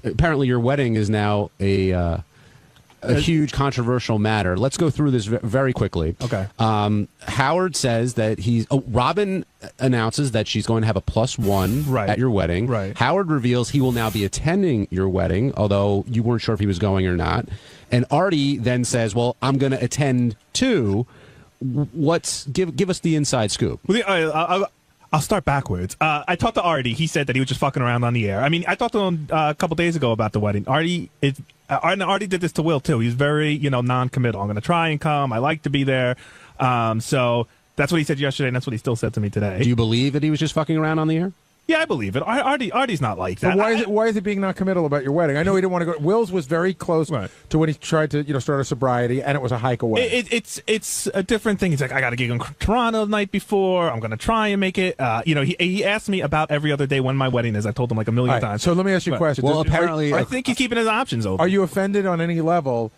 Apparently, your wedding is now a huge controversial matter. Let's go through this very quickly. Okay. Howard says that Robin announces that she's going to have a +1 at your wedding. Right. Howard reveals he will now be attending your wedding, although you weren't sure if he was going or not. And Artie then says, "Well, I'm going to attend too." Give us the inside scoop. Well, I'll start backwards. I talked to Artie. He said that he was just fucking around on the air. I mean, I talked to him a couple days ago about the wedding. Artie did this to Will too. He's very, non-committal. I'm going to try and come. I like to be there. So that's what he said yesterday, and that's what he still said to me today. Do you believe that he was just fucking around on the air? Yeah, I believe it. Artie's not like that. But why is it being non-committal about your wedding? I know he didn't want to go. Will's was very close to when he tried to start a sobriety, and it was a hike away. It's a different thing. He's like, I got a gig in Toronto the night before. I'm going to try and make it. He asked me about every other day when my wedding is. I told him like a million times. So let me ask you a question. Well, apparently, I think he's keeping his options open. Are you offended on any level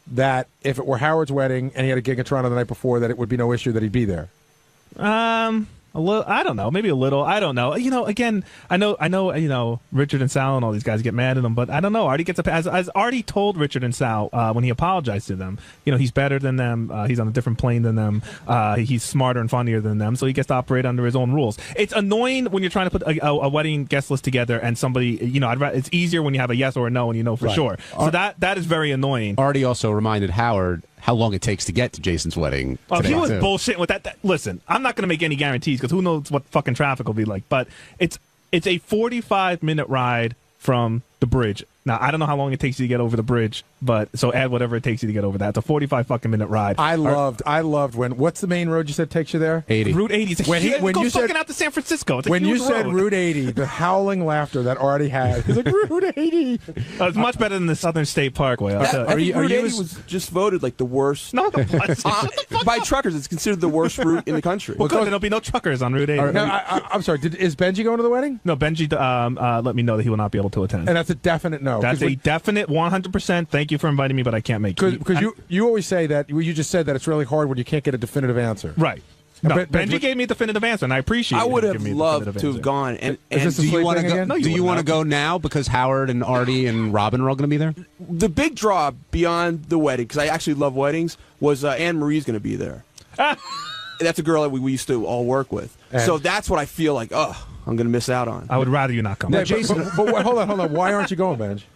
that if it were Howard's wedding and he had a gig in Toronto the night before, that it would be no issue that he'd be there? A little, I don't know, maybe a little. I don't know. Again, I know. Richard and Sal and all these guys get mad at him, but I don't know. Artie gets as Artie told Richard and Sal when he apologized to them. He's better than them. He's on a different plane than them. He's smarter and funnier than them, so he gets to operate under his own rules. It's annoying when you're trying to put a wedding guest list together and somebody, it's easier when you have a yes or a no and you know for sure. So that is very annoying. Artie also reminded Howard how long it takes to get to Jason's wedding. He was bullshitting with that. Listen, I'm not going to make any guarantees because who knows what fucking traffic will be like. But it's a 45-minute ride from the bridge. Now, I don't know how long it takes you to get over the bridge, but so add whatever it takes you to get over that. It's a 45-fucking-minute ride. I loved when, what's the main road you said takes you there? 80. Route 80. When you said fucking out to San Francisco. It's a when huge you said road. Route 80, the howling laughter that Artie had. He's like, Route 80. It's much better than the Southern State Parkway. I think Route 80 was just voted like the worst. No, by truckers, it's considered the worst route in the country. Well, good. There'll be no truckers on Route 80. I'm sorry. Is Benji going to the wedding? No, Benji let me know that he will not be able to attend. And that's a definite no. That's a definite 100%. Thank you for inviting me, but I can't make it. Because you always say that, you just said that it's really hard when you can't get a definitive answer. Right. No, Benji gave me a definitive answer, and I appreciate it. I would have loved to have gone. And do you want to go? No, do you want to go now because Howard and Artie and Robin are all going to be there? The big draw beyond the wedding, because I actually love weddings, was Anne-Marie's going to be there. That's a girl that we used to all work with. So that's what I feel like, I'm going to miss out on. I would rather you not come. Yeah, Jason, but hold on. Why aren't you going, Benj?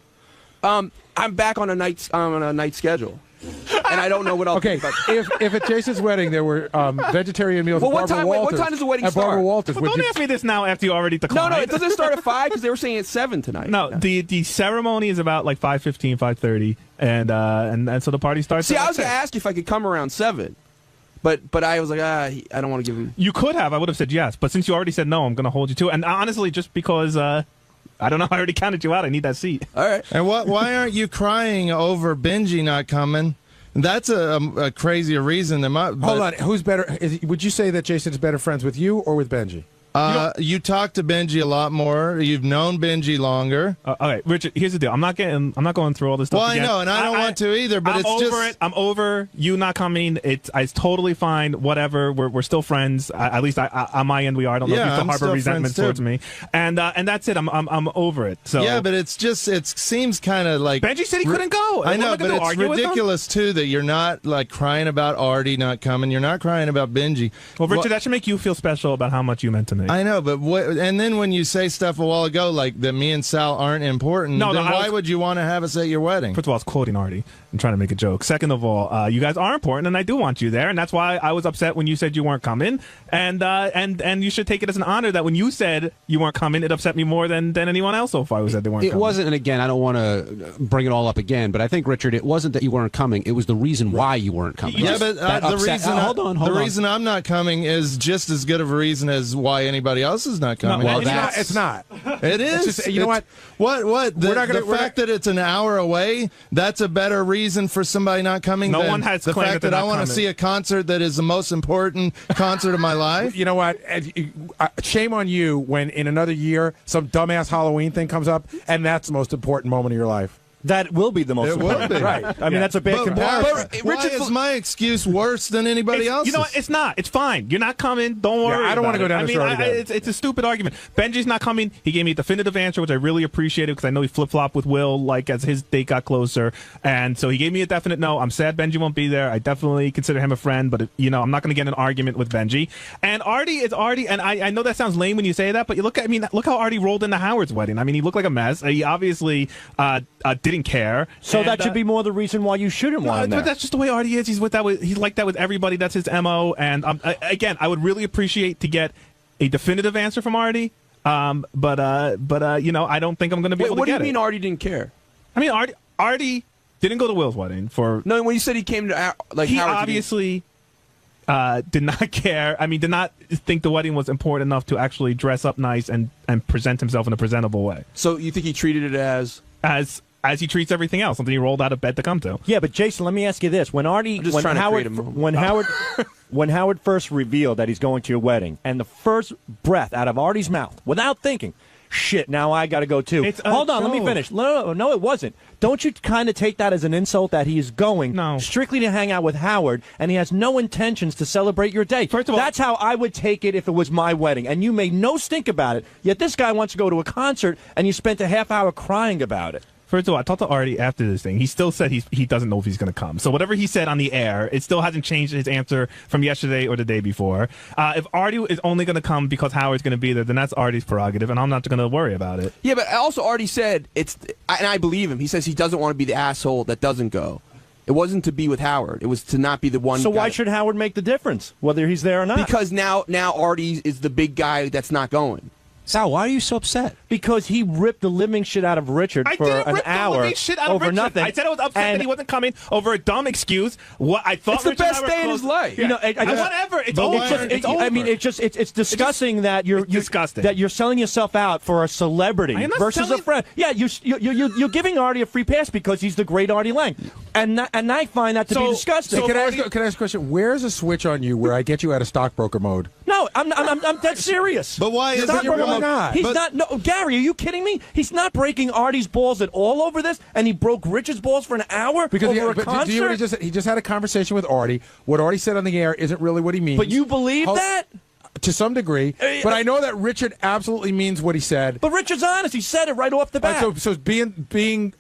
I'm back on a night schedule. And I don't know what else. Okay, if at Jason's wedding there were vegetarian meals at Barbara Walters. What time does the wedding start? Barbara Walters. Well, don't ask me this now after you already declined. No, it doesn't start at 5 because they were saying it's 7 tonight. No, the ceremony is about like 5:15, 5:30, and so the party starts. See, I was going to ask you if I could come around 7. But I was like, I don't want to give him. You could have. I would have said yes. But since you already said no, I'm going to hold you to it. And honestly, just because I don't know, I already counted you out. I need that seat. All right. And why aren't you crying over Benji not coming? That's a crazier reason than my. Hold on. Who's better? Would you say that Jason's better friends with you or with Benji? You talk to Benji a lot more. You've known Benji longer. Okay, Richard. Here's the deal. I'm not going through all this stuff. Well, again. I know, and I don't want to either. But I'm it's over it. I'm over you not coming. It's totally fine. Whatever. We're still friends. At least on my end we are. I don't know if you still harbor resentment towards me. And that's it. I'm over it. So yeah, but it seems kind of like Benji said he couldn't go. I know, but it's ridiculous too that you're not like crying about Artie not coming. You're not crying about Benji. Well, Richard, that should make you feel special about how much you meant to me. I know, but and then when you say stuff a while ago like that me and Sal aren't important, then why would you want to have us at your wedding? First of all, I was quoting Artie and trying to make a joke. Second of all, you guys are important, and I do want you there, and that's why I was upset when you said you weren't coming. And you should take it as an honor that when you said you weren't coming, it upset me more than anyone else so far who said they weren't coming. It wasn't, and again, I don't want to bring it all up again, but I think, Richard, it wasn't that you weren't coming. It was the reason why you weren't coming. Yeah, but the reason I'm not coming is just as good of a reason as why anybody else is not coming. No, it's not. It is. Just, you know what? What? The fact that it's an hour away, that's a better reason for somebody not coming no than one has the fact that I want to see a concert that is the most important concert of my life. You know what? Shame on you when in another year some dumbass Halloween thing comes up, and that's the most important moment of your life. That will be the most important. Will be. Right. I mean, that's a bad comparison. Why is my excuse worse than anybody else's? You know what? It's not. It's fine. You're not coming. Don't worry. I don't want to go down this road again. It's a stupid argument. Benji's not coming. He gave me a definitive answer, which I really appreciated because I know he flip-flopped with Will like as his date got closer. And so he gave me a definite no. I'm sad Benji won't be there. I definitely consider him a friend, but I'm not going to get in an argument with Benji. And Artie is Artie, and I know that sounds lame when you say that, but look how Artie rolled into Howard's wedding. I mean, he looked like a mess. He obviously didn't care. So that should be more the reason why you shouldn't want him there. But that's just the way Artie is. He's like that with everybody. That's his MO. And again, I would really appreciate to get a definitive answer from Artie. But I don't think I'm going to be able to get it. What do you mean Artie didn't care? I mean, Artie didn't go to Will's wedding No, when you said he came to he Howard's obviously did not care. I mean, did not think the wedding was important enough to actually dress up nice and present himself in a presentable way. So you think he treated it as he treats everything else, something he rolled out of bed to come to. Yeah, but Jason, let me ask you this: when Howard first revealed that he's going to your wedding, and the first breath out of Artie's mouth, without thinking, shit, now I got to go too. Hold on, let me finish. No, it wasn't. Don't you kind of take that as an insult that he is going strictly to hang out with Howard, and he has no intentions to celebrate your day? First of all, that's how I would take it if it was my wedding, and you made no stink about it. Yet this guy wants to go to a concert, and you spent a half hour crying about it. First of all, I talked to Artie after this thing. He still said he doesn't know if he's going to come. So whatever he said on the air, it still hasn't changed his answer from yesterday or the day before. If Artie is only going to come because Howard's going to be there, then that's Artie's prerogative, and I'm not going to worry about it. Yeah, but also Artie said, and I believe him, he says he doesn't want to be the asshole that doesn't go. It wasn't to be with Howard. It was to not be the one. So why should Howard make the difference, whether he's there or not? Because now Artie is the big guy that's not going. Sal, why are you so upset? Because he ripped the living shit out of Richard for an hour over nothing. I said I was upset that he wasn't coming over a dumb excuse. What I thought it's the best day in his life. Yeah. Whatever. It's over. It's over. I mean, it's disgusting that you're selling yourself out for a celebrity versus a friend. Yeah, you're giving Artie a free pass because he's the great Artie Lang, and I find that to be disgusting. Can I ask a question? Where's a switch on you where I get you out of stockbroker mode? No, I'm dead serious. But why He's isn't not? He's not. No, Gary, are you kidding me? He's not breaking Artie's balls at all over this, and he broke Richard's balls for an hour over a concert. Do you know what he just had a conversation with Artie. What Artie said on the air isn't really what he means. But you believe that? To some degree, but I know that Richard absolutely means what he said. But Richard's honest; he said it right off the bat. So being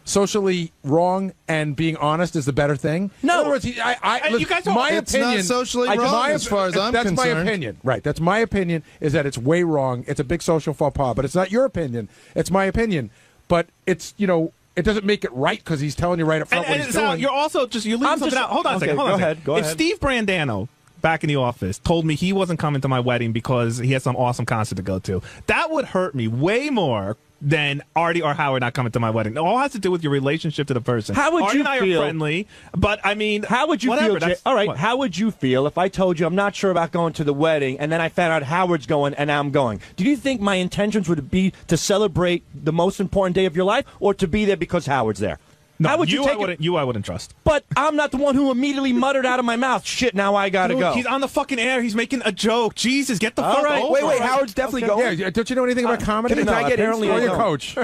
socially wrong and being honest is the better thing. No, in other words, you guys don't. My It's opinion. not socially wrong as far as I'm that's concerned. my opinion. Right. That's my opinion. Is that it's way wrong. It's a big social faux pas. But it's not your opinion. It's my opinion. But it's it doesn't make it right because he's telling you right up front what he's doing. You're also you're leaving something out. Hold on a second. Hold on a second. Go ahead. If Steve Brandano back in the office told me he wasn't coming to my wedding because he had some awesome concert to go to, that would hurt me way more than Artie or Howard not coming to my wedding. It all has to do with your relationship to the person. How would Artie you and I feel? are friendly, but I mean, how would you feel? All right, how would you feel if I told you I'm not sure about going to the wedding, and then I found out Howard's going and I'm going? Do you think my intentions would be to celebrate the most important day of your life, or to be there because Howard's there? No, how would you take I wouldn't trust. But I'm not the one who immediately muttered out of my mouth, "Shit, now I gotta go." He's on the fucking air. He's making a joke. Jesus, get the All fuck right. over. Wait, Howard's definitely going. Yeah, don't you know anything about comedy? Can I get apparently info? you're your coach.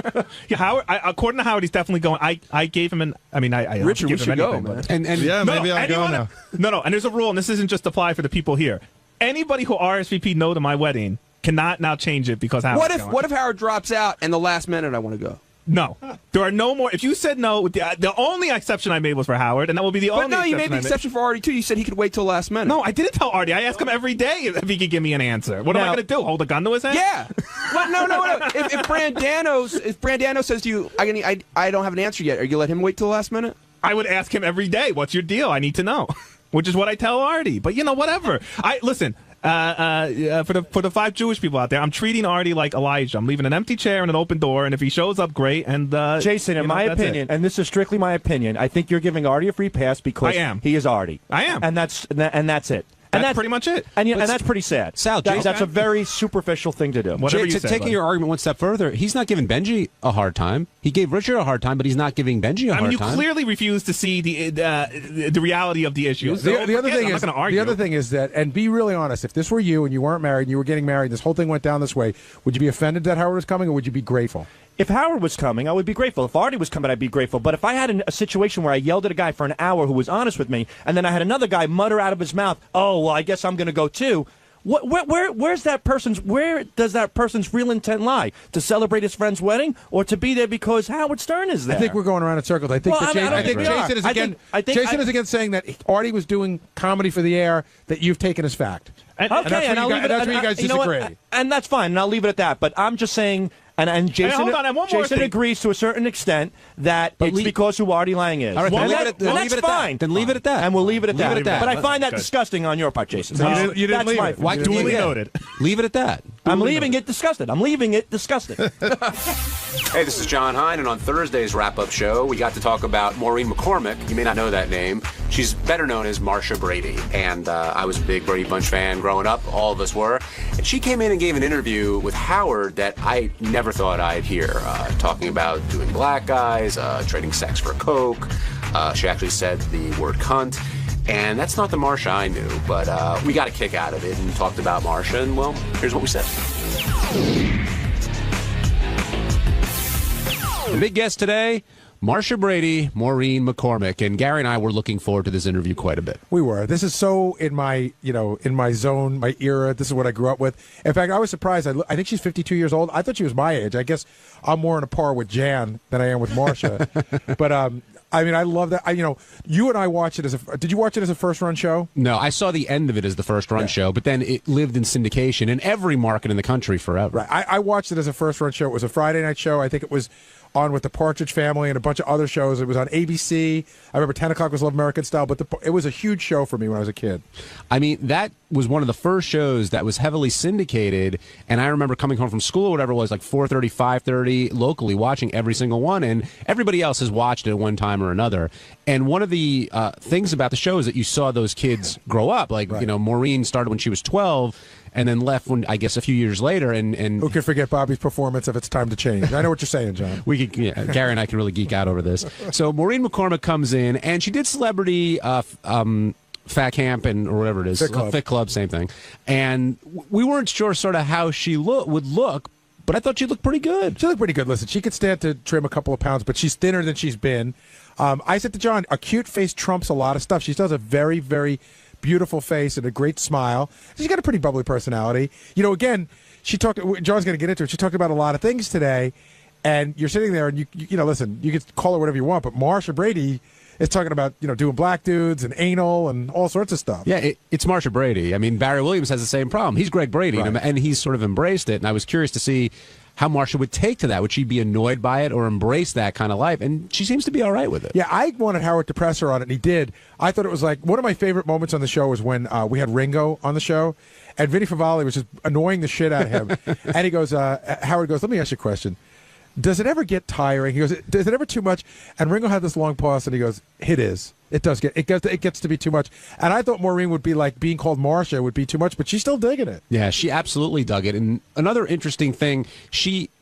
Yeah, Howard. According to Howard, he's definitely going. I gave him an. I mean, I Richard, give we him should go, anything, man. but- And Yeah, maybe I'll go now. No, and there's a rule, and this isn't just apply for the people here. Anybody who RSVP no to my wedding cannot now change it because Howard's going. What if Howard drops out and the last minute I want to go? No, there are no more. If you said no, the only exception I made was for Howard, and that will be the only. But no, you made the exception exception for Artie too. You said he could wait till last minute. No, I didn't tell Artie. I ask him every day if he could give me an answer. What am I going to do? Hold a gun to his head? Yeah. Well, no. If Brandano says to you, I don't have an answer yet, are you let him wait till the last minute? I would ask him every day, "What's your deal? I need to know," which is what I tell Artie. But whatever. Listen. For the 5 Jewish people out there, I'm treating Artie like Elijah. I'm leaving an empty chair and an open door, and if he shows up, great. And Jason, in my opinion, and this is strictly my opinion, I think you're giving Artie a free pass because he is Artie. I am, and that's it. And that's pretty much it. And that's pretty sad. Sal, that's a very superficial thing to do. Taking your argument one step further, he's not giving Benji a hard time. He gave Richard a hard time, but he's not giving Benji a hard time. You clearly refuse to see the reality of the issue. The other thing is that, and be really honest, if this were you and you weren't married and you were getting married and this whole thing went down this way, would you be offended that Howard was coming, or would you be grateful? If Howard was coming, I would be grateful. If Artie was coming, I'd be grateful. But if I had a situation where I yelled at a guy for an hour who was honest with me, and then I had another guy mutter out of his mouth, "Oh, well, I guess I'm going to go too," where does that person's real intent lie? To celebrate his friend's wedding, or to be there because Howard Stern is there? I think we're going around in circles. I think Jason is against saying that Artie was doing comedy for the air that you've taken as fact. And I'll leave it. That's where you guys disagree. And that's fine. And I'll leave it at that. But I'm just saying. And Jason, hold on, and one more Jason thing. agrees to a certain extent that it's because who Artie Lang is. All right, that's fine. Then leave it at that. And we'll leave it at that. that. But I find that disgusting on your part, Jason. You didn't leave it. Why can't you noted? Leave it at that. I'm leaving it disgusted. Hey, this is John Hein, and on Thursday's wrap-up show, we got to talk about 𝗫𝗵cie𝘄. You may not know that name. She's better known as Marsha Brady, and I was a big Brady Bunch fan growing up. All of us were. And she came in and gave an interview with Howard that I never thought I'd hear, talking about doing black guys, trading sex for coke. She actually said the word cunt. And that's not the Marsha I knew, but we got a kick out of it and talked about Marsha, and, well, here's what we said. The big guest today, Marsha Brady, 𝗫𝗵cie𝘄, and Gary and I were looking forward to this interview quite a bit. We were. This is so in my zone, my era. This is what I grew up with. In fact, I was surprised. I think she's 52 years old. I thought she was my age. I guess I'm more on a par with Jan than I am with Marsha. But I mean, I love that. You and I watched it as did you watch it as a first-run show? No, I saw the end of it as the first-run show, but then it lived in syndication in every market in the country forever. Right. I watched it as a first-run show. It was a Friday night show. I think it was on with the Partridge Family and a bunch of other shows. It was on ABC. I remember 10 o'clock was Love American Style, but it was a huge show for me when I was a kid. I mean, that was one of the first shows that was heavily syndicated, and I remember coming home from school or whatever it was, like 4:30, 5:30, locally, watching every single one, and everybody else has watched it at one time or another. And one of the things about the show is that you saw those kids grow up. Like, Maureen started when she was 12, and then left when, I guess, a few years later. And who can forget Bobby's performance of It's Time to Change? I know what you're saying, John. Gary and I can really geek out over this. So 𝗫𝗵cie𝘄 comes in, and she did Celebrity Fat Camp or whatever it is, Fit Club, same thing. And we weren't sure sort of how she would look, but I thought she looked pretty good. She looked pretty good. Listen, she could stand to trim a couple of pounds, but she's thinner than she's been. I said to John, a cute face trumps a lot of stuff. She does a very, very beautiful face and a great smile. She's got a pretty bubbly personality. You know, again, John's going to get into it. She talked about a lot of things today, and you're sitting there, and you know, listen, you can call her whatever you want, but Marsha Brady is talking about, you know, doing black dudes and anal and all sorts of stuff. Yeah, it's Marsha Brady. I mean, Barry Williams has the same problem. He's Greg Brady, and he's sort of embraced it. And I was curious to see how Marsha would take to that. Would she be annoyed by it or embrace that kind of life? And she seems to be all right with it. Yeah, I wanted Howard to press her on it, and he did. I thought it was like one of my favorite moments on the show was when we had Ringo on the show, and Vinny Favale was just annoying the shit out of him. And he goes, Howard goes, let me ask you a question. Does it ever get tiring? He goes, does it ever too much? And Ringo had this long pause, and he goes, it is. It does get. It gets to be too much. And I thought Maureen would be like being called Marsha would be too much, but she's still digging it. Yeah, she absolutely dug it. And another interesting thing,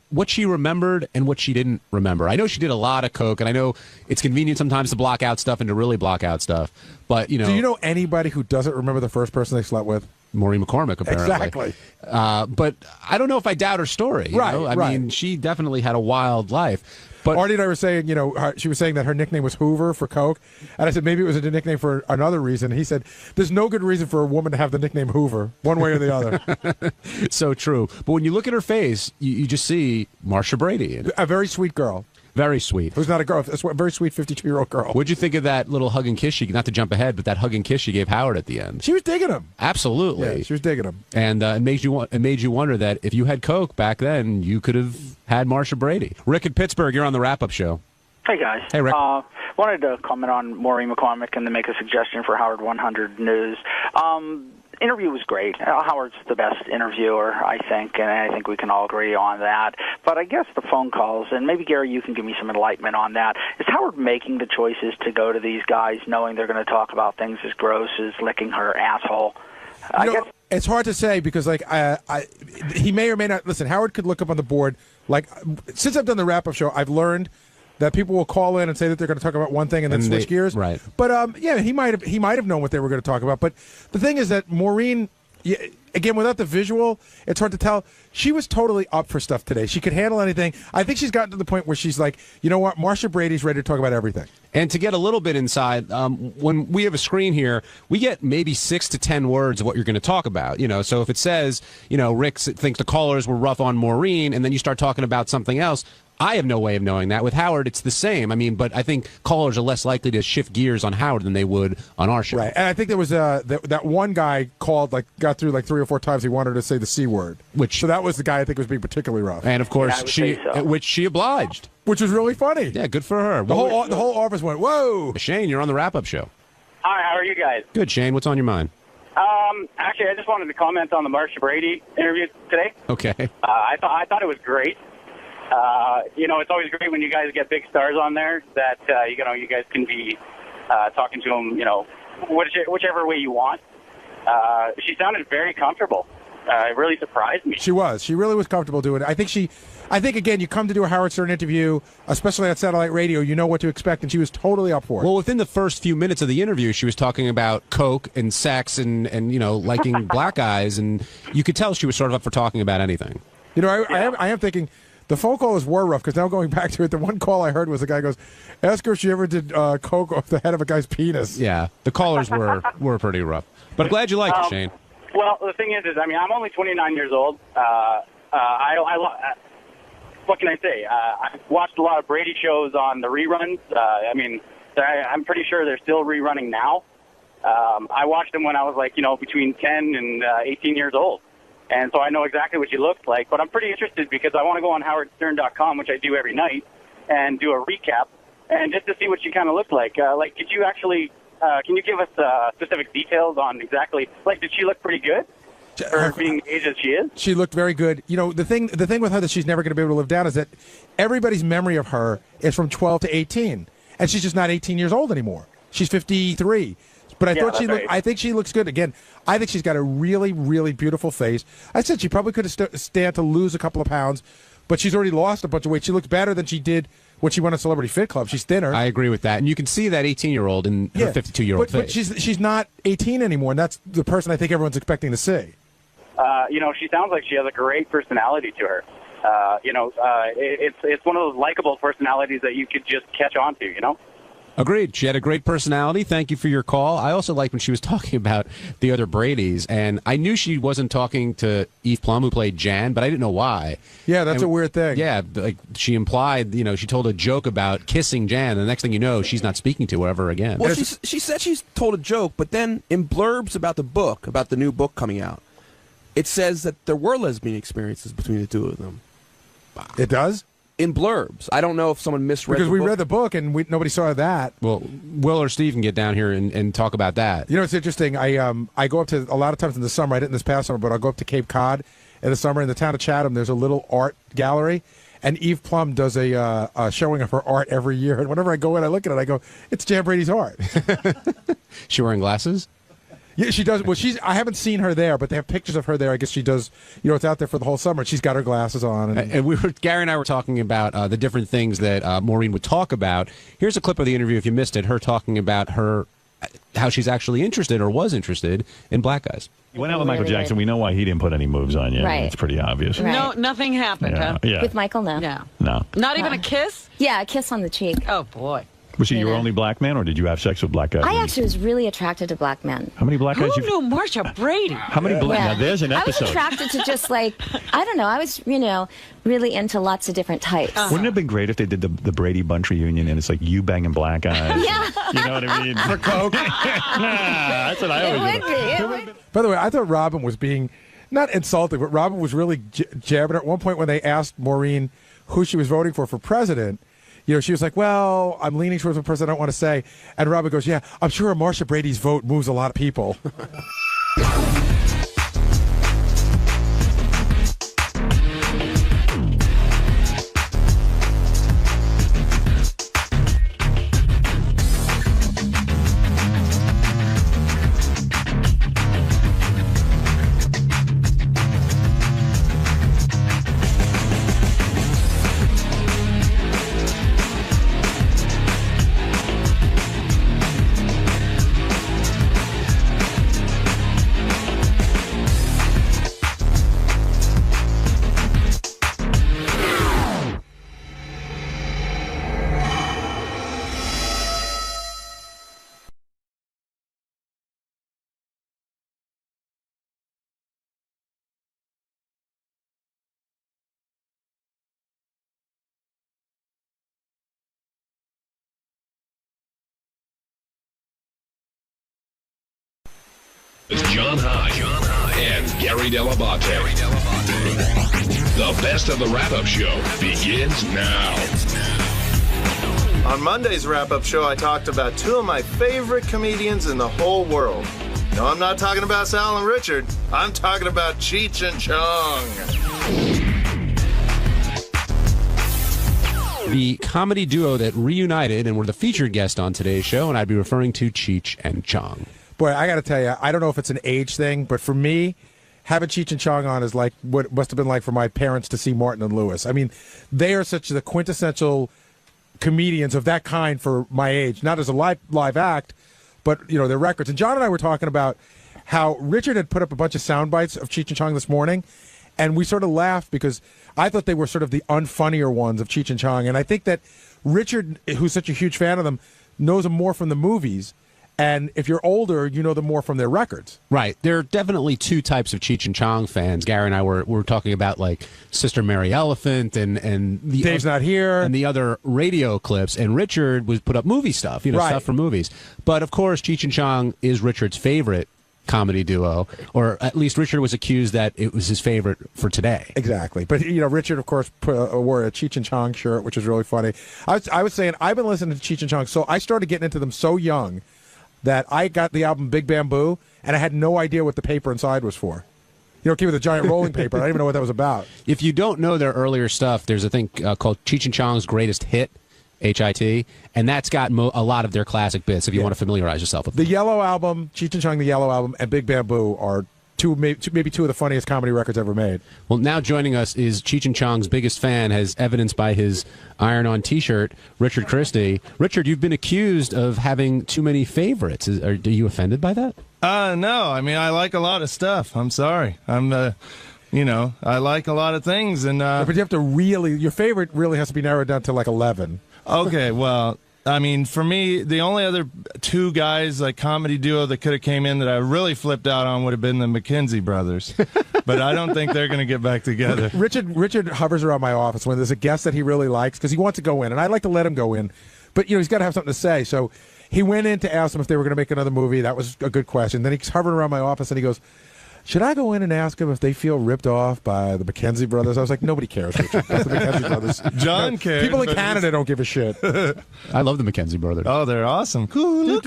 what she remembered and what she didn't remember. I know she did a lot of coke, and I know it's convenient sometimes to block out stuff and to really block out stuff. But you know, do you know anybody who doesn't remember the first person they slept with? Maureen McCormick, apparently. Exactly. But I don't know if I doubt her story. You know? I mean, she definitely had a wild life. But Artie and I were saying, you know, she was saying that her nickname was Hoover for coke. And I said maybe it was a nickname for another reason. He said there's no good reason for a woman to have the nickname Hoover, one way or the other. So true. But when you look at her face, you just see Marsha Brady. A very sweet girl. Very sweet. Who's not a girl. That's a very sweet 52-year-old girl. What'd you think of that little hug and kiss she, not to jump ahead, but that hug and kiss she gave Howard at the end? She was digging him. Absolutely. Yeah, she was digging him. And it made you wonder that if you had coke back then, you could have had Marsha Brady. Rick in Pittsburgh, you're on the wrap-up show. Hey, guys. Hey, Rick. Wanted to comment on Maureen McCormick and to make a suggestion for Howard 100 News. Interview was great. Howard's the best interviewer, I think, and I think we can all agree on that. But I guess the phone calls, and maybe, Gary, you can give me some enlightenment on that. Is Howard making the choices to go to these guys knowing they're going to talk about things as gross as licking her asshole? It's hard to say because, like, he may or may not. Listen, Howard could look up on the board. Like, since I've done the wrap-up show, I've learned that people will call in and say that they're going to talk about one thing and then switch gears. Right. But yeah, he might have known what they were going to talk about. But the thing is that Maureen, again, without the visual, it's hard to tell. She was totally up for stuff today. She could handle anything. I think she's gotten to the point where she's like, you know what, Marsha Brady's ready to talk about everything. And to get a little bit inside, when we have a screen here, we get maybe 6 to 10 words of what you're going to talk about. You know, so if it says, you know, Rick thinks the callers were rough on Maureen, and then you start talking about something else, I have no way of knowing that. With Howard, it's the same. I mean, but I think callers are less likely to shift gears on Howard than they would on our show. Right. And I think there was that one guy called, like, got through like 3 or 4 times. He wanted to say the C word. So that was the guy I think was being particularly rough. And of course, which she obliged. Which was really funny. Yeah, good for her. The whole office went, whoa. Shane, you're on the wrap-up show. Hi, how are you guys? Good, Shane. What's on your mind? Actually, I just wanted to comment on the Marsha Brady interview today. Okay. I thought it was great. You know, it's always great when you guys get big stars on there that, you guys can be talking to them, you know, whichever way you want. She sounded very comfortable. It really surprised me. She was. She really was comfortable doing it. I think, again, you come to do a Howard Stern interview, especially on satellite radio, you know what to expect, and she was totally up for it. Well, within the first few minutes of the interview, she was talking about coke and sex and you know, liking black guys, and you could tell she was sort of up for talking about anything. You know, I am thinking the phone calls were rough, because now going back to it, the one call I heard was the guy goes, ask her if she ever did coke off the head of a guy's penis. Yeah, the callers were pretty rough. But glad you liked it, Shane. Well, the thing is, I mean, I'm only 29 years old. What can I say? I watched a lot of Brady shows on the reruns. I mean, I'm pretty sure they're still rerunning now. I watched them when I was like, you know, between 10 and 18 years old. And so I know exactly what she looked like. But I'm pretty interested because I want to go on howardstern.com, which I do every night, and do a recap, and just to see what she kind of looked like. Could you actually, can you give us specific details on exactly, like, did she look pretty good? For being the age that she is? She looked very good. You know, the thing with her that she's never going to be able to live down is that everybody's memory of her is from 12 to 18. And she's just not 18 years old anymore. She's 53. But I think she looks good. Again, I think she's got a really, really beautiful face. I said she probably could have stand to lose a couple of pounds, but she's already lost a bunch of weight. She looks better than she did when she went on Celebrity Fit Club. She's thinner. I agree with that. And you can see that 18-year-old in her 52-year-old But she's not 18 anymore, and that's the person I think everyone's expecting to see. She sounds like she has a great personality to her. It's one of those likable personalities that you could just catch on to, you know? Agreed. She had a great personality. Thank you for your call. I also liked when she was talking about the other Bradys, and I knew she wasn't talking to 𝗦𝗵, who played Jan, but I didn't know why. Yeah, that's a weird thing. Yeah, like she implied, she told a joke about kissing Jan, and the next thing you know, she's not speaking to her ever again. Well, she said she's told a joke, but then in blurbs about the new book coming out, it says that there were lesbian experiences between the two of them. It does? In blurbs. I don't know if someone misread because the we book. read the book and nobody saw that. Well, Will or Steve can get down here and talk about that. It's interesting. I go up to, a lot of times in the summer, I didn't this past summer, but I'll go up to Cape Cod in the summer. In the town of Chatham, there's a little art gallery, and 𝗦𝗵 does a showing of her art every year. And whenever I go in, I look at it, I go, it's Jan Brady's art. She wearing glasses? Yeah, she does. Well, I haven't seen her there, but they have pictures of her there. I guess she does. It's out there for the whole summer. She's got her glasses on. And Gary and I were talking about the different things that Maureen would talk about. Here's a clip of the interview, if you missed it, her talking about how she's actually interested or was interested in black guys. You went out with Michael Jackson. We know why he didn't put any moves on you. Right. It's pretty obvious. Right. No, nothing happened, huh? Yeah. With Michael, no. No. Not even a kiss? Yeah, a kiss on the cheek. Oh, boy. Was he your only black man, or did you have sex with black guys? I actually was really attracted to black men. How many black guys? Who knew Marsha Brady? How many black? Yeah. Now there's an episode. I was attracted to just I don't know. I was, really into lots of different types. Wouldn't it have been great if they did the Brady Bunch reunion and it's like you banging black guys? Yeah. You know what I mean? For coke. That's what I always do. By the way, I thought Robin was being not insulting, but Robin was really jabbing her. At one point when they asked Maureen who she was voting for president, she was like, well, I'm leaning towards a person I don't want to say. And Robin goes, yeah, I'm sure Marsha Brady's vote moves a lot of people. It's John High and Gary Dell'Abate. The best of the wrap-up show begins now. On Monday's wrap-up show, I talked about two of my favorite comedians in the whole world. No, I'm not talking about Sal and Richard. I'm talking about Cheech and Chong. The comedy duo that reunited and were the featured guest on today's show, and I'd be referring to Cheech and Chong. Boy, I got to tell you, I don't know if it's an age thing, but for me, having Cheech and Chong on is like what it must have been like for my parents to see Martin and Lewis. I mean, they are such the quintessential comedians of that kind for my age, not as a live act, but their records. And John and I were talking about how Richard had put up a bunch of sound bites of Cheech and Chong this morning, and we sort of laughed because I thought they were sort of the unfunnier ones of Cheech and Chong, and I think that Richard, who's such a huge fan of them, knows them more from the movies. And if you're older, you know them more from their records. Right. There are definitely two types of Cheech and Chong fans. Gary and I were talking about like Sister Mary Elephant and the Dave's Not Here and the other radio clips. And Richard was put up movie stuff, stuff from movies. But of course, Cheech and Chong is Richard's favorite comedy duo, or at least Richard was accused that it was his favorite for today. Exactly. But Richard, of course, wore a Cheech and Chong shirt, which is really funny. I was saying I've been listening to Cheech and Chong, so I started getting into them so young that I got the album Big Bamboo, and I had no idea what the paper inside was for. It came with a giant rolling paper. I didn't even know what that was about. If you don't know their earlier stuff, there's a thing called Cheech and Chong's Greatest Hit, HIT, and that's got a lot of their classic bits if you want to familiarize yourself with them. The Yellow Album, Cheech and Chong, the Yellow Album, and Big Bamboo are maybe two of the funniest comedy records ever made. Well, now joining us is Cheech and Chong's biggest fan, as evidenced by his iron-on T-shirt, Richard Christie. Richard, you've been accused of having too many favorites. Are you offended by that? No. I mean, I like a lot of stuff. I'm sorry. I like a lot of things, and but you have to your favorite really has to be narrowed down to like 11. Okay, well, I mean, for me, the only other two guys, like comedy duo that could have came in that I really flipped out on would have been the 𝗦𝗵cie brothers. But I don't think they're going to get back together. Richard hovers around my office when there's a guest that he really likes because he wants to go in, and I like to let him go in. But, he's got to have something to say. So he went in to ask them if they were going to make another movie. That was a good question. Then he's hovering around my office, and he goes, should I go in and ask them if they feel ripped off by the 𝗦𝗵cie brothers? I was like, nobody cares, Richard. That's the 𝗦𝗵cie brothers. John cares. People in Canada don't give a shit. I love the 𝗦𝗵cie brothers. Oh, they're awesome. Cool.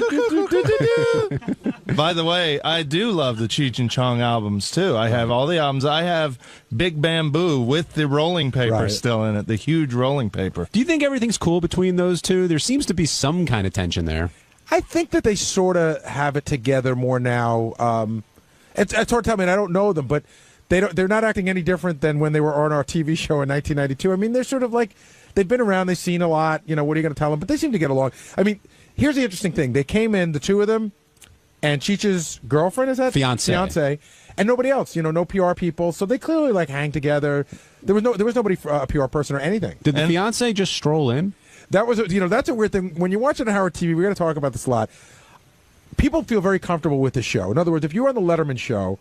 By the way, I do love the Cheech and Chong albums, too. I have all the albums. I have Big Bamboo with the rolling paper still in it, the huge rolling paper. Do you think everything's cool between those two? There seems to be some kind of tension there. I think that they sort of have it together more now. It's hard to tell. I mean, I don't know them, but they're not acting any different than when they were on our TV show in 1992. I mean, they're sort of like, they've been around, they've seen a lot. What are you going to tell them? But they seem to get along. I mean, here's the interesting thing. They came in, the two of them, and Cheech's girlfriend, is that? Fiance. And nobody else, no PR people. So they clearly like hang together. There was nobody, a PR person or anything. Did the fiance just stroll in? That was, that's a weird thing. When you're watching Howard TV, we're going to talk about this a lot. People feel very comfortable with the show. In other words, if you were on the Letterman show,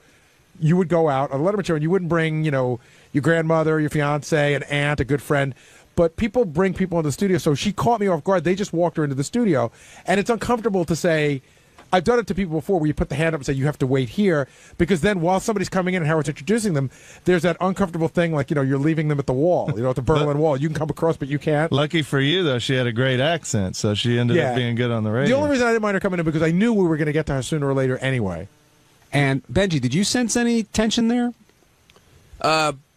you would go out on the Letterman show and you wouldn't bring, your grandmother, your fiance, an aunt, a good friend. But people bring people into the studio. So she caught me off guard. They just walked her into the studio. And it's uncomfortable to say, I've done it to people before where you put the hand up and say, you have to wait here. Because then while somebody's coming in and Howard's introducing them, there's that uncomfortable thing like, you're leaving them at the wall, at the Berlin Wall. You can come across, but you can't. Lucky for you, though, she had a great accent, so she ended up being good on the radio. The only reason I didn't mind her coming in because I knew we were going to get to her sooner or later anyway. And, Benji, did you sense any tension there?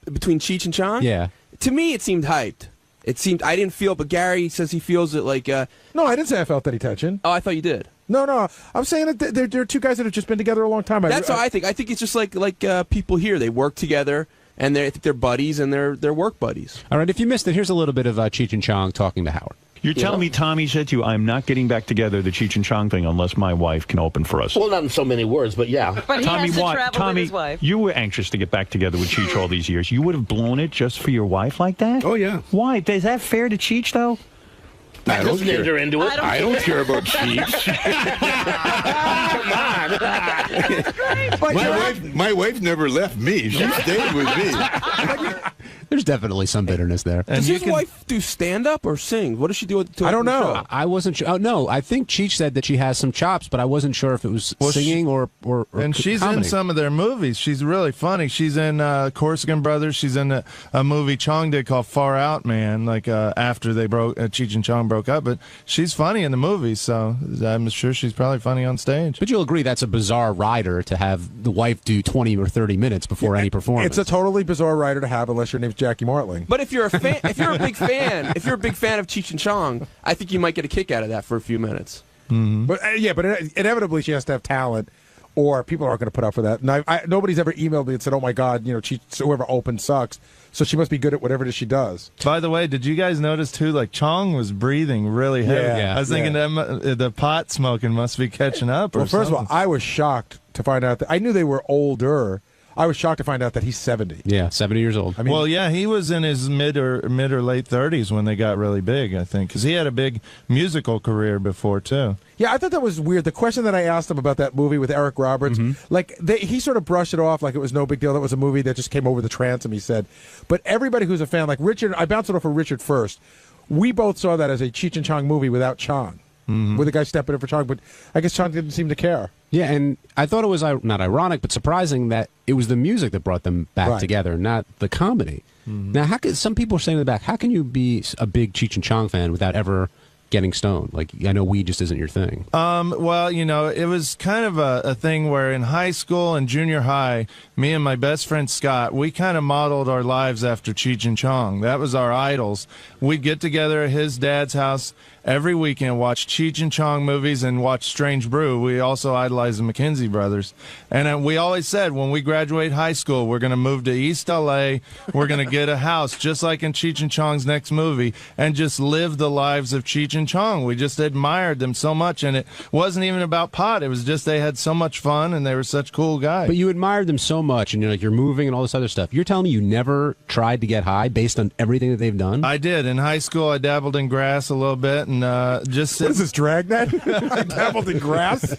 Between Cheech and Chong? Yeah. To me, it seemed hyped. I didn't feel, but Gary says he feels it like... No, I didn't say I felt any tension. Oh, I thought you did. No, I'm saying that there are two guys that have just been together a long time. That's what I think. I think it's just like people here. They work together, and I think they're buddies, and they're work buddies. All right, if you missed it, here's a little bit of Cheech and Chong talking to Howard. You're telling me Tommy said to you, I'm not getting back together the Cheech and Chong thing unless my wife can open for us. Well, not in so many words, but yeah. But he Tommy, has to why? travel Tommy, with his wife. you were anxious to get back together with Cheech all these years. You would have blown it just for your wife like that? Oh, yeah. Why? Is that fair to Cheech, though? I don't care. Her into it. I don't care about Cheech. Come on. My wife never left me. She stayed with me. There's definitely some bitterness there. Does his wife do stand-up or sing? What does she do? I don't know. I wasn't sure. Oh, no, I think Cheech said that she has some chops, but I wasn't sure if it was singing or and she's comedy. in some of their movies. She's really funny. She's in Corsican Brothers. She's in a movie Chong did called Far Out Man, like after they Cheech and Chong broke up. But she's funny in the movies, so I'm sure she's probably funny on stage. But you'll agree that's a bizarre rider to have the wife do 20 or 30 minutes before any performance. It's a totally bizarre rider to have unless your name's Jackie Martling. But if you're a fan, if you're a big fan of Cheech and Chong, I think you might get a kick out of that for a few minutes. Mm-hmm. But inevitably she has to have talent, or people aren't going to put up for that. And nobody's ever emailed me and said, "Oh my God, whoever opened sucks." So she must be good at whatever it is she does. By the way, did you guys notice too? Like Chong was breathing really heavy. Yeah, I was thinking that the pot smoking must be catching up. Well, first of all, I was shocked to find out that I knew they were older. I was shocked to find out that he's 70. Yeah, 70 years old. I mean, well, yeah, he was in his mid or late 30s when they got really big, I think, because he had a big musical career before, too. Yeah, I thought that was weird. The question that I asked him about that movie with Eric Roberts, he sort of brushed it off like it was no big deal. That was a movie that just came over the transom, he said. But everybody who's a fan, like Richard, I bounced it off of Richard first. We both saw that as a Cheech and Chong movie without Chong, with a guy stepping in for Chong, but I guess Chong didn't seem to care. Yeah, and I thought it was not ironic, but surprising that it was the music that brought them back together, not the comedy. Now, some people are saying in the back, how can you be a big Cheech and Chong fan without ever getting stoned? Like, I know weed just isn't your thing. Well, it was kind of a thing where in high school and junior high, me and my best friend Scott, we kind of modeled our lives after Cheech and Chong. That was our idols. We'd get together at his dad's house, every weekend, watch Cheech and Chong movies and watch Strange Brew. We also idolize the McKenzie brothers. And we always said when we graduate high school, we're going to move to East LA. We're going to get a house just like in Cheech and Chong's next movie and just live the lives of Cheech and Chong. We just admired them so much. And it wasn't even about pot. It was just they had so much fun and they were such cool guys. But you admired them so much and you're moving and all this other stuff. You're telling me you never tried to get high based on everything that they've done? I did. In high school, I dabbled in grass a little bit and just... What is this, Dragnet? I dabbled in grass?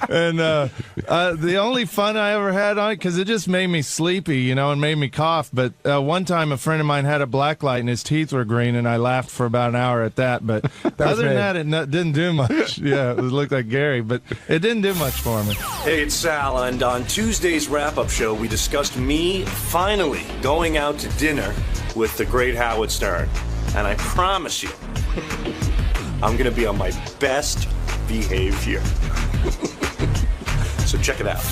And the only fun I ever had on it, because it just made me sleepy, and made me cough. But one time a friend of mine had a black light and his teeth were green, and I laughed for about an hour at that. But other than that, it didn't do much. Yeah, it looked like Gary, but it didn't do much for me. Hey, it's Sal, and on Tuesday's wrap-up show, we discussed me finally going out to dinner with the great Howard Stern. And I promise you, I'm going to be on my best behavior. So check it out.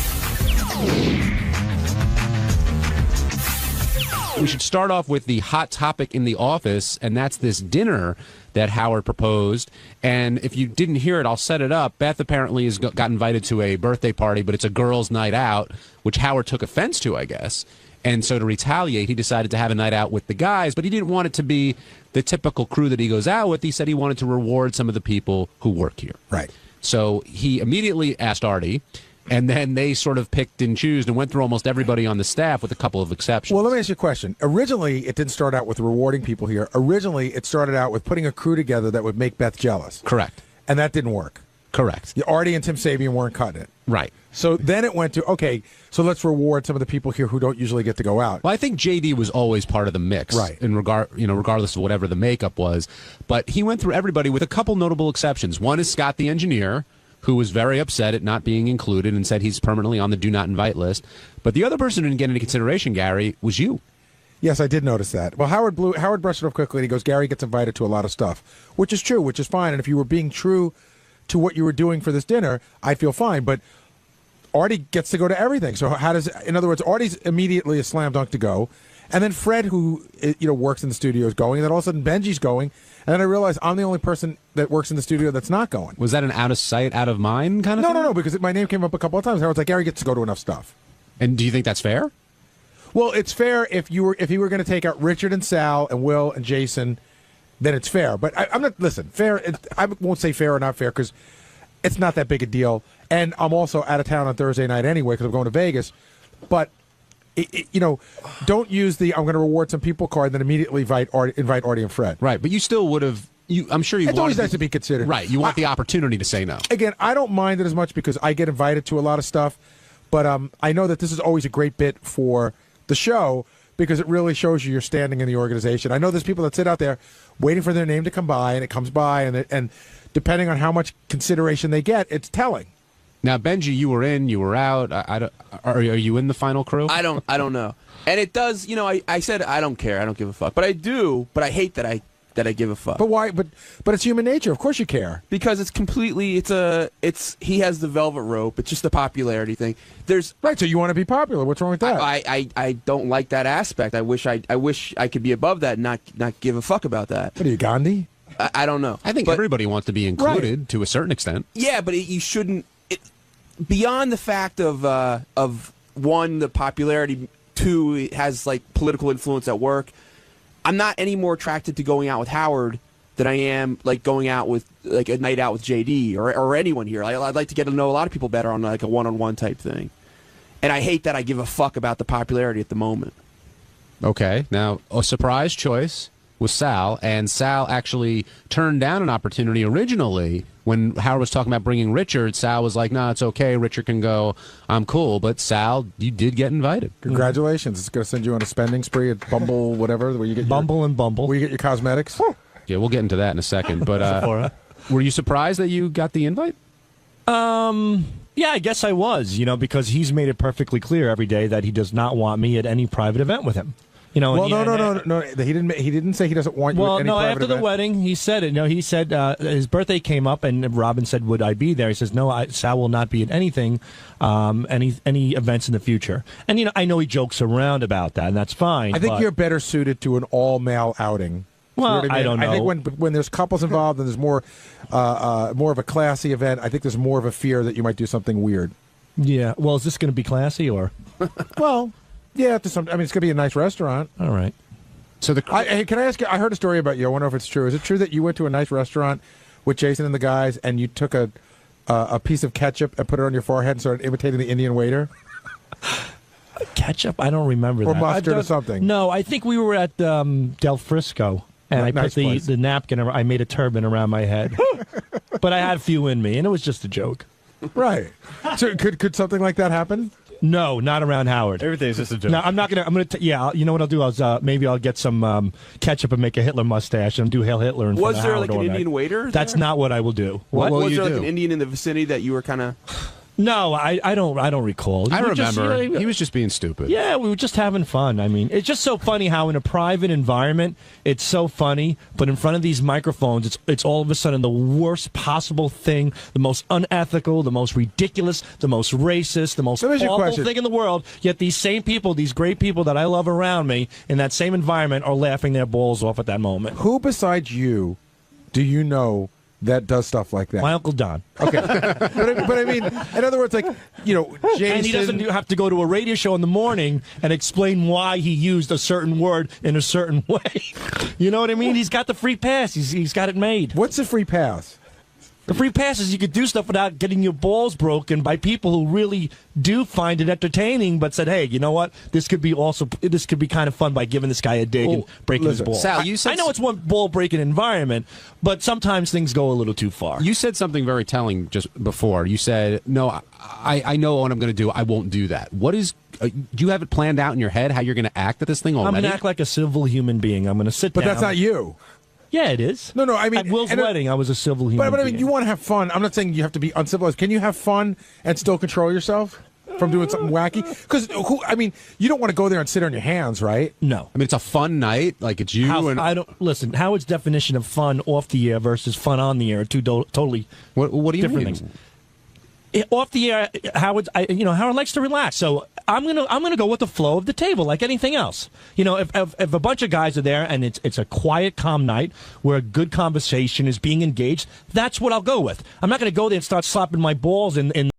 We should start off with the hot topic in the office, and that's this dinner that Howard proposed. And if you didn't hear it, I'll set it up. Beth apparently has got invited to a birthday party, but it's a girls' night out, which Howard took offense to, I guess. And so to retaliate, he decided to have a night out with the guys, but he didn't want it to be the typical crew that he goes out with. He said he wanted to reward some of the people who work here. Right. So he immediately asked Artie, and then they sort of picked and chose and went through almost everybody on the staff with a couple of exceptions. Well, let me ask you a question. Originally, it didn't start out with rewarding people here. Originally, it started out with putting a crew together that would make Beth jealous. Correct. And that didn't work. Correct. Artie and Tim Sabian weren't cutting it. Right. So then it went to, okay, so let's reward some of the people here who don't usually get to go out. Well, I think JD was always part of the mix, right? Regardless of whatever the makeup was. But he went through everybody with a couple notable exceptions. One is Scott the engineer, who was very upset at not being included and said he's permanently on the do not invite list. But the other person who didn't get into consideration, Gary, was you. Yes, I did notice that. Well, Howard brushed it off quickly, and he goes, Gary gets invited to a lot of stuff, which is true, which is fine. And if you were being true to what you were doing for this dinner, I feel fine. But Artie gets to go to everything. So in other words, Artie's immediately a slam dunk to go. And then Fred, who works in the studio, is going. And then all of a sudden Benji's going. And then I realize I'm the only person that works in the studio that's not going. Was that an out of sight, out of mind kind of thing? No, because my name came up a couple of times. Howard's like, Gary gets to go to enough stuff. And do you think that's fair? Well, it's fair if you were going to take out Richard and Sal and Will and Jason, then it's fair. But I'm not, listen, fair, I won't say fair or not fair because it's not that big a deal. And I'm also out of town on Thursday night anyway because I'm going to Vegas. But, don't use the I'm going to reward some people card, then immediately invite Artie and Fred. Right, but you still would have, I'm sure you It's always nice to be considered. Right, you want the opportunity to say no. Again, I don't mind it as much because I get invited to a lot of stuff. But I know that this is always a great bit for the show because it really shows you your standing in the organization. I know there's people that sit out there waiting for their name to come by, and it comes by, and depending on how much consideration they get, it's telling. Now, Benji, you were in, you were out. Are you in the final crew? I don't know. And it does, I said I don't care, I don't give a fuck. But I do, but I hate that I give a fuck. But why? But it's human nature. Of course you care. Because it's completely, he has the velvet rope. It's just a popularity thing. Right, so you want to be popular. What's wrong with that? I don't like that aspect. I wish I could be above that and not give a fuck about that. What are you, Gandhi? I don't know. I think everybody wants to be included to a certain extent. Yeah, but you shouldn't. Beyond the fact of one, the popularity, two, it has like political influence at work. I'm not any more attracted to going out with Howard than I am like going out with like a night out with JD or anyone here. I'd like to get to know a lot of people better on like a one-on-one type thing. And I hate that I give a fuck about the popularity at the moment. Okay, now a surprise choice was Sal, and Sal actually turned down an opportunity originally when Howard was talking about bringing Richard. Sal was like, "No, it's okay. Richard can go. I'm cool." But Sal, you did get invited. Congratulations! It's going to send you on a spending spree at Bumble, whatever, where you get Bumble, where you get your cosmetics. Yeah, we'll get into that in a second. But were you surprised that you got the invite? Yeah, I guess I was. Because he's made it perfectly clear every day that he does not want me at any private event with him. Well, no. He didn't say he doesn't want you. At any private after event. the wedding, he said it. He said his birthday came up, and Robin said, "Would I be there?" He says, "No, Sal will not be at anything, any events in the future." And I know he jokes around about that, and that's fine. I think you're better suited to an all-male outing Well, You know what I don't know. I think when there's couples involved and there's more of a classy event, I think there's more of a fear that you might do something weird. Yeah. Well, is this going to be classy or? Well, yeah. It's going to be a nice restaurant. All right. So hey, can I ask you? I heard a story about you. I wonder if it's true. Is it true that you went to a nice restaurant with Jason and the guys, and you took a piece of ketchup and put it on your forehead and started imitating the Indian waiter? Ketchup? I don't remember or that. Mustard or something. No, I think we were at Del Frisco, and I put the napkin. I made a turban around my head, but I had a few in me, and it was just a joke. Right. So could something like that happen? No, not around Howard. Everything's just a joke. No, I'm not gonna. I'm gonna. Yeah, you know what I'll do? Maybe I'll get some ketchup and make a Hitler mustache and do Hail Hitler. And was there like an Indian waiter? That's not what I will do. What was there like an Indian in the vicinity that you were kind of? No, I don't recall. I remember. He was just being stupid. Yeah, we were just having fun. I mean, it's just so funny how in a private environment, it's so funny, but in front of these microphones, it's all of a sudden the worst possible thing, the most unethical, the most ridiculous, the most racist, the most awful thing in the world, yet these same people, these great people that I love around me, in that same environment, are laughing their balls off at that moment. Who besides you do you know that does stuff like that? My Uncle Don. Okay. but I mean, in other words, like, you know, Jason... And he doesn't have to go to a radio show in the morning and explain why he used a certain word in a certain way. You know what I mean? He's got the free pass. He's got it made. What's the free pass? The free pass is you could do stuff without getting your balls broken by people who really do find it entertaining, but said, hey, you know what? This could be kind of fun by giving this guy a dig and breaking his balls. Sal, you said I know it's one ball-breaking environment, but sometimes things go a little too far. You said something very telling just before. You said, no, I know what I'm going to do. I won't do that. What is... do you have it planned out in your head how you're going to act at this thing already? I'm going to act like a civil human being. I'm going to sit down. But that's not you. Yeah, it is. No, I mean... At Will's wedding, I was a civil human But I being. mean, you want to have fun. I'm not saying you have to be uncivilized. Can you have fun and still control yourself from doing something wacky? Because, I mean, you don't want to go there and sit on your hands, right? No. I mean, it's a fun night. Like, it's you and... Listen, Howard's definition of fun off the air versus fun on the air are two totally what do you different mean? things. Off the air, Howard likes to relax, so I'm gonna go with the flow of the table, like anything else. You know, if a bunch of guys are there and it's a quiet, calm night where a good conversation is being engaged, that's what I'll go with. I'm not gonna go there and start slapping my balls in